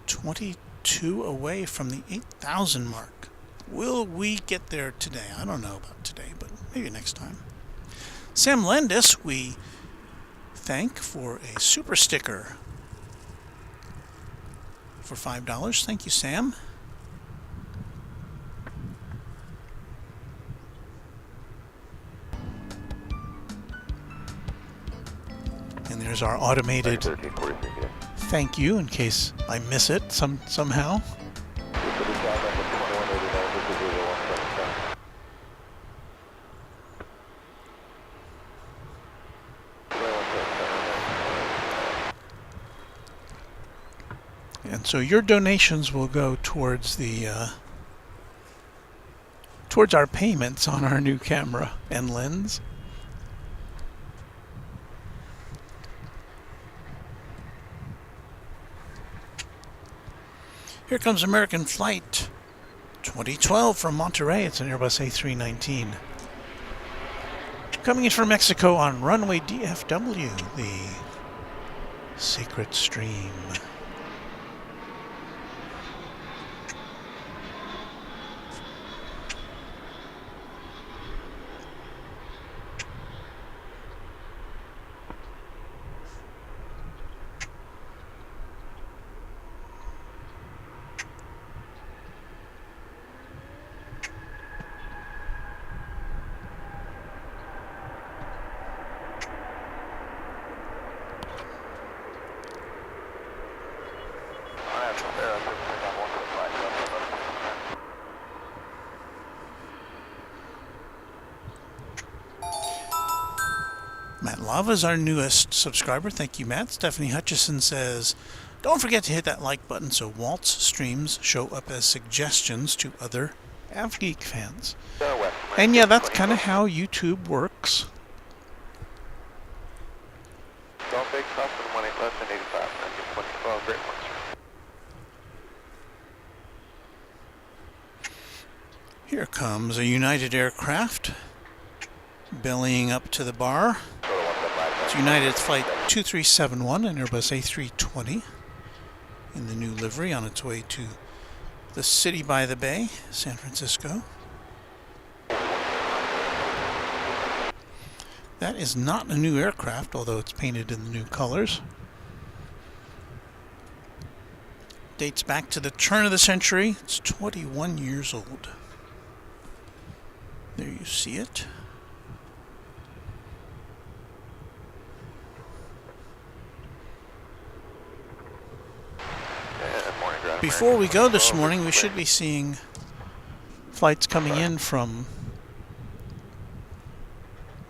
22 away from the 8,000 mark. Will we get there today? I don't know about today, but maybe next time. Sam Landis, we thank for a super sticker for $5. Thank you, Sam. And there's our automated thank you in case I miss it somehow. And so your donations will go towards the towards our payments on our new camera and lens. Here comes American Flight 2012 from Monterey. It's an Airbus A319. Coming in from Mexico on Runway DFW, the secret stream. Matt Lava is our newest subscriber. Thank you, Matt. Stephanie Hutchison says, don't forget to hit that like button so Walt's streams show up as suggestions to other AvGeek fans. And yeah, that's kind of how YouTube works. Don't big cost of money less than 85. Great ones. Here comes a United aircraft bellying up to the bar. It's United Flight 2371, an Airbus A320 in the new livery on its way to the city by the bay, San Francisco. That is not a new aircraft, although it's painted in the new colors. Dates back to the turn of the century. It's 21 years old. There you see it. Before we go this morning, we should be seeing flights coming in from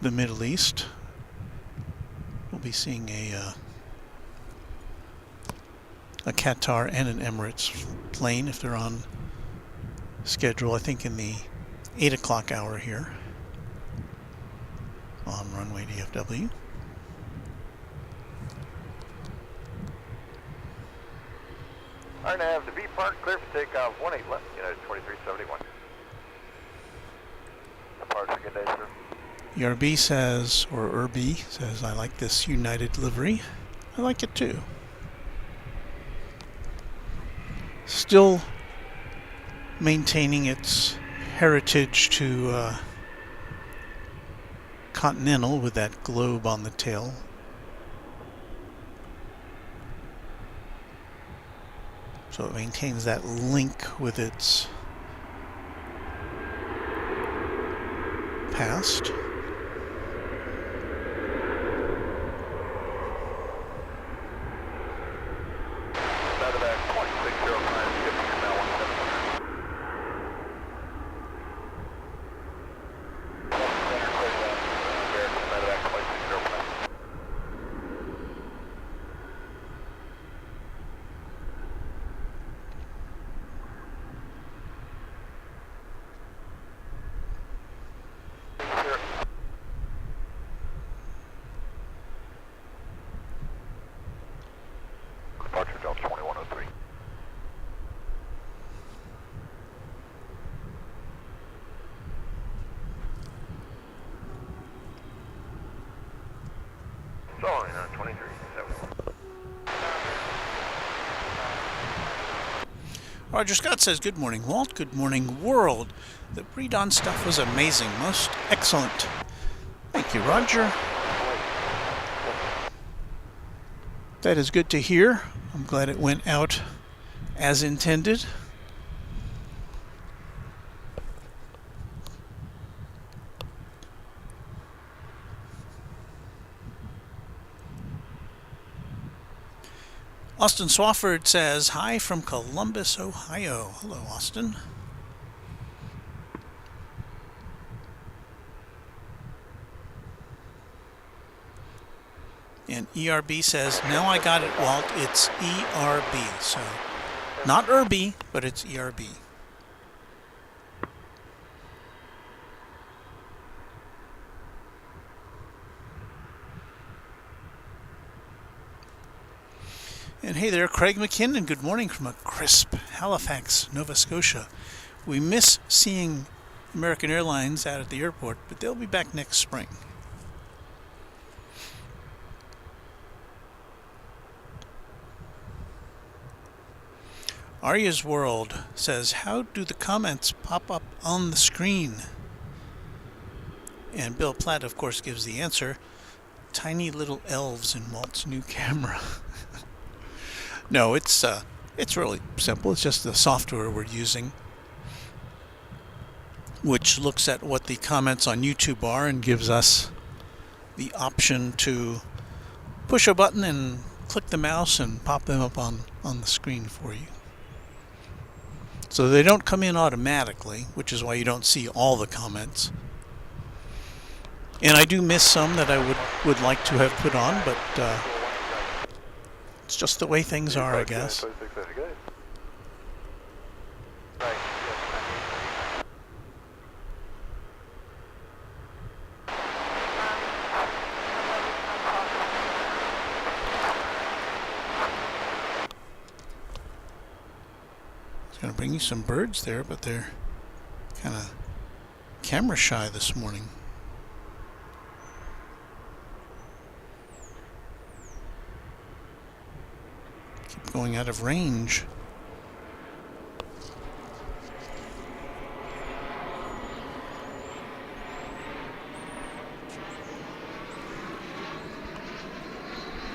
the Middle East. We'll be seeing a Qatar and an Emirates plane if they're on schedule, I think in the 8 o'clock hour here. on runway DFW. Alright, I have the V park clear for takeoff 18 left, United 2371. Departure, good day, sir. ERB says, or ERB says, I like this United livery. I like it too. Still maintaining its heritage to Continental with that globe on the tail. So it maintains that link with its past. Medevac 2605, shipping is now 1700. American Medevac 2605. Departure Delta 2103. Sorry, 2371. Roger Scott says, good morning, Walt. Good morning, world. The pre-dawn stuff was amazing. Most excellent. Thank you, Roger. That is good to hear. I'm glad it went out as intended. Austin Swafford says, hi from Columbus, Ohio. Hello, Austin. And ERB says, now I got it, Walt. It's ERB. So, not ERB, but it's ERB. And hey there, Craig McKinnon. Good morning from a crisp Halifax, Nova Scotia. We miss seeing American Airlines out at the airport, but they'll be back next spring. Arya's World says, how do the comments pop up on the screen? And Bill Platt, of course, gives the answer. Tiny little elves in Walt's new camera. No, it's really simple. It's just the software we're using, which looks at what the comments on YouTube are and gives us the option to push a button and click the mouse and pop them up on the screen for you. So they don't come in automatically, which is why you don't see all the comments. And I do miss some that I would like to have put on, but it's just the way things are, I guess. Going to bring you some birds there, but they're kind of camera shy this morning. Keep going out of range.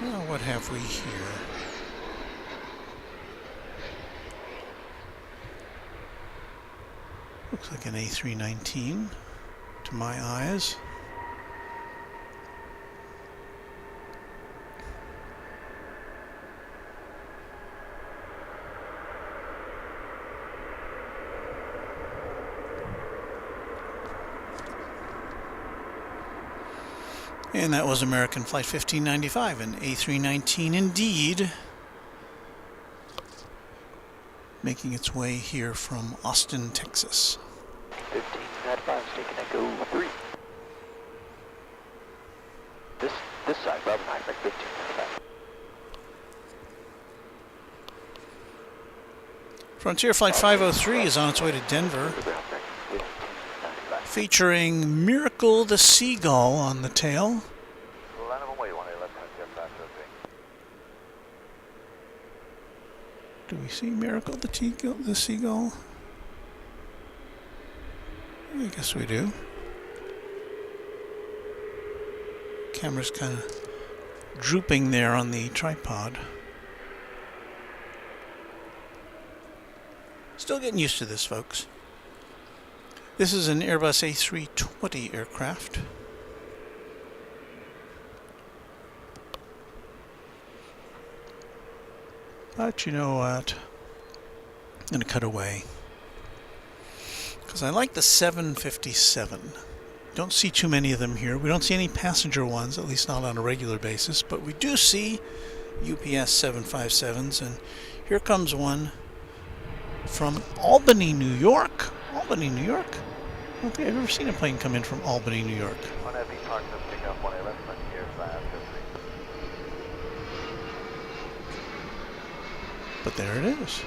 Well, what have we here? Looks like an A319 to my eyes. And that was American Flight 1595, an A319 indeed, making its way here from Austin, Texas. 1595, taking Echo 3. this side, Bravo 9, right 15. Frontier Flight 503 is on its way to Denver, featuring Miracle the Seagull on the tail. Line of away, 1 left, Frontier 503. Do we see Miracle the Seagull? I guess we do. Camera's kind of drooping there on the tripod. Still getting used to this, folks. This is an Airbus A320 aircraft. But you know what? I'm going to cut away. Because I like the 757. Don't see too many of them here. We don't see any passenger ones, at least not on a regular basis. But we do see UPS 757s. And here comes one from Albany, New York. Albany, New York? I don't think I've ever seen a plane come in from Albany, New York. 1 heavy, park the takeoff, 1 left, Frontier 503. But there it is.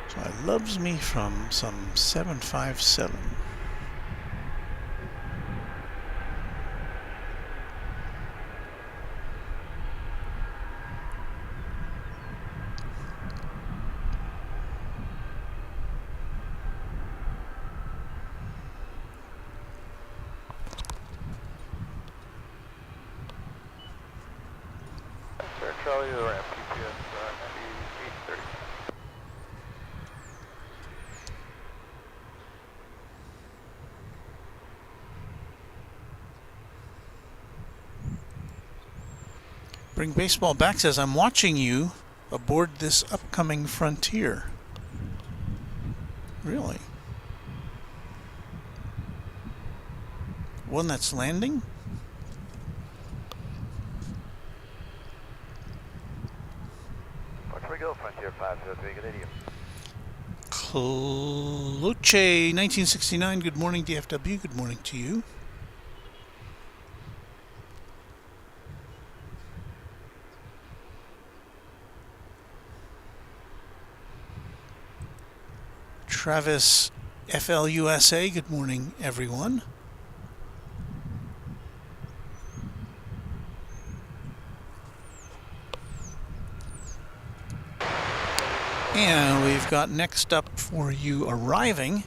So it loves me from some 757. Sir, Charlie, or ramp, UPS 9830. Bring Baseball Back says, I'm watching you aboard this upcoming Frontier. Really? One that's landing? Watch we go, Frontier 503, good idiot. Cloche 1969, good morning DFW, good morning to you. Travis FLUSA, good morning everyone. And we've got next up for you arriving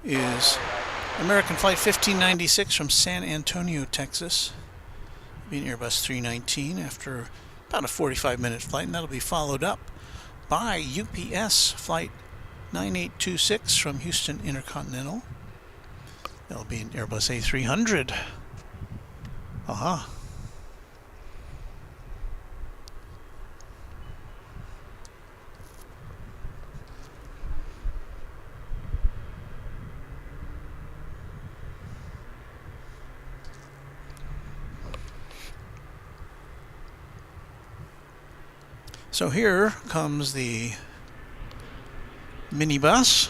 is American Flight 1596 from San Antonio, Texas. Being Airbus 319 after about a 45-minute flight, and that'll be followed up by UPS Flight 9826 from Houston Intercontinental. That'll be an Airbus A300. Aha. So here comes the minibus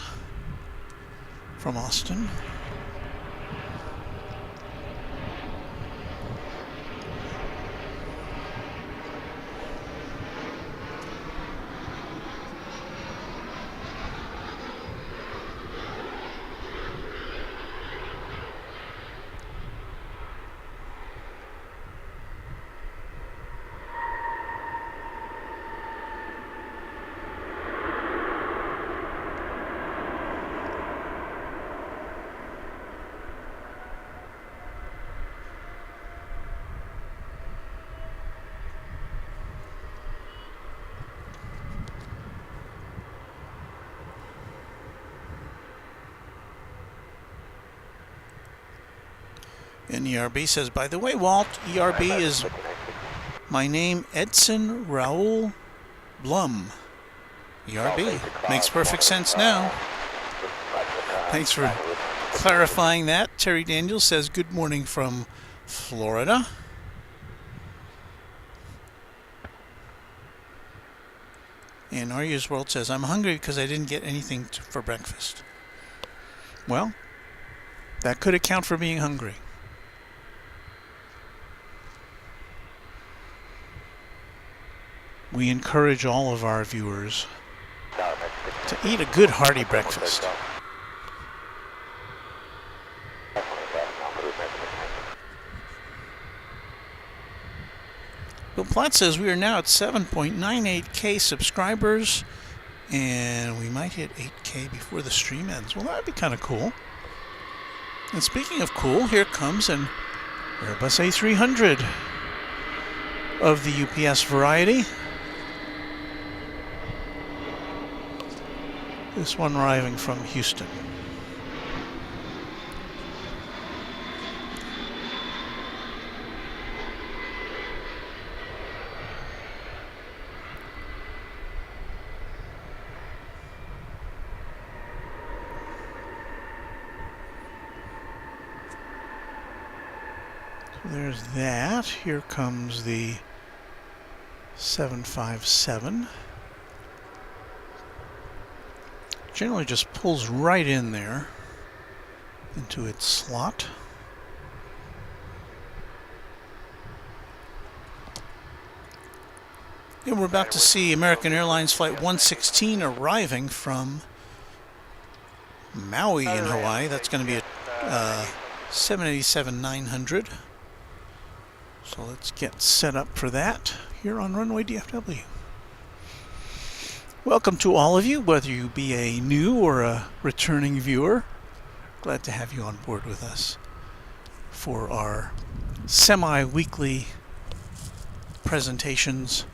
from Austin. And ERB says, by the way, Walt, ERB is my name, Edson Raul Blum. ERB. Makes perfect sense now. Thanks for clarifying that. Terry Daniels says, good morning from And Arya's World says, I'm hungry because I didn't get anything for breakfast. Well, that could account for being hungry. We encourage all of our viewers to eat a good hearty breakfast. Bill Platt says we are now at 7.98K subscribers, and we might hit 8K before the stream ends. Well, that would be kind of cool. And speaking of cool, here comes an Airbus A300 of the UPS variety. This one arriving from Houston. There's that. Here comes the 757. Generally just pulls right in there into its slot. And we're about to see American Airlines Flight 116 arriving from Maui in Hawaii. That's going to be a 787-900. So let's get set up for that here on Runway DFW. Welcome to all of you, whether you be a new or a returning viewer. Glad to have you on board with us for our semi-weekly presentations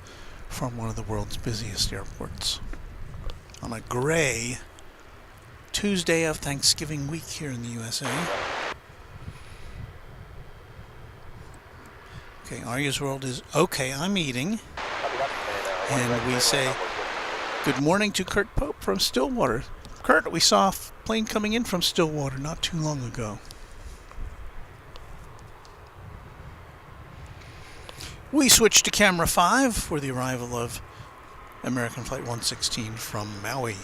from one of the world's busiest airports on a gray Tuesday of Thanksgiving week here in the USA. Okay, Arya's World is okay, I'm eating. And we say good morning to Kurt Pope from Stillwater. Kurt, we saw a plane coming in from Stillwater not too long ago. We switch to camera 5 for the arrival of American Flight 116 from Maui.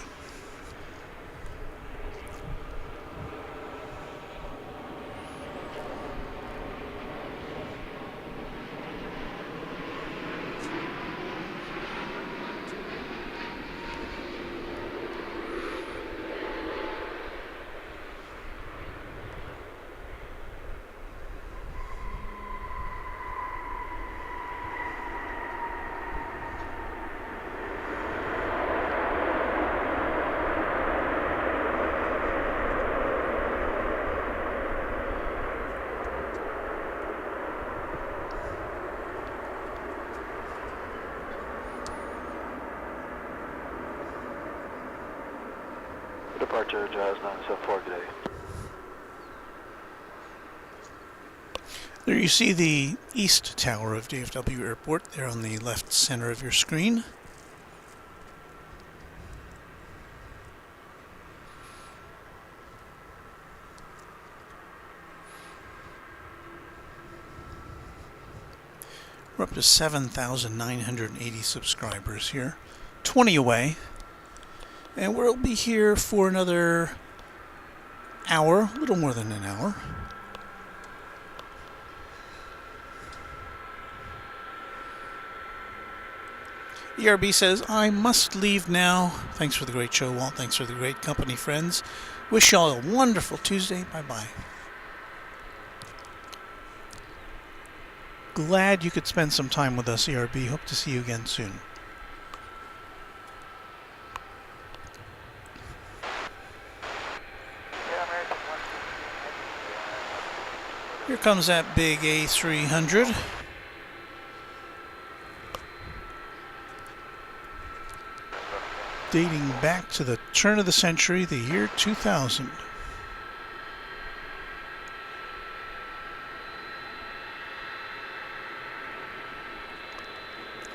Departure Jazz 974 today. There you see the east tower of DFW Airport there on the left center of your screen. We're up to 7,980 subscribers here, 20 away. And we'll be here for another hour, a little more than an hour. ERB says, I must leave now. Thanks for the great show, Walt. Thanks for the great company, friends. Wish y'all a wonderful Tuesday. Bye-bye. Glad you could spend some time with us, ERB. Hope to see you again soon. Here comes that big A300. Dating back to the turn of the century, the year 2000.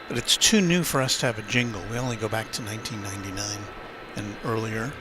But it's too new for us to have a jingle. We only go back to 1999 and earlier.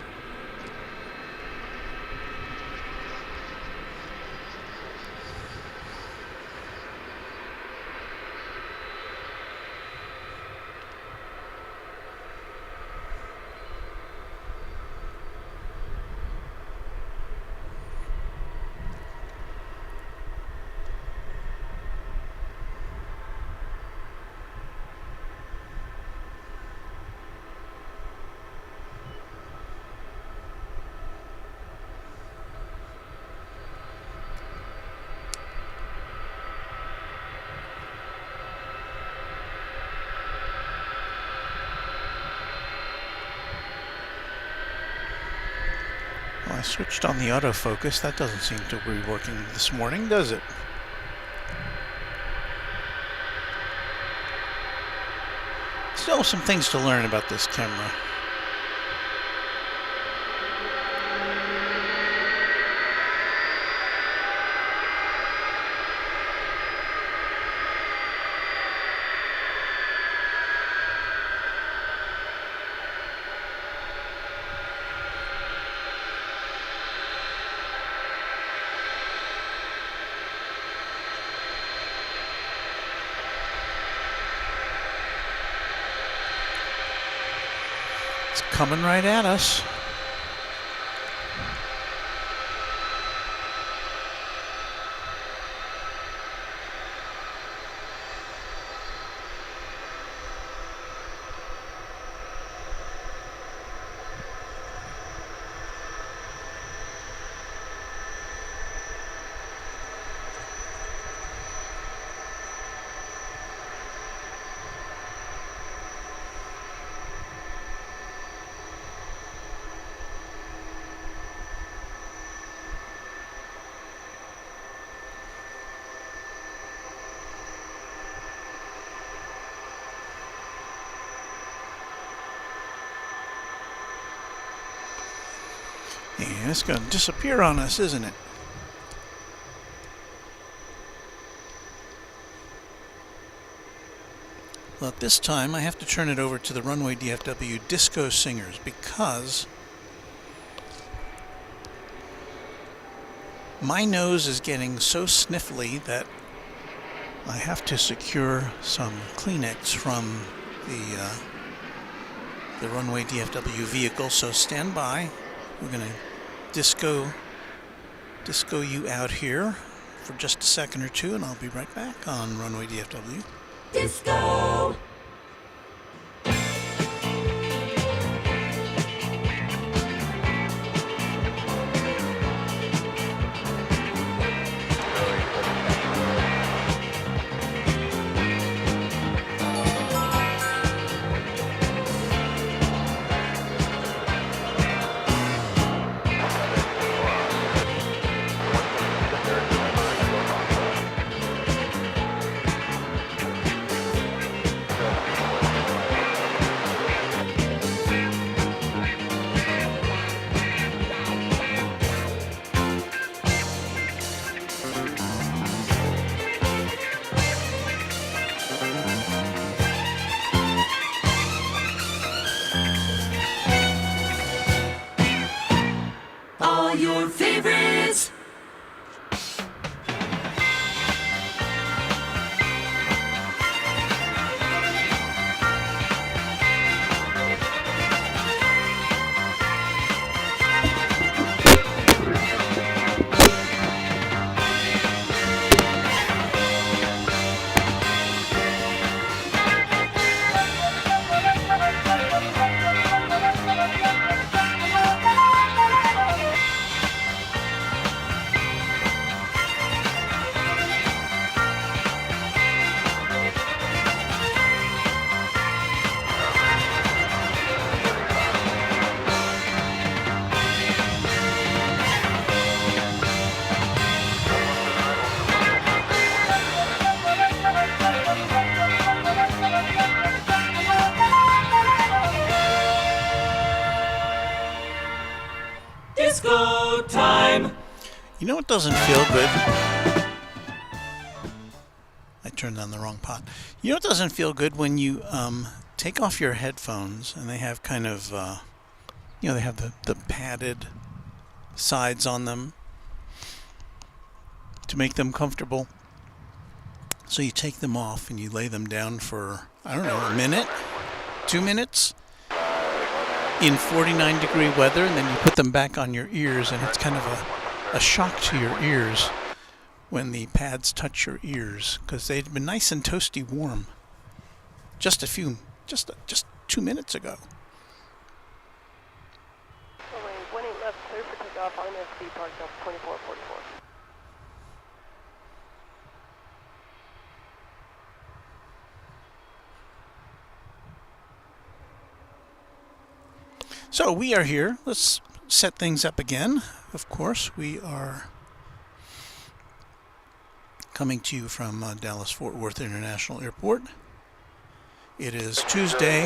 Switched on the autofocus. That doesn't seem to be working this morning, does it? Still some things to learn about this camera. Coming right at us. Yeah, it's going to disappear on us, isn't it? Well, at this time, I have to turn it over to the Runway DFW Disco Singers because my nose is getting so sniffly that I have to secure some Kleenex from the Runway DFW vehicle. So stand by. We're going to disco you out here for just a second or two, and I'll be right back on Runway DFW. Disco. All your favorites. Disco time. You know what doesn't feel good? I turned on the wrong pot. You know what doesn't feel good when you take off your headphones and they have kind of, they have the padded sides on them to make them comfortable. So you take them off and you lay them down for, I don't know, a minute, 2 minutes in 49-degree weather, and then you put them back on your ears, and it's kind of a shock to your ears when the pads touch your ears, because they'd been nice and toasty warm just 2 minutes ago. Runway 18 left, clear for takeoff on SV, park up 2444. So we are here. Let's set things up again. Of course, we are coming to you from Dallas-Fort Worth International Airport. It is Tuesday,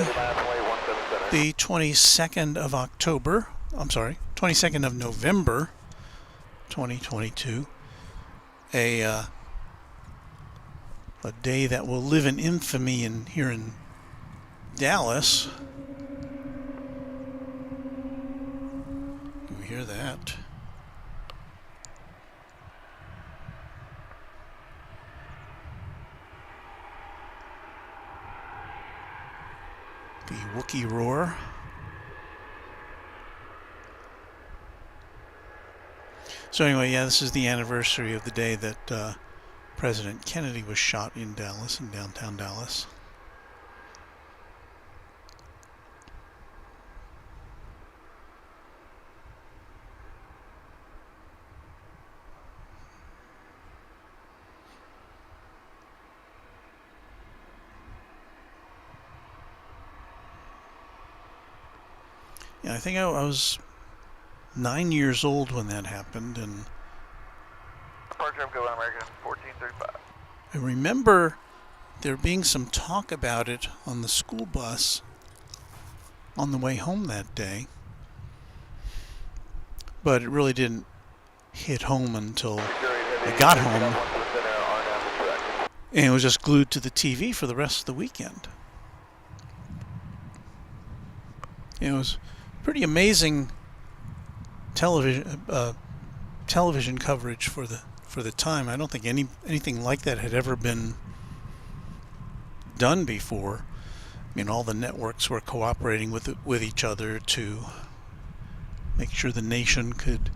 the 22nd of October. I'm sorry, 22nd of November, 2022. A day that will live in infamy here in Dallas. You hear that? The Wookiee roar. So anyway, yeah, this is the anniversary of the day that President Kennedy was shot in Dallas, in downtown Dallas. Yeah, I think I was 9 years old when that happened, and Departure of Go American 1435. I remember there being some talk about it on the school bus on the way home that day, but it really didn't hit home until I got home, and it was just glued to the TV for the rest of the weekend. It was pretty amazing television coverage for the time. I don't think anything like that had ever been done before. I mean, all the networks were cooperating with each other to make sure the nation could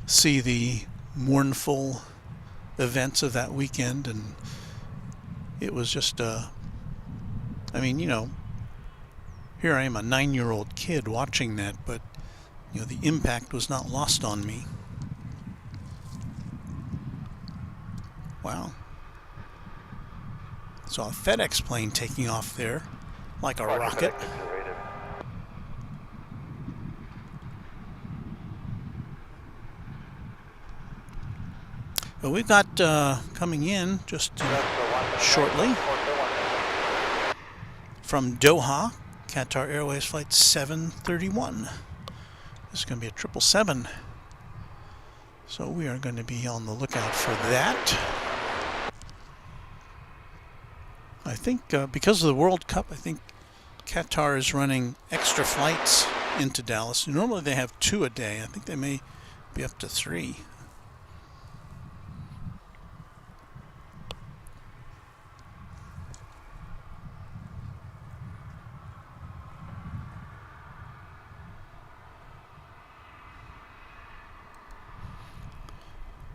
see the mournful events of that weekend, and it was just I mean, you know, here I am, a 9-year-old kid watching that, but you know, the impact was not lost on me. Wow. Saw a FedEx plane taking off there like a rocket. But we've got coming in just shortly from Doha, Qatar Airways flight 731. This is going to be a 777. So we are going to be on the lookout for that. I think because of the World Cup, I think Qatar is running extra flights into Dallas. Normally they have 2 a day. I think they may be up to 3.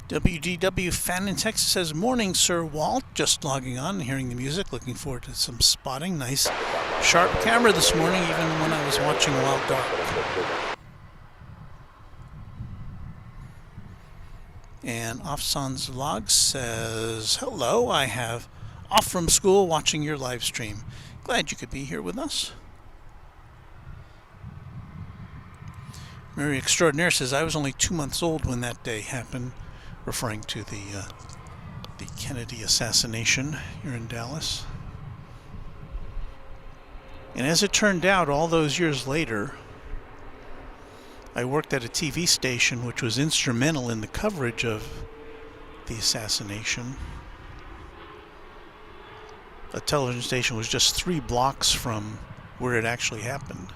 WDW fan in Texas says, "Morning, Sir Walt. Just logging on and hearing the music. Looking forward to some spotting. Nice, sharp camera this morning, even when I was watching while dark." And Afsan's log says, "Hello, I have off from school watching your live stream. Glad you could be here with us." Mary Extraordinaire says, "I was only 2 months old when that day happened," referring to the Kennedy assassination here in Dallas. And as it turned out, all those years later, I worked at a TV station which was instrumental in the coverage of the assassination. A television station was just 3 blocks from where it actually happened.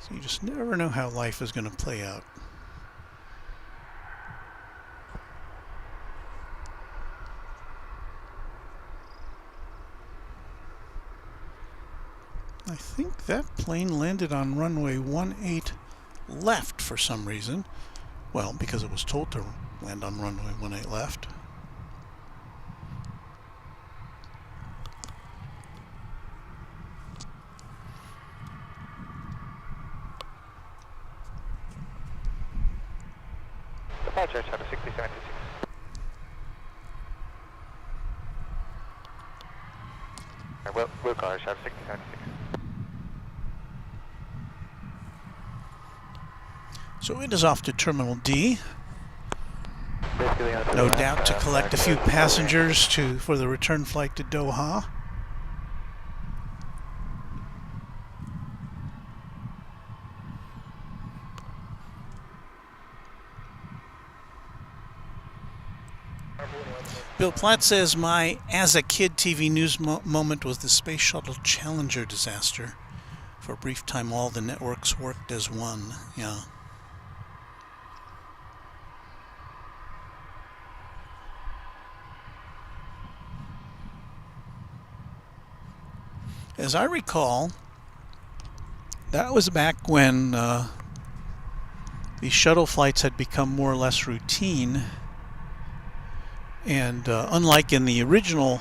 So you just never know how life is going to play out. I think that plane landed on runway 18 left for some reason. Well, because it was told to land on runway 18 left. Departure, Channel 6076. Will car, Channel 6076. So it is off to Terminal D. No doubt to collect a few passengers for the return flight to Doha. Bill Platt says my as a kid TV news moment was the Space Shuttle Challenger disaster. For a brief time all the networks worked as one. Yeah. As I recall, that was back when these shuttle flights had become more or less routine. And unlike in the original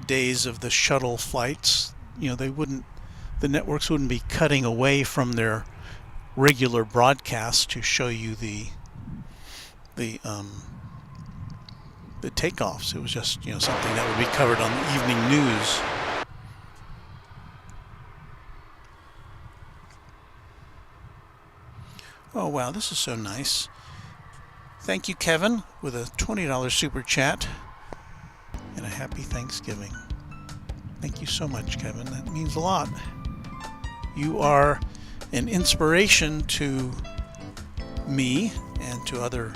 days of the shuttle flights, you know, the networks wouldn't be cutting away from their regular broadcasts to show you the takeoffs. It was just, you know, something that would be covered on the evening news. Oh wow, this is so nice. Thank you, Kevin, with a $20 super chat and a happy Thanksgiving. Thank you so much, Kevin. That means a lot. You are an inspiration to me and to other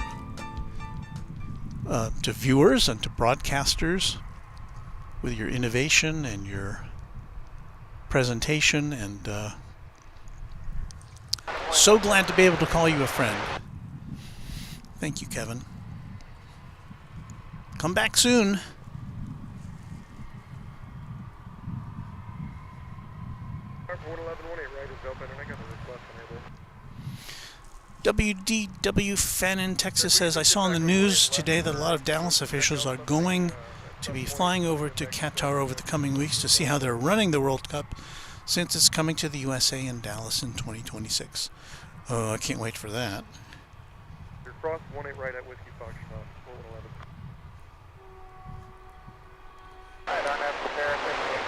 to viewers and to broadcasters with your innovation and your presentation, and so glad to be able to call you a friend. Thank you, Kevin. Come back soon. WDW Fan in Texas says, I saw on the news today that a lot of Dallas officials are going to be flying over to Qatar over the coming weeks to see how they're running the World Cup, since it's coming to the USA in Dallas in 2026. Oh, I can't wait for that. You're cross 18 right at Whiskey Foxtrot, 411. I don't have to bear 58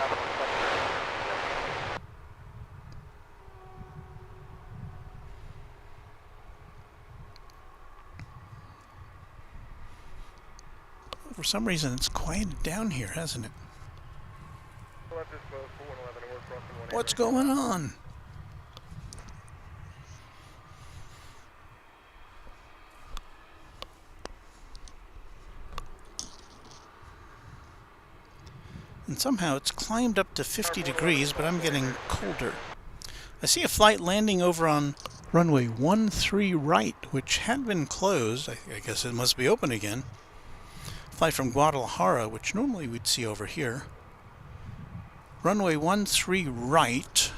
For some reason, it's quieted down here, hasn't it? What's going on? And somehow it's climbed up to 50 degrees, but I'm getting colder. I see a flight landing over on runway 13 right, which had been closed. I guess it must be open again. Flight from Guadalajara, which normally we'd see over here. Runway 13 right.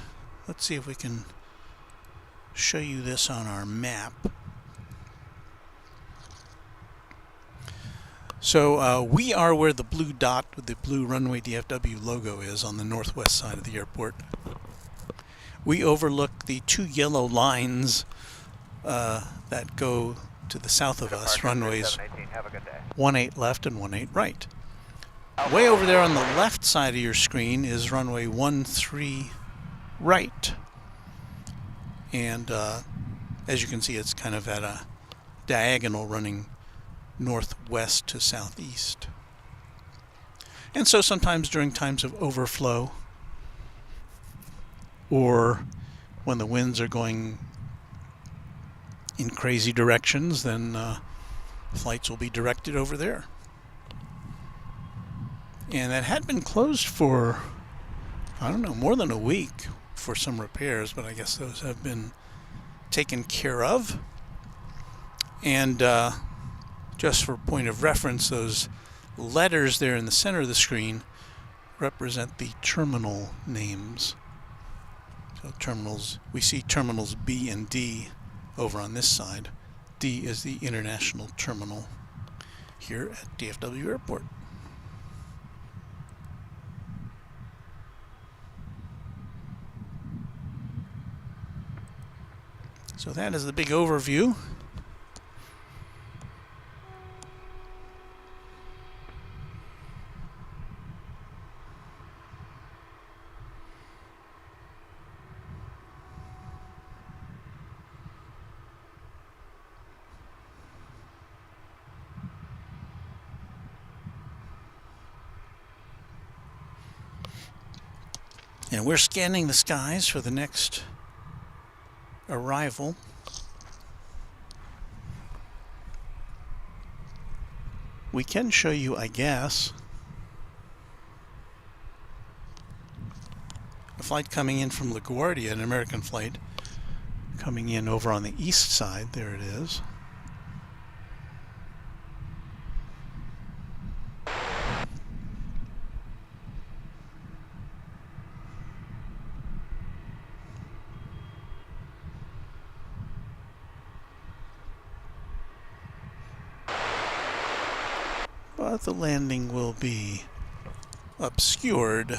Let's see if we can show you this on our map. So we are where the blue dot with the blue Runway DFW logo is on the northwest side of the airport. We overlook the two yellow lines that go to the south of us, runways 18 left and 18 right. Way over there on the left side of your screen is runway 13 right. And as you can see, it's kind of at a diagonal running northwest to southeast. And so sometimes during times of overflow, or when the winds are going in crazy directions, then flights will be directed over there. And that had been closed for, I don't know, more than a week for some repairs, but I guess those have been taken care of. And just for point of reference, those letters there in the center of the screen represent the terminal names. So terminals, we see terminals B and D over on this side. D is the international terminal here at DFW Airport. So that is the big overview. And we're scanning the skies for the next arrival. We can show you, I guess, a flight coming in from LaGuardia, an American flight coming in over on the east side. There it is. But the landing will be obscured.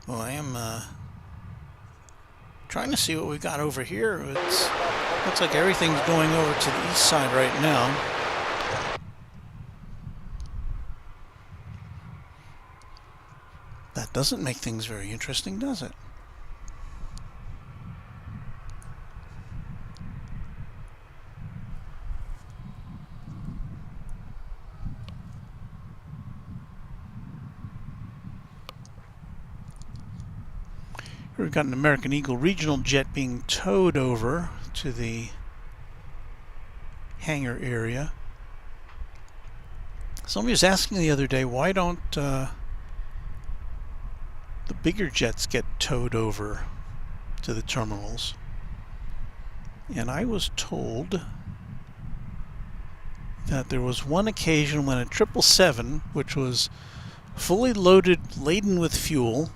Well, I am trying to see what we've got over here. Looks like everything's going over to the east side right now. That doesn't make things very interesting, does it? We've got an American Eagle regional jet being towed over to the hangar area. Somebody was asking the other day, why don't the bigger jets get towed over to the terminals? And I was told that there was one occasion when a 777, which was fully loaded, laden with fuel,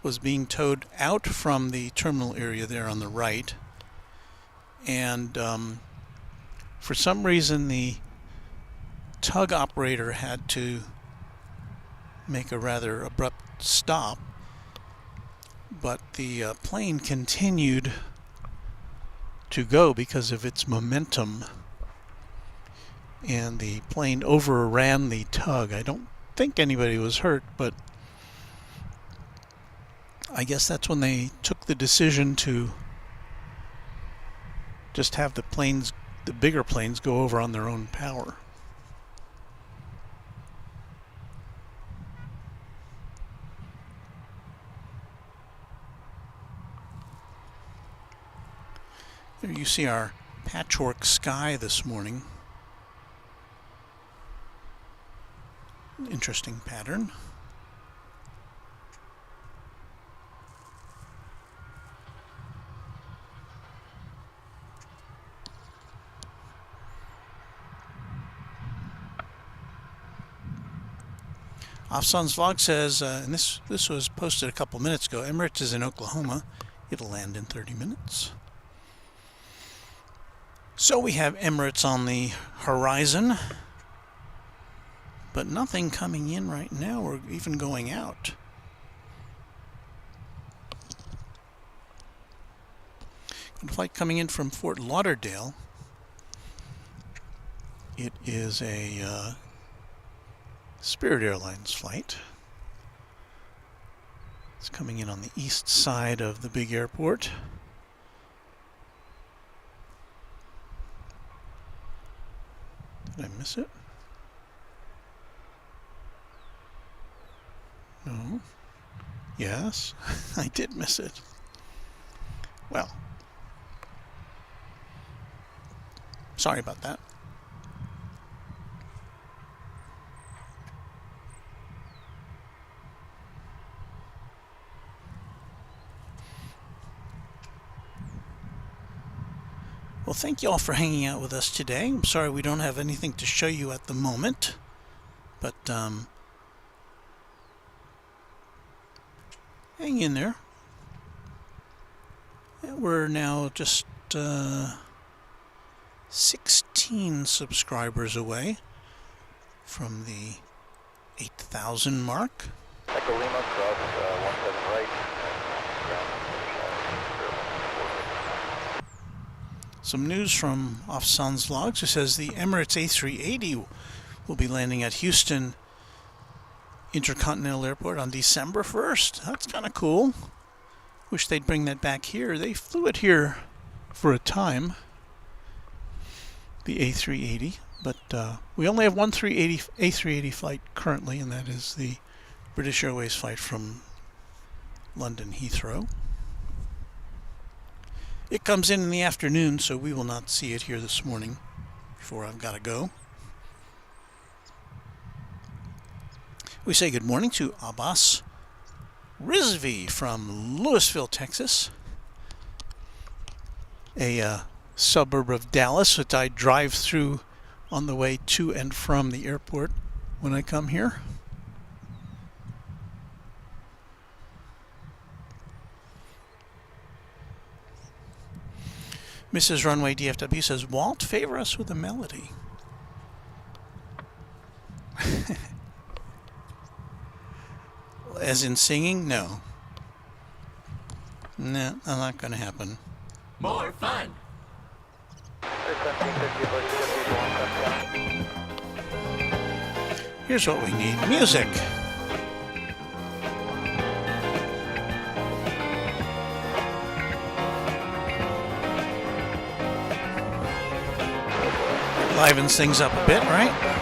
was being towed out from the terminal area there on the right, and for some reason the tug operator had to make a rather abrupt stop, but the plane continued to go because of its momentum, and the plane overran the tug. I don't think anybody was hurt, but I guess that's when they took the decision to just have the planes, the bigger planes, go over on their own power. There you see our patchwork sky this morning. Interesting pattern. Afsan's vlog says, and this was posted a couple minutes ago, Emirates is in Oklahoma. It'll land in 30 minutes. So we have Emirates on the horizon, but nothing coming in right now or even going out. A flight coming in from Fort Lauderdale. It is a Spirit Airlines flight. It's coming in on the east side of the big airport. Did I miss it? No. Yes, I did miss it. Well, sorry about that. Well, thank you all for hanging out with us today. I'm sorry we don't have anything to show you at the moment, but hang in there. Yeah, we're now just 16 subscribers away from the 8,000 mark. Echo Lima, cross 17 right. Some news from Afsan's logs. It says the Emirates A380 will be landing at Houston Intercontinental Airport on December 1st. That's kind of cool. Wish they'd bring that back here. They flew it here for a time, the A380, but we only have one A380 flight currently, and that is the British Airways flight from London Heathrow. It comes in the afternoon, so we will not see it here this morning before I've got to go. We say good morning to Abbas Rizvi from Louisville, Texas, a suburb of Dallas that I drive through on the way to and from the airport when I come here. Mrs. Runway DFW says, Walt, favor us with a melody. As in singing? No. No, that's not going to happen. More fun. Here's what we need. Music. Livens things up a bit, right?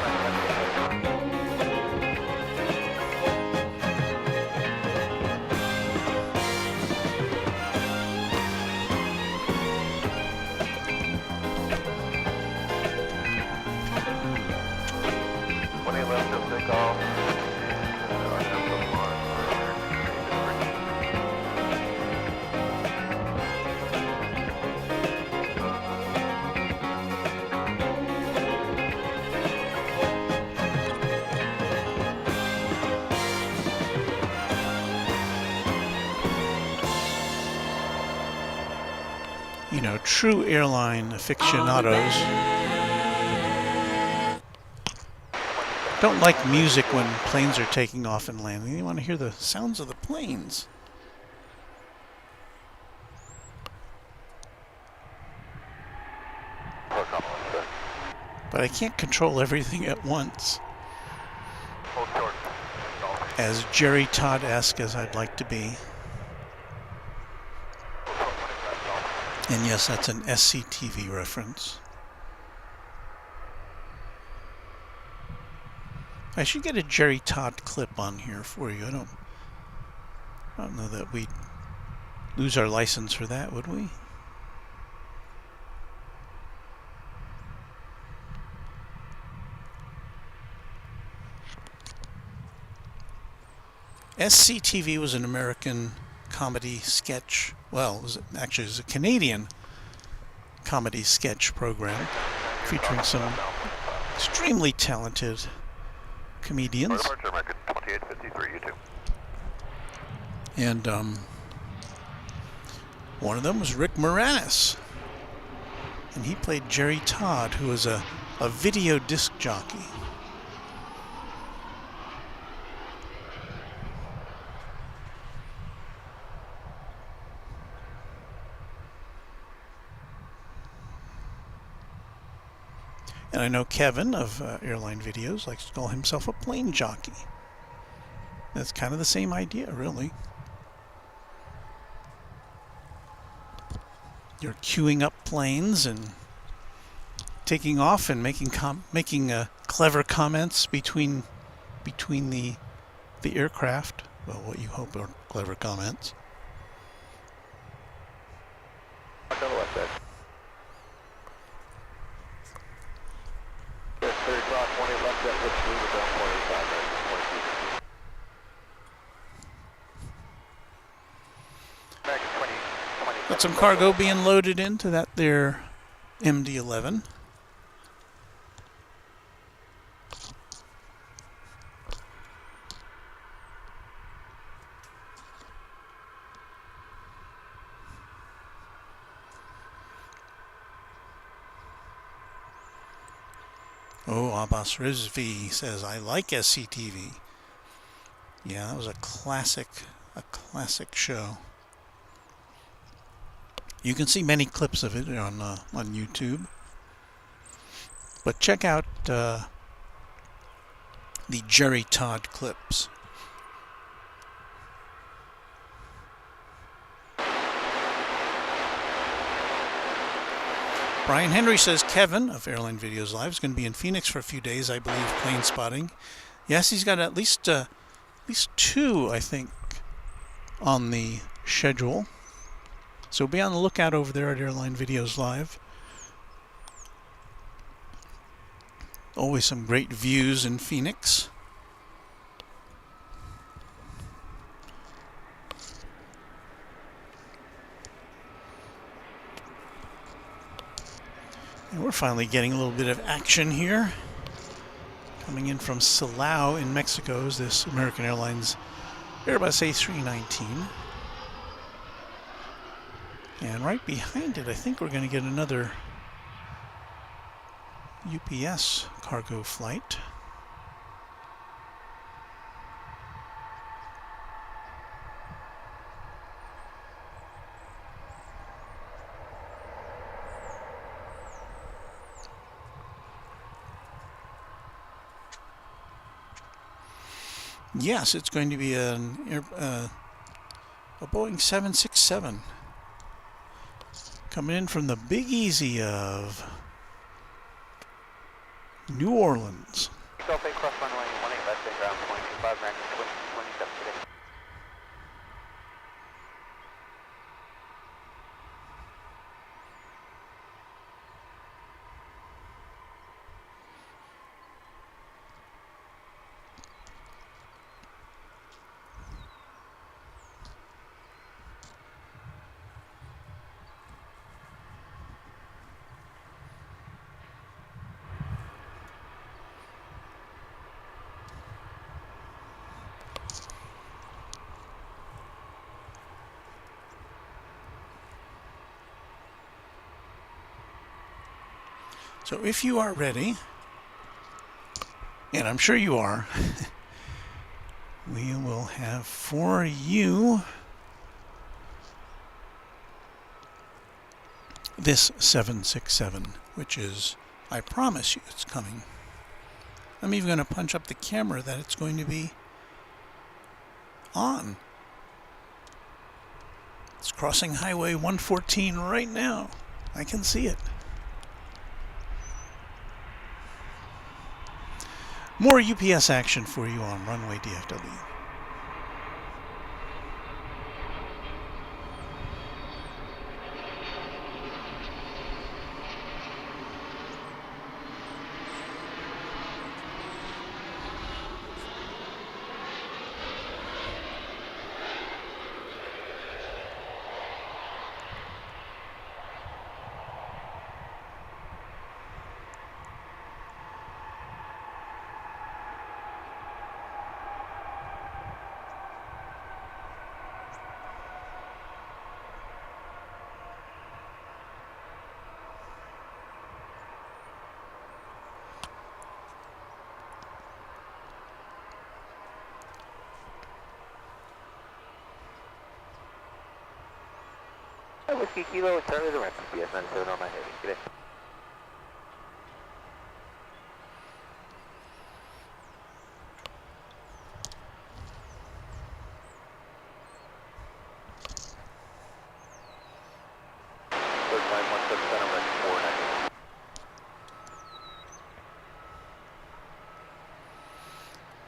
You know, true airline aficionados don't like music when planes are taking off and landing. They want to hear the sounds of the planes. But I can't control everything at once. As Jerry Todd-esque as I'd like to be. And yes, that's an SCTV reference. I should get a Jerry Todd clip on here for you. I don't know that we'd lose our license for that, would we? SCTV was an American comedy sketch. Well, it was a Canadian comedy sketch program featuring some extremely talented comedians. And one of them was Rick Moranis. And he played Jerry Todd, who was a video disc jockey. And I know Kevin of Airline Videos likes to call himself a plane jockey. That's kind of the same idea, really. You're queuing up planes and taking off and making clever comments between the aircraft. Well, what you hope are clever comments. Got some cargo being loaded into that there MD-11. Oh, Abbas Rizvi says, I like SCTV. Yeah, that was a classic show. You can see many clips of it on YouTube. But check out the Jerry Todd clips. Brian Henry says Kevin of Airline Videos Live is going to be in Phoenix for a few days, I believe, plane spotting. Yes, he's got at least two, I think, on the schedule. So be on the lookout over there at Airline Videos Live. Always some great views in Phoenix. And we're finally getting a little bit of action here. Coming in from Silao in Mexico is this American Airlines Airbus A319. And right behind it, I think we're going to get another UPS cargo flight. Yes, it's going to be a Boeing 767 coming in from the Big Easy of New Orleans. Golf 8 cross runway 18 left and ground 25 American 27 today. So if you are ready, and I'm sure you are, we will have for you this 767, which is, I promise you it's coming. I'm even going to punch up the camera that it's going to be on. It's crossing Highway 114 right now. I can see it. More UPS action for you on Runway DFW. Whiskey Kilo and Charlie the Rent, PS 97 on my heavy. Good day.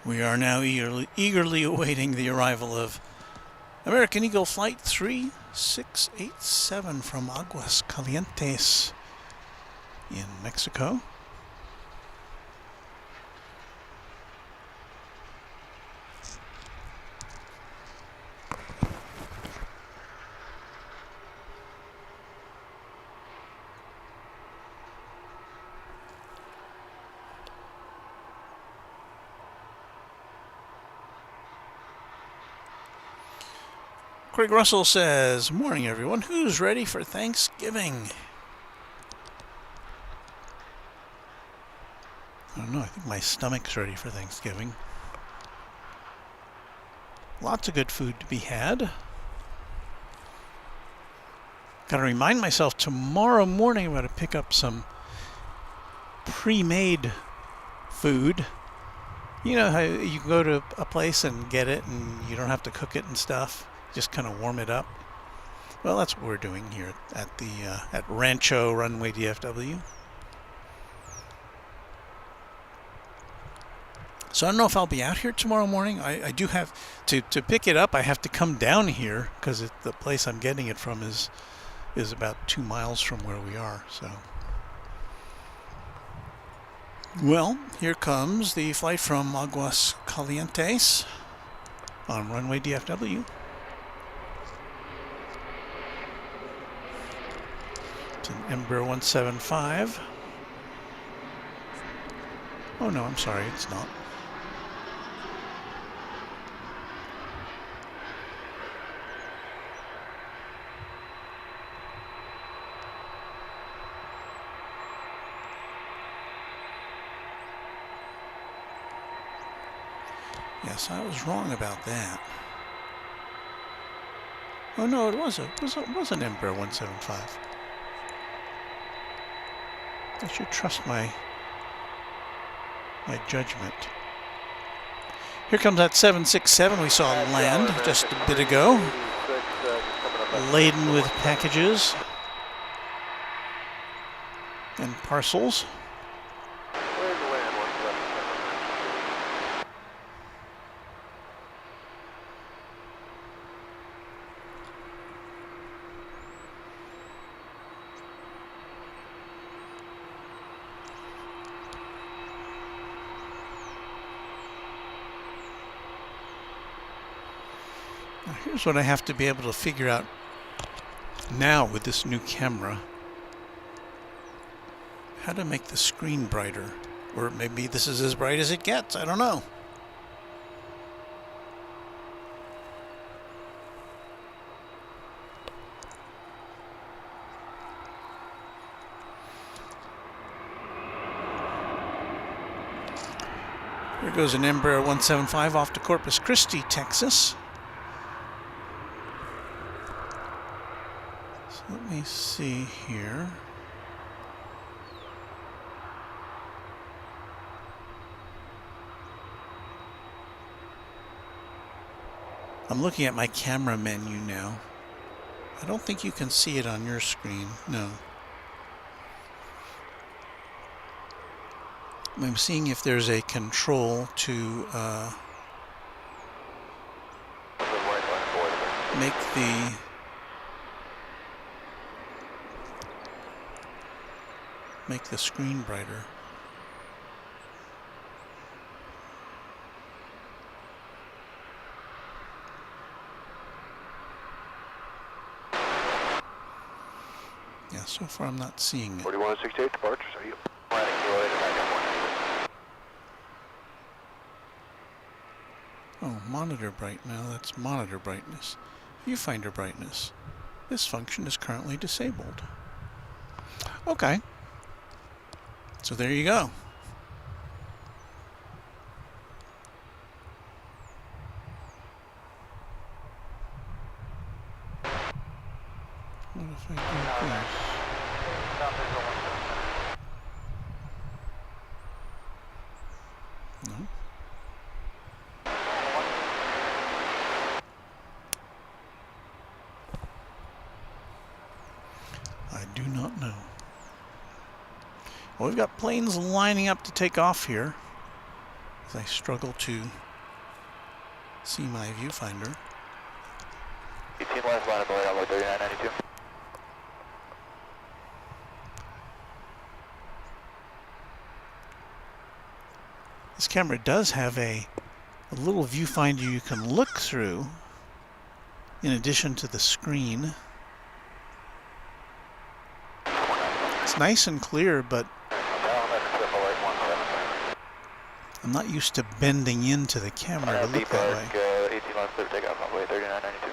We are now eagerly awaiting the arrival of American Eagle Flight 3687 from Aguas Calientes in Mexico. Craig Russell says, morning everyone, who's ready for Thanksgiving? I don't know, I think my stomach's ready for Thanksgiving. Lots of good food to be had. Gotta remind myself tomorrow morning I'm gonna pick up some pre-made food. You know how you can go to a place and get it and you don't have to cook it and stuff, just kind of warm it up. Well, that's what we're doing here at the at Rancho Runway DFW. So I don't know if I'll be out here tomorrow morning. I do have to pick it up. I have to come down here because the place I'm getting it from is about 2 miles from where we are. So, well, here comes the flight from Aguas Calientes on Runway DFW. It's an Embraer 175. Oh no, I'm sorry, it's not. Yes, I was wrong about that. Oh no, it was an Embraer 175. I should trust my judgment. Here comes that 767 we saw land just a bit ago, laden with packages and parcels. Where's the land? 177. Now here's what I have to be able to figure out now with this new camera. How to make the screen brighter. Or maybe this is as bright as it gets, I don't know. Here goes an Embraer 175 off to Corpus Christi, Texas. So let me see here. I'm looking at my camera menu now. I don't think you can see it on your screen, no. I'm seeing if there's a control to make the screen brighter. Yeah, so far I'm not seeing it. 4168 departures, are you planning to relay to backup one? Oh, monitor bright now. That's monitor brightness. Viewfinder brightness. This function is currently disabled. Okay. So there you go. What if I do this? No. I do not know. Well, we've got planes lining up to take off here as I struggle to see my viewfinder. 18 last line of the layout, 3992. This camera does have a little viewfinder you can look through in addition to the screen. It's nice and clear, but I'm not used to bending into the camera to look that way. 18 last clear takeoff, runway 3992.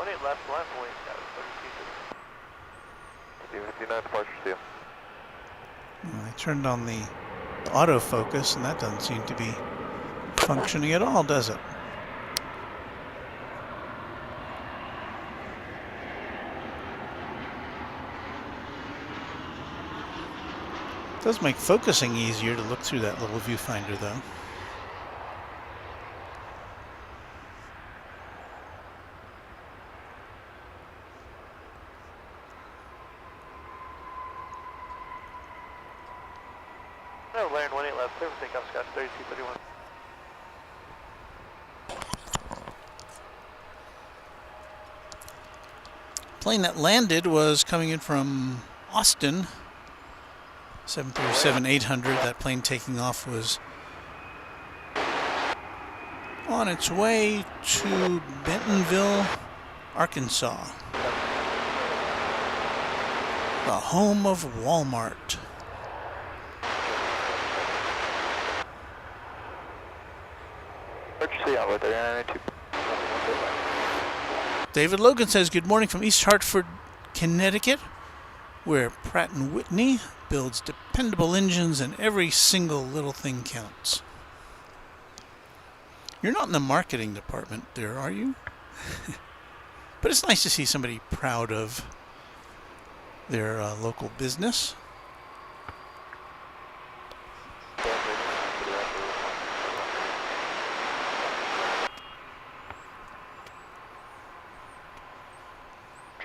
18 left, line point, 32. 59 departure, see you. I turned on the autofocus, and that doesn't seem to be functioning at all, does it? It does make focusing easier to look through that little viewfinder, though. No, land 18 left, clear for takeoff, Scotch 3231. Plane that landed was coming in from Austin, 737-800. That plane taking off was on its way to Bentonville, Arkansas, the home of Walmart. What'd you see out with there? 992. David Logan says, good morning from East Hartford, Connecticut, where Pratt & Whitney builds dependable engines and every single little thing counts. You're not in the marketing department there, are you? But it's nice to see somebody proud of their local business.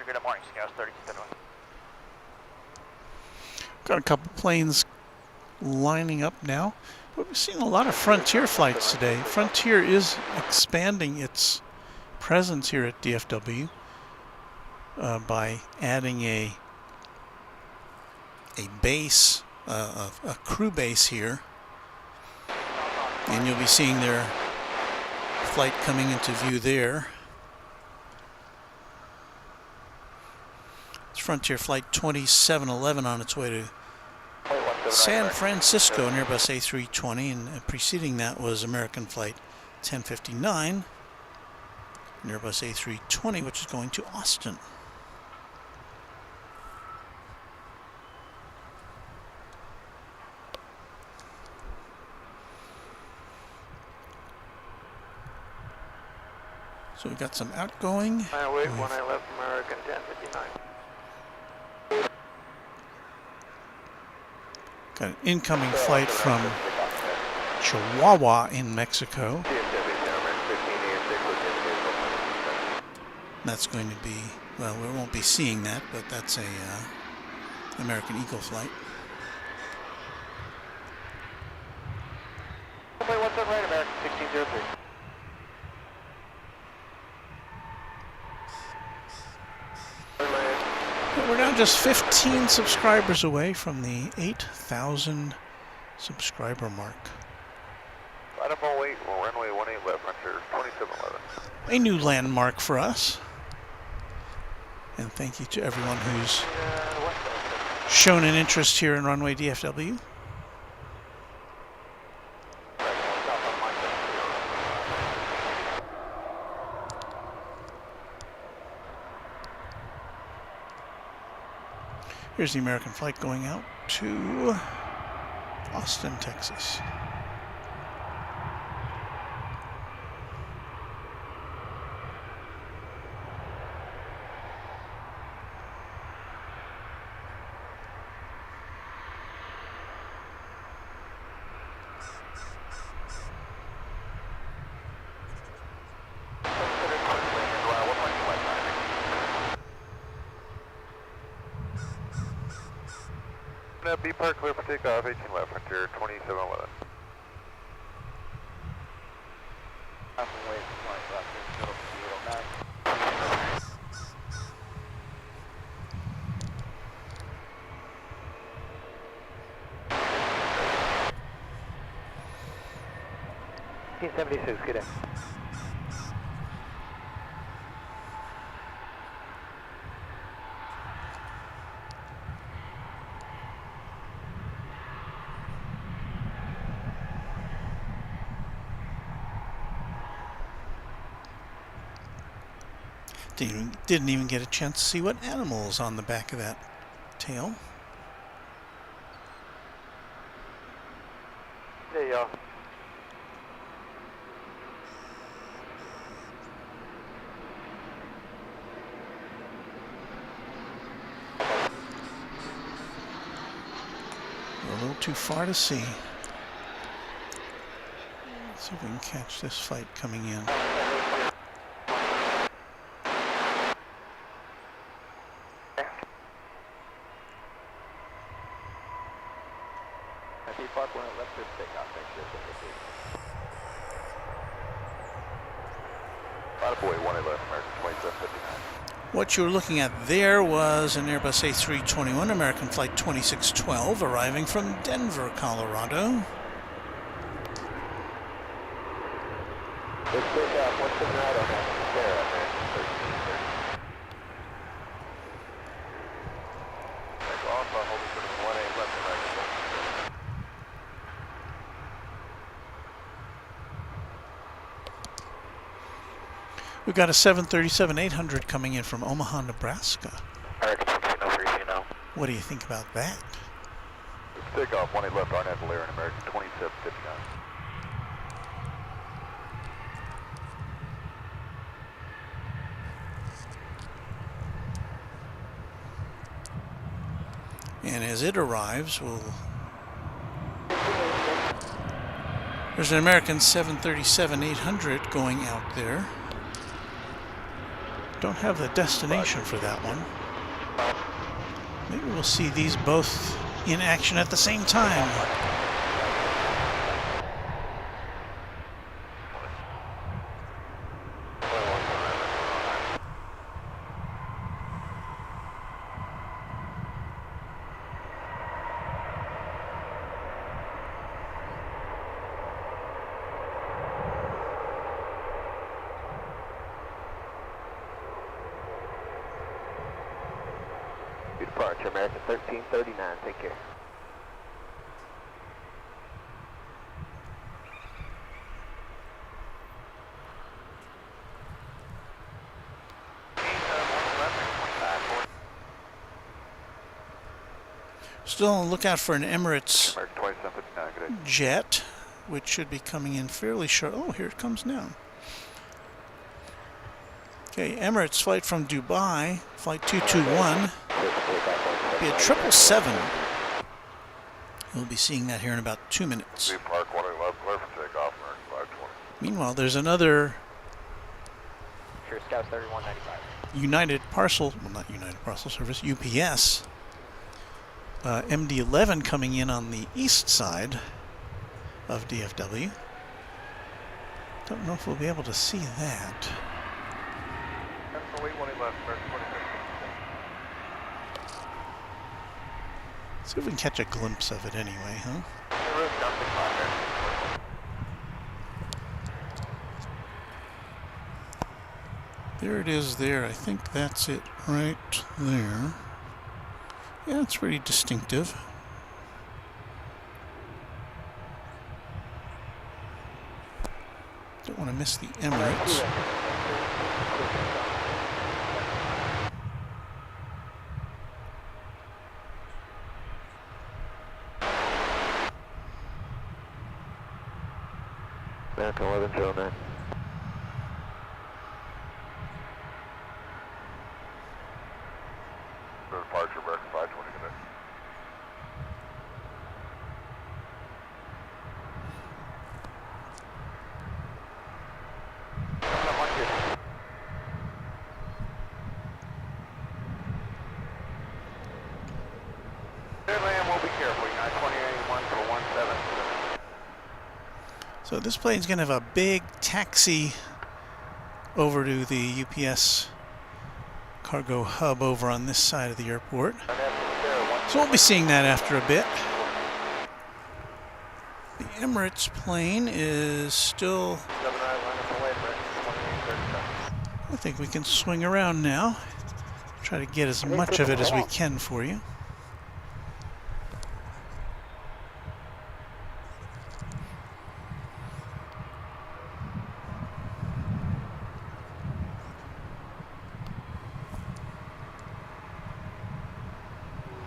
Good morning, Scouts 3231. Got a couple planes lining up now. But we've seen a lot of Frontier flights today. Frontier is expanding its presence here at DFW by adding a base, a crew base here. And you'll be seeing their flight coming into view there. It's Frontier Flight 2711 on its way to San Francisco, an Airbus A320, and preceding that was American Flight 1059, an Airbus A320, which is going to Austin. So we've got some outgoing. 908, 19 left, American 1059. Got an incoming flight from Chihuahua in Mexico. That's going to be, well, we won't be seeing that, but that's a American Eagle flight. Wait, what's up right, American 1603? We're now just 15 subscribers away from the 8,000 subscriber mark. Item 08, runway 18 left, Frontier 2711. A new landmark for us. And thank you to everyone who's shown an interest here in Runway DFW. Here's the American flight going out to Austin, Texas. B park clear for takeoff, 18 left, Frontier 2711. I'm waiting for flight left, go to 809. 1676, good day. Didn't even get a chance to see what animal is on the back of that tail. Hey, y'all. We're a little too far to see. Let's see if we can catch this flight coming in. Park when it left this takeoff. Thank you. Boy, 1 left, American 2759. What you were looking at there was an Airbus A321 American Flight 2612 arriving from Denver, Colorado. Let's take off. What's the night on that? There, American 1330. Take off. I'll hold it for the 1 left, American 1330. We've got a 737-800 coming in from Omaha, Nebraska. American 1303, What do you think about that? Let's take off. 1 left, Arnett Valera, and American 2759. And as it arrives, there's an American 737-800 going out there. Don't have the destination for that one. Maybe we'll see these both in action at the same time. Departure, American 1339. Take care. Still on the lookout for an Emirates American 2759. Good day. jet, which should be coming in fairly short. Oh, here it comes now. Okay, Emirates flight from Dubai, flight 221. Be a 777. We'll be seeing that here in about 2 minutes. Park 1 left, clear for takeoff, American 520. Meanwhile, there's another Sure, Scout 3195. United Parcel, well, not United Parcel Service, UPS, MD-11 coming in on the east side of DFW. Don't know if we'll be able to see that. Wait, 1 left, American 26. See if we can catch a glimpse of it anyway, huh? There it is there. I think that's it right there. Yeah, it's pretty distinctive. Don't want to miss the Emirates. American 1109. Departure, American 520 today. We'll be careful. United 2881 for 17. So this plane's going to have a big taxi over to the UPS cargo hub over on this side of the airport. So we'll be seeing that after a bit. The Emirates plane is still... I think we can swing around now. Try to get as much of it as we can for you.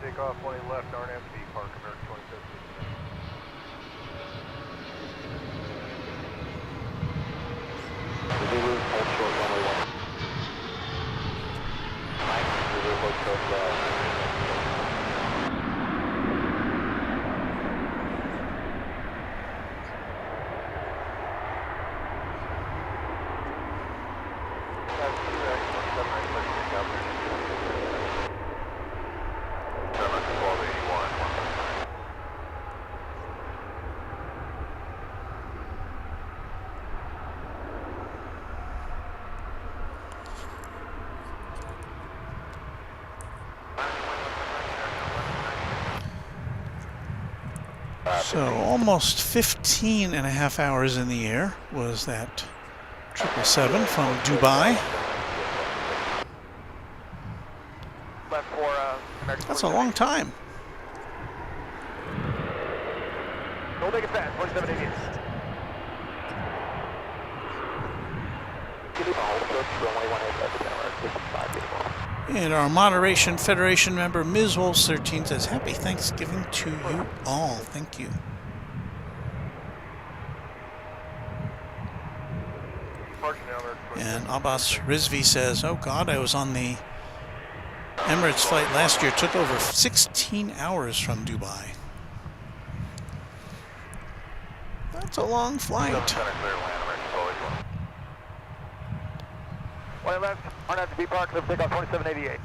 Take off 20 left, Arnett V, Park American 26. Zulu, hold short, runway 1. Mike, Zulu, hold short, So almost 15 and a half hours in the air was that 777 from Dubai. Left for American. That's a long time. Don't make it fast, 2788. Hold short, runway 18, Emirates, 55, beautiful. And our Moderation Federation member, Ms. Wolves 13, says, Happy Thanksgiving to you all. Thank you. And Abbas Rizvi says, oh God, I was on the Emirates flight last year. It took over 16 hours from Dubai. That's a long flight. One left, aren't have to be parked, let's take off 2788.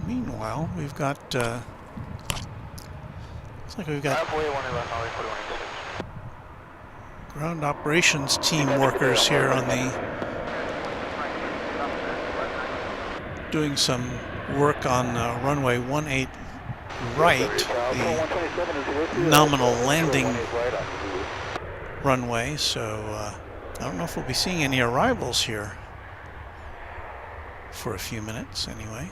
Meanwhile, we've got, looks like we've got ground operations team workers here on the, doing some work on runway 18 right, the nominal landing runway, so I don't know if we'll be seeing any arrivals here for a few minutes anyway.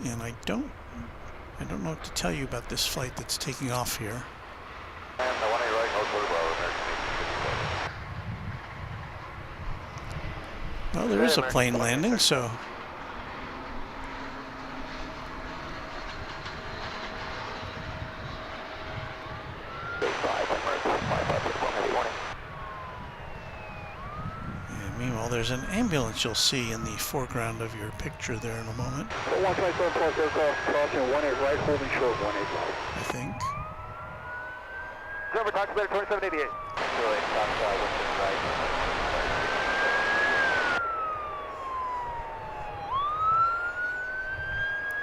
And I don't know what to tell you about this flight that's taking off here. Well, there is a plane landing, so and meanwhile, there's an ambulance you'll see in the foreground of your picture there in a moment. 127 plus aircraft crossing 18 right, holding short 18 right. I think. Remember, talk about 2788. Really, top side, right.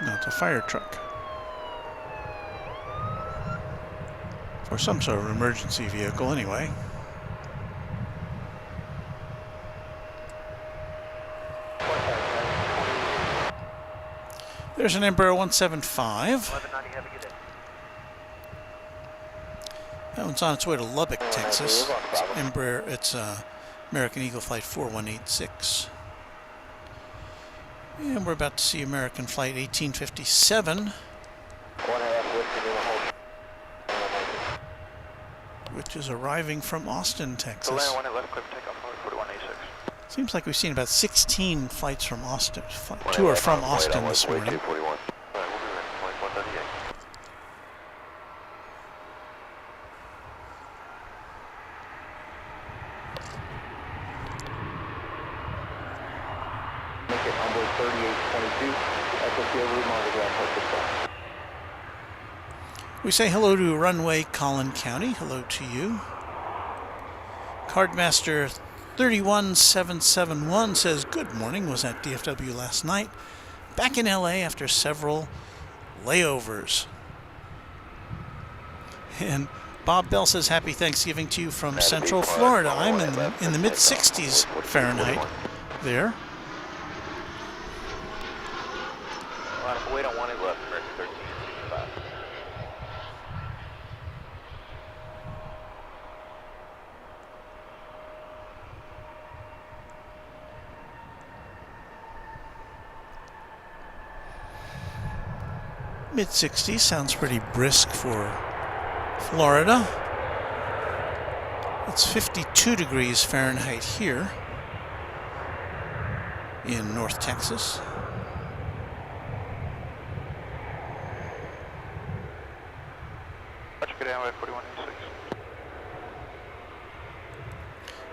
No, it's a fire truck. Or some sort of emergency vehicle, anyway. There's an Embraer 175. 1190, have a good day. That one's on its way to Lubbock, Texas. It's Embraer, it's American Eagle Flight 4186. And we're about to see American Flight 1857, which is arriving from Austin, Texas. Seems like we've seen about 16 flights from Austin, to or from Austin this morning. We say hello to Runway Collin County. Hello to you. Cardmaster 31771 says, good morning, was at DFW last night. Back in LA after several layovers. And Bob Bell says, happy Thanksgiving to you from Central Florida. I'm in the mid-60s Fahrenheit there. We don't want it left, American 1365. Mid-60s sounds pretty brisk for Florida. It's 52 degrees Fahrenheit here in North Texas.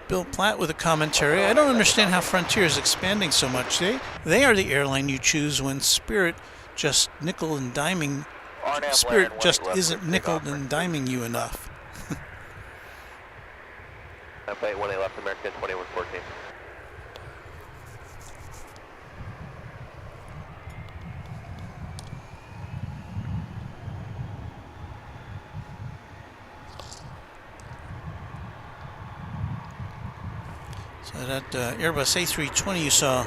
Bill Platt with a commentary. I don't understand how Frontier is expanding so much. They are the airline you choose when Spirit just nickel and diming. Spirit just isn't nickel and diming you enough. F8 1 left American 2114. So that Airbus A320 you saw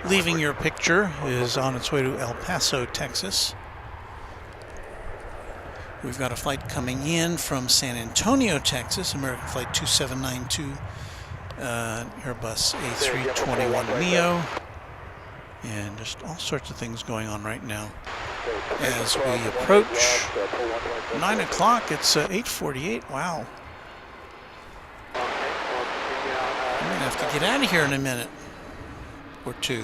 leaving your picture is on its way to El Paso, Texas. We've got a flight coming in from San Antonio, Texas, American Flight 2792, Airbus A321neo, and just all sorts of things going on right now. As we approach 9 o'clock, it's 8:48. Wow. I'm going to have to get out of here in a minute or two.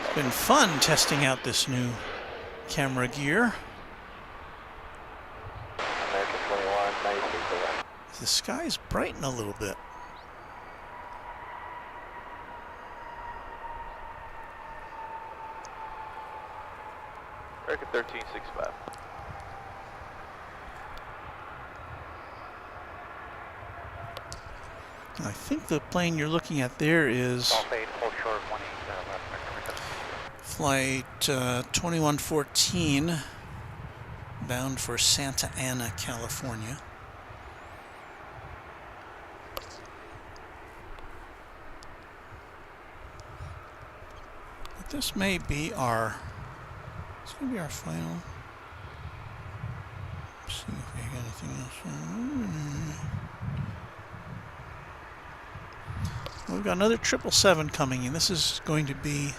It's been fun testing out this new camera gear. The sky's brightened a little bit. American 1365. I think the plane you're looking at there is flight 2114, bound for Santa Ana, California. But this may be our, it's going to be our final. Let's see if we got anything else. We've got another 777 coming in. This is going to be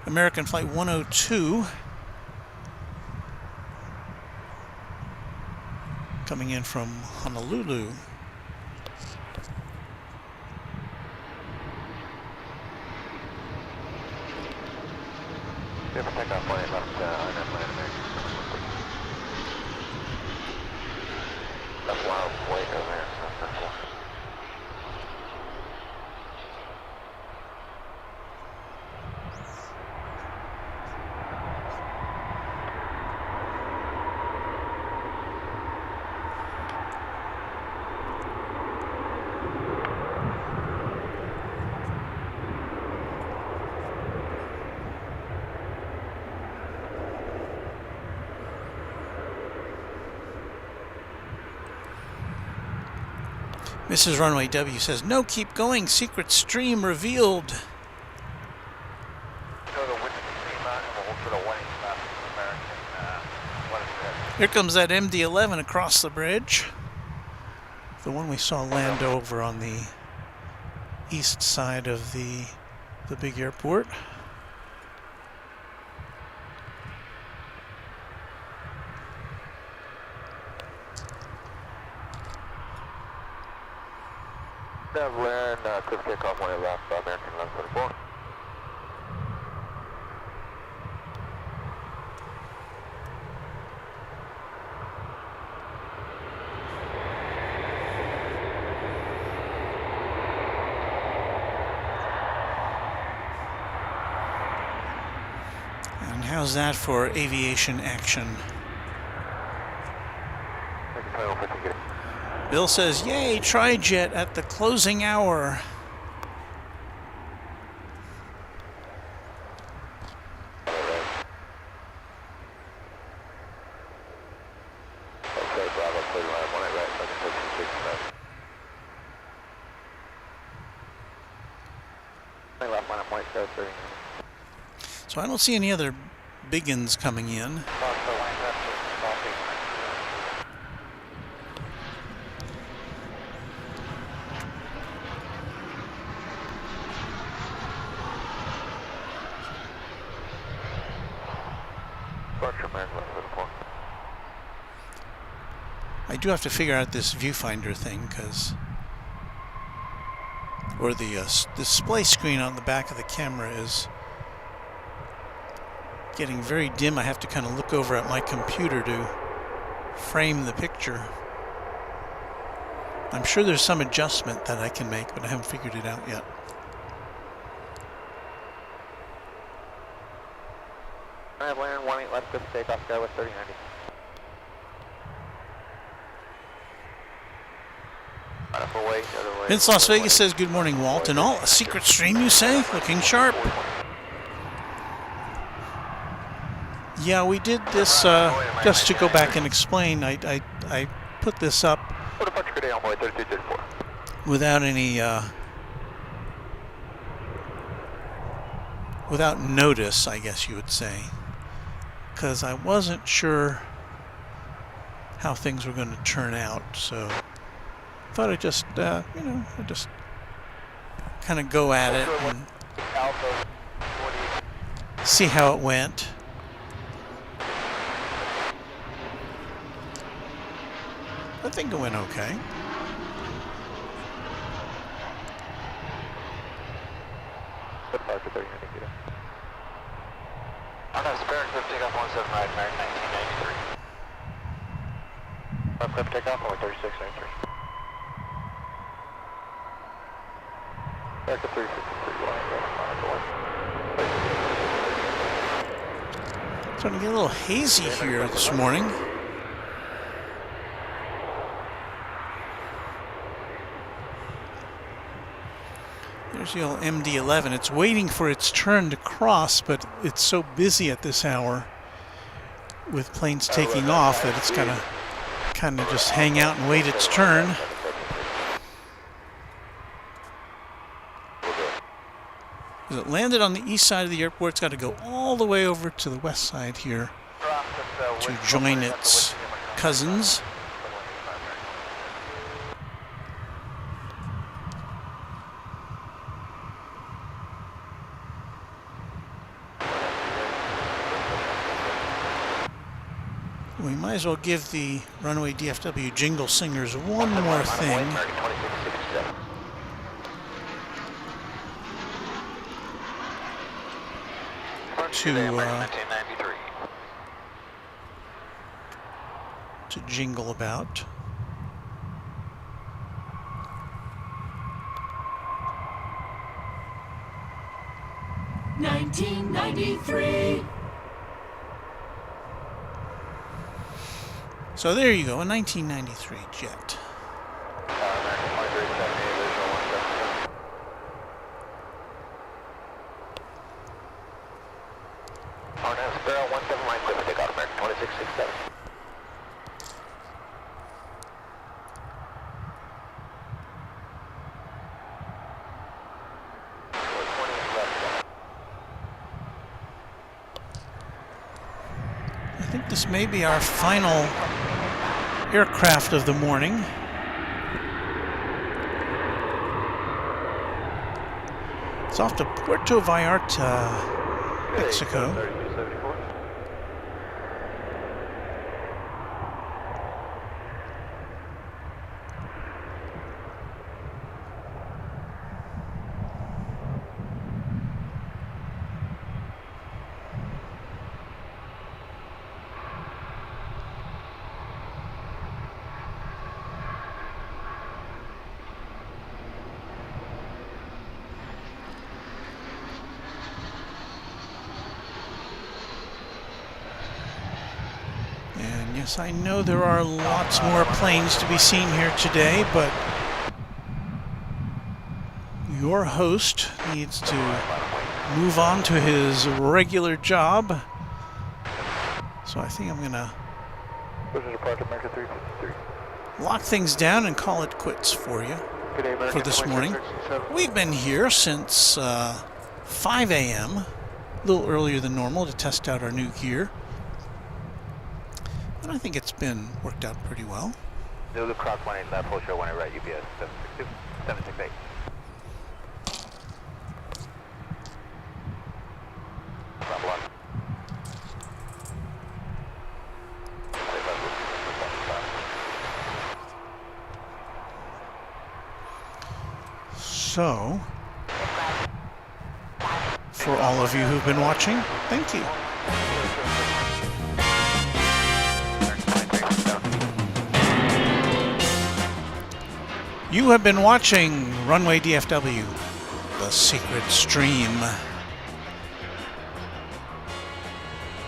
American Flight 102 coming in from Honolulu. We have a takeoff line left That's wild weight over there. Mrs. Runway W says, no, keep going. Secret stream revealed. Go to Wichita and we'll hold for the 185 American. Here comes that MD-11 across the bridge. The one we saw land over on the east side of the big airport. Land, quick takeoff 1 left, American 1124. And how's that for aviation action? Bill says, yay, tri-jet at the closing hour. So I don't see any other big uns coming in. I do have to figure out this viewfinder thing, or the display screen on the back of the camera is getting very dim. I have to kind of look over at my computer to frame the picture. I'm sure there's some adjustment that I can make, but I haven't figured it out yet. I have land 18 left, good takeoff, sky with 3090. Vince Las Vegas says, good morning, Walt. And all, a secret stream, you say? Looking sharp. Yeah, we did this just to go back and explain. I put this up without any without notice, I guess you would say, because I wasn't sure how things were going to turn out. So thought I'd just I'd just kind of go at it and see how it went. I think it went okay. On that spare clip takeoff 17 right, American 1993. Clip takeoff only 3693. Back to 353. It's starting to get a little hazy here this morning. There's the old MD-11. It's waiting for its turn to cross, but it's so busy at this hour with planes taking off that it's gonna kind of just hang out and wait its turn. As it landed on the east side of the airport, it's got to go all the way over to the west side here to join its cousins. We might as well give the Runway DFW jingle singers one more thing. To jingle about. $19.93. So there you go, a 1993 jet. I think this may be our final aircraft of the morning. It's off to Puerto Vallarta, Mexico. Yes, I know there are lots more planes to be seen here today, but your host needs to move on to his regular job. So I think I'm going to lock things down and call it quits for you for this morning. We've been here since 5 a.m., a little earlier than normal, to test out our new gear. I think it's been worked out pretty well. Zulu cross 18 left, full show 18 right, UPS 762, 768. So, for all of you who've been watching, thank you. You have been watching Runway DFW, the secret stream.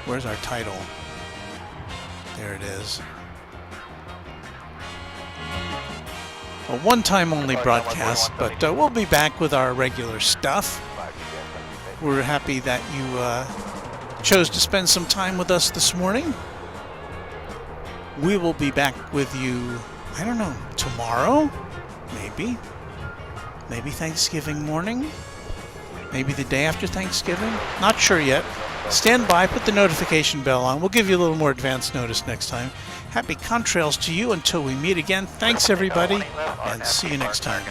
Where's our title? There it is. A one-time only broadcast, but we'll be back with our regular stuff. We're happy that you chose to spend some time with us this morning. We will be back with you, I don't know, tomorrow? Maybe. Maybe Thanksgiving morning? Maybe the day after Thanksgiving? Not sure yet. Stand by, put the notification bell on. We'll give you a little more advance notice next time. Happy contrails to you until we meet again. Thanks, everybody, and see you next time.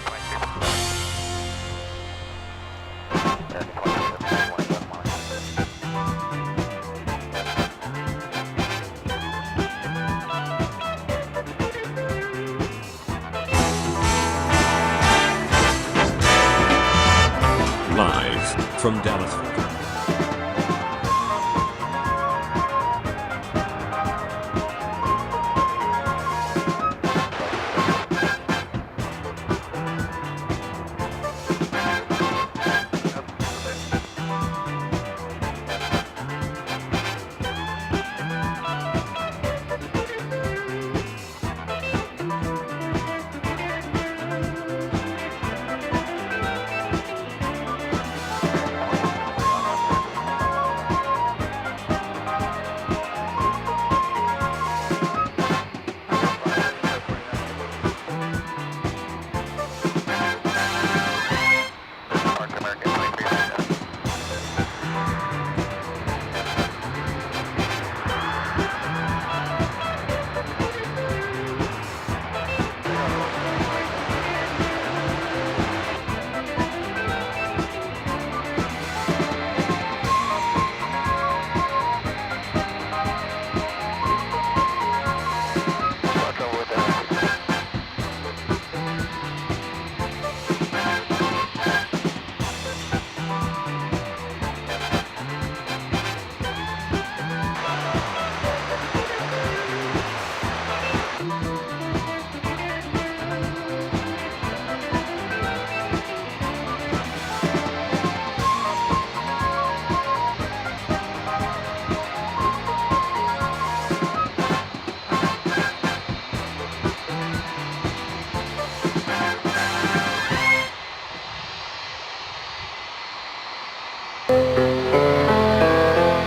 Live from Dallas.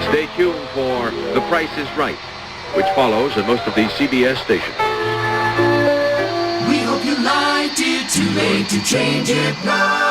Stay tuned for The Price is Right, which follows at most of these CBS stations. We hope you liked it. Too late to change it now.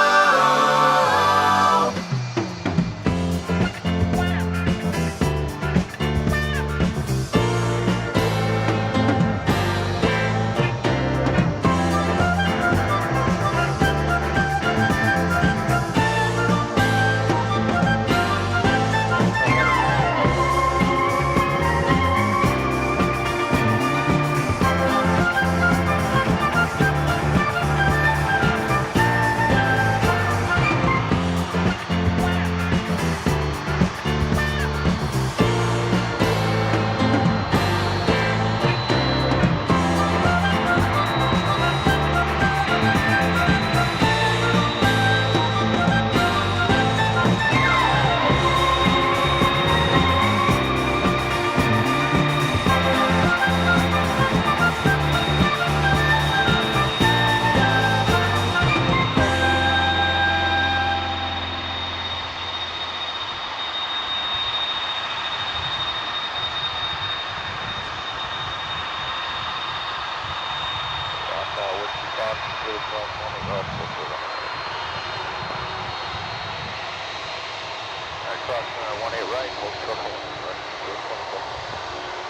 Crossing 18 right, hold circle, right, 24.